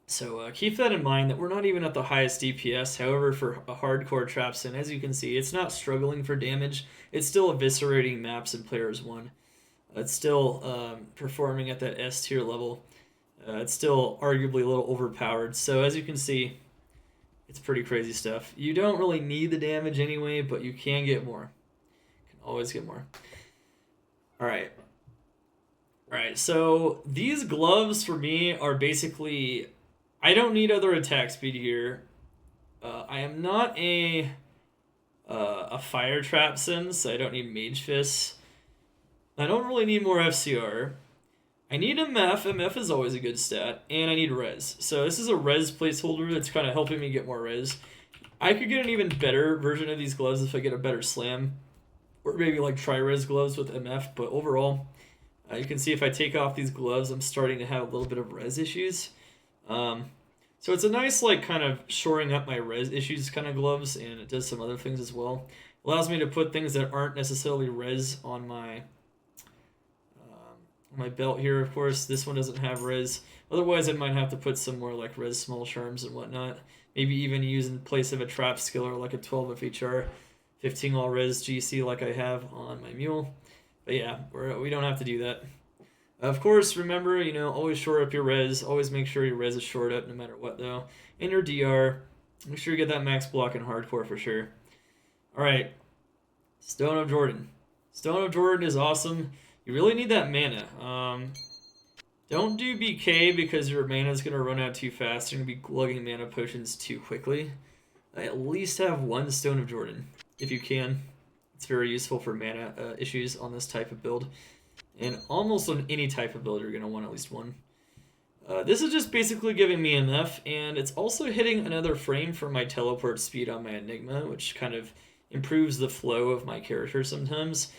So keep that in mind, that we're not even at the highest DPS. However, for a hardcore Trapsin, as you can see, it's not struggling for damage. It's still eviscerating maps in Players 1. It's still performing at that S tier level. It's still arguably a little overpowered. So as you can see, it's pretty crazy stuff. You don't really need the damage anyway, but you can get more. You can always get more. Alright. Alright, so these gloves for me are basically... I don't need other attack speed here. I am not a fire Trapsin, so I don't need Mage Fists. I don't really need more FCR. I need MF. MF is always a good stat. And I need res. So this is a res placeholder that's kind of helping me get more res. I could get an even better version of these gloves if I get a better slam. Or maybe like tri-res gloves with MF. But overall, you can see if I take off these gloves, I'm starting to have a little bit of res issues. So it's a nice, like, kind of shoring up my res issues kind of gloves, and it does some other things as well. Allows me to put things that aren't necessarily res on my belt here, of course. This one doesn't have res. Otherwise, I might have to put some more, like, res small charms and whatnot. Maybe even use in place of a trap skiller, like a 12 FHR, 15 all res GC like I have on my mule. But yeah, we don't have to do that. Of course, remember, always shore up your res. Always make sure your res is shored up no matter what, though. And your DR. Make sure you get that max block in hardcore for sure. Alright. Stone of Jordan. Stone of Jordan is awesome. You really need that mana. Don't do BK because your mana is going to run out too fast. You're going to be glugging mana potions too quickly. At least have 1 Stone of Jordan, if you can. It's very useful for mana issues on this type of build. And almost on any type of build, you're going to want at least 1. This is just basically giving me MF, and it's also hitting another frame for my teleport speed on my Enigma, which kind of improves the flow of my character sometimes.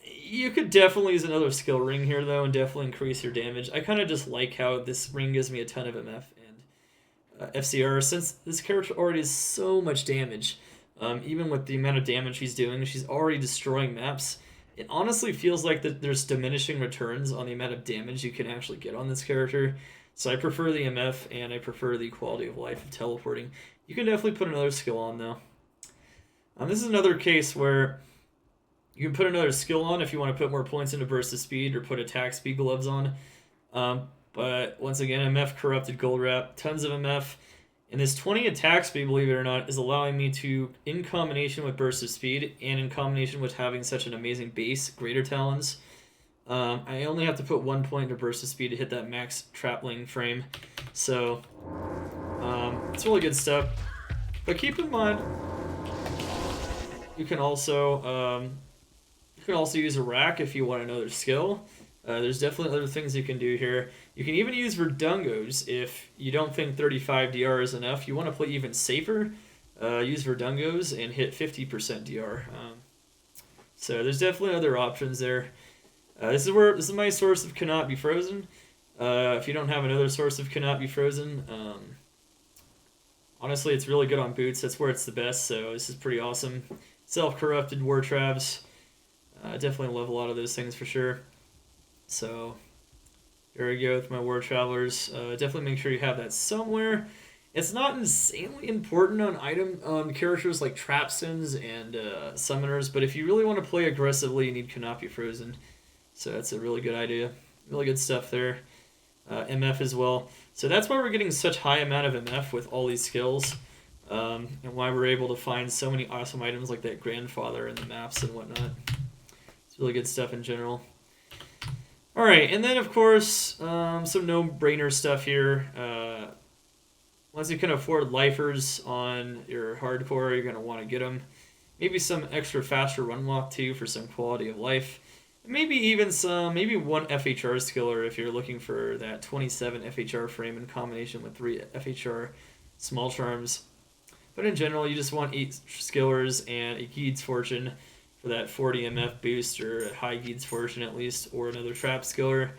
You could definitely use another skill ring here, though, and definitely increase your damage. I kind of just like how this ring gives me a ton of MF and FCR, since this character already has so much damage. Even with the amount of damage she's doing, she's already destroying maps. It honestly feels like that there's diminishing returns on the amount of damage you can actually get on this character. So I prefer the MF, and I prefer the quality of life of teleporting. You can definitely put another skill on, though. This is another case where you can put another skill on if you want to put more points into burst of speed or put attack speed gloves on. But once again, MF corrupted gold wrap, tons of MF. And this 20 attack speed, believe it or not, is allowing me to, in combination with burst of speed, and in combination with having such an amazing base, Greater Talons, I only have to put 1 point into burst of speed to hit that max trapling frame. So, it's really good stuff. But keep in mind, you can also can also use a rack if you want another skill. There's definitely other things you can do here. You can even use Verdungos if you don't think 35 DR is enough. You want to play even safer. Use Verdungos and hit 50% DR. So there's definitely other options there. This is my source of cannot be frozen. If you don't have another source of cannot be frozen, honestly, it's really good on boots. That's where it's the best. So this is pretty awesome. Self-corrupted war travs. Definitely love a lot of those things for sure. So here we go with my war travelers. Definitely make sure you have that somewhere. It's not insanely important on characters like Trapsins and Summoners, but if you really want to play aggressively, you need cannot be frozen. So that's a really good idea. Really good stuff there. MF as well. So that's why we're getting such high amount of MF with all these skills, and why we're able to find so many awesome items like that Grandfather and the maps and whatnot. It's really good stuff in general. Alright, and then of course, some no-brainer stuff here. Once you can afford lifers on your hardcore, you're going to want to get them. Maybe some extra faster run walk too for some quality of life. Maybe even maybe one FHR skiller if you're looking for that 27 FHR frame in combination with 3 FHR small charms. But in general, you just want 8 skillers and a Geed's Fortune for that 40 MF boost, or a high Geed's Fortune at least, or another Trap skiller.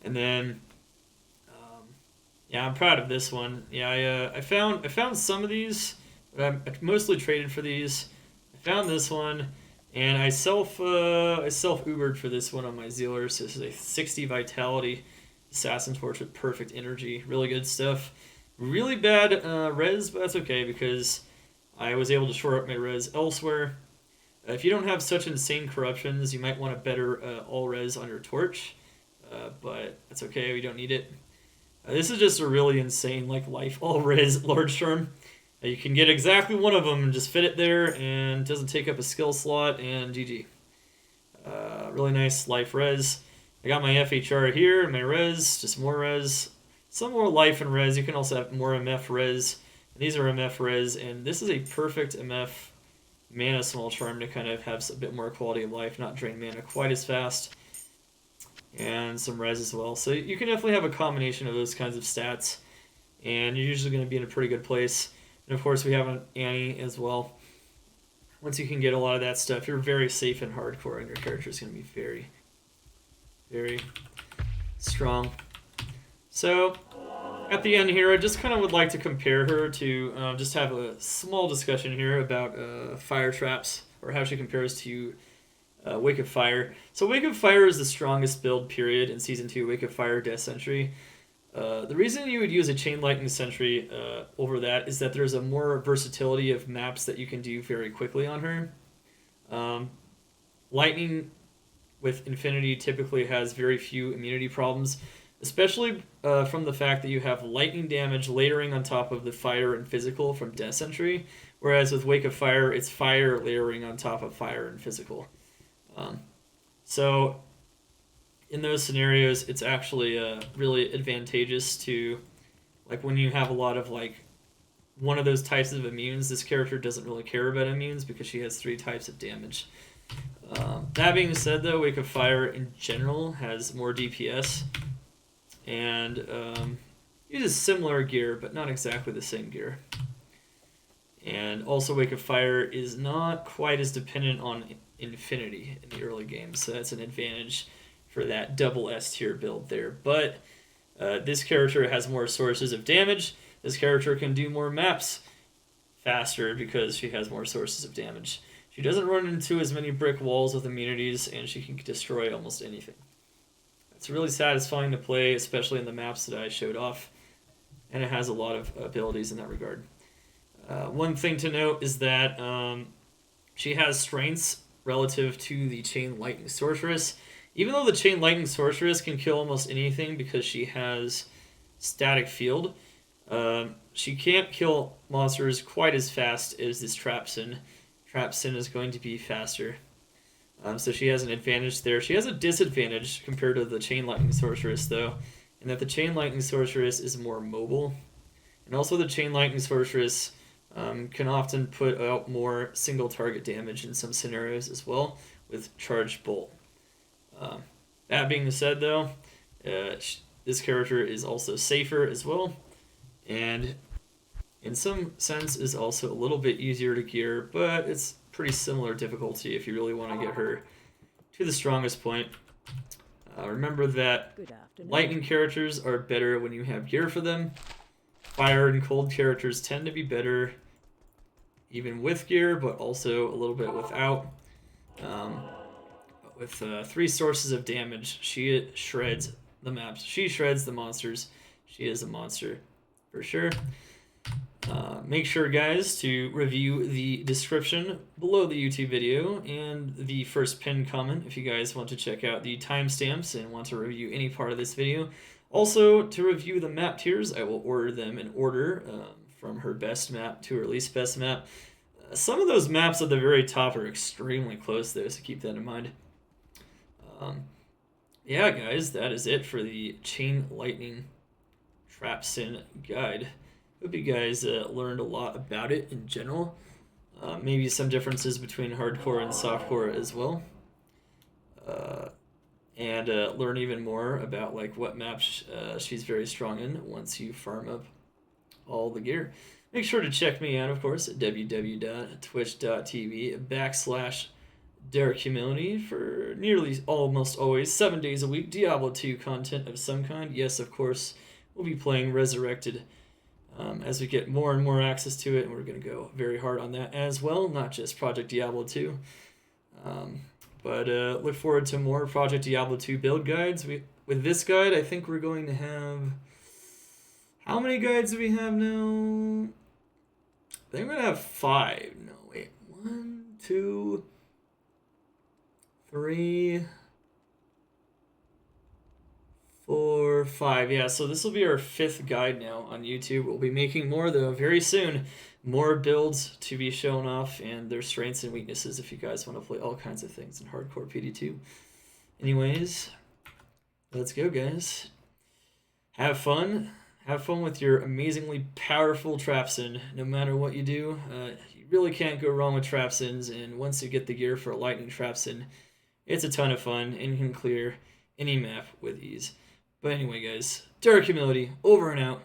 And then, yeah, I'm proud of this one. Yeah, I found some of these, but I mostly traded for these. I found this one. And I self-Ubered for this one on my Zealers. This is a 60 Vitality Assassin Torch with perfect energy. Really good stuff. Really bad res, but that's okay because I was able to shore up my res elsewhere. If you don't have such insane corruptions, you might want a better all res on your torch. But that's okay, we don't need it. This is just a really insane life all res large charm. You can get exactly one of them and just fit it there, and it doesn't take up a skill slot, and GG. Really nice life res. I got my FHR here, my res, just more res. Some more life and res. You can also have more MF res. And these are MF res, and this is a perfect MF mana small charm to kind of have a bit more quality of life, not drain mana quite as fast. And some res as well. So you can definitely have a combination of those kinds of stats, and you're usually going to be in a pretty good place. And of course, we have an Annie as well. Once you can get a lot of that stuff, you're very safe in hardcore, and your character is going to be very, very strong. So, at the end here, I just kind of would like to compare her to just have a small discussion here about fire traps, or how she compares to Wake of Fire. So Wake of Fire is the strongest build period in Season 2, Wake of Fire Death Sentry. The reason you would use a Chain Lightning Sentry over that is that there's a more versatility of maps that you can do very quickly on her. Lightning with Infinity typically has very few immunity problems, especially from the fact that you have lightning damage layering on top of the fire and physical from Death Sentry, whereas with Wake of Fire, it's fire layering on top of fire and physical. So in those scenarios, it's actually really advantageous to, when you have a lot of, one of those types of immunes, this character doesn't really care about immunes because she has 3 types of damage. That being said, though, Wake of Fire in general has more DPS, and uses similar gear, but not exactly the same gear. And also, Wake of Fire is not quite as dependent on Infinity in the early game, so that's an advantage for that double S tier build there. But this character has more sources of damage. This character can do more maps faster because she has more sources of damage. She doesn't run into as many brick walls with immunities, and she can destroy almost anything. It's really satisfying to play, especially in the maps that I showed off, and it has a lot of abilities in that regard. One thing to note is that she has strengths relative to the Chain Lightning Sorceress. Even though the Chain Lightning Sorceress can kill almost anything because she has static field, she can't kill monsters quite as fast as this Trapsin. Trapsin is going to be faster. So she has an advantage there. She has a disadvantage compared to the Chain Lightning Sorceress, though, in that the Chain Lightning Sorceress is more mobile. And also the Chain Lightning Sorceress can often put out more single target damage in some scenarios as well with Charged Bolt. That being said, though, this character is also safer as well, and in some sense is also a little bit easier to gear, but it's pretty similar difficulty if you really want to get her to the strongest point. Remember that lightning characters are better when you have gear for them. Fire and cold characters tend to be better even with gear, but also a little bit without. With 3 sources of damage, she shreds the maps. She shreds the monsters. She is a monster for sure. Make sure, guys, to review the description below the YouTube video and the first pinned comment if you guys want to check out the timestamps and want to review any part of this video. Also, to review the map tiers, I will order them in order from her best map to her least best map. Some of those maps at the very top are extremely close, though, so keep that in mind. Yeah, guys, that is it for the Chain Lightning Trapsin guide. Hope you guys learned a lot about it in general. Maybe some differences between hardcore and softcore as well. And learn even more about like what maps she's very strong in once you farm up all the gear. Make sure to check me out, of course, at www.twitch.tv/DerekHumility for nearly almost always 7 days a week Diablo 2 content of some kind. Yes, of course, we'll be playing Resurrected as we get more and more access to it, and we're going to go very hard on that as well, not just Project Diablo 2. But look forward to more Project Diablo 2 build guides. With this guide, I think we're going to have... How many guides do we have now? I think we're going to have 5. No, wait. 1, 2, 3... 4, 5. Yeah, so this will be our 5th guide now on YouTube. We'll be making more, though, very soon. More builds to be shown off and their strengths and weaknesses if you guys want to play all kinds of things in Hardcore PD2. Anyways, let's go, guys. Have fun. Have fun with your amazingly powerful Trapsin. No matter what you do, you really can't go wrong with Trapsins, and once you get the gear for a Lightning Trapsin, it's a ton of fun and you can clear any map with ease. But anyway, guys, Derek Humility, over and out.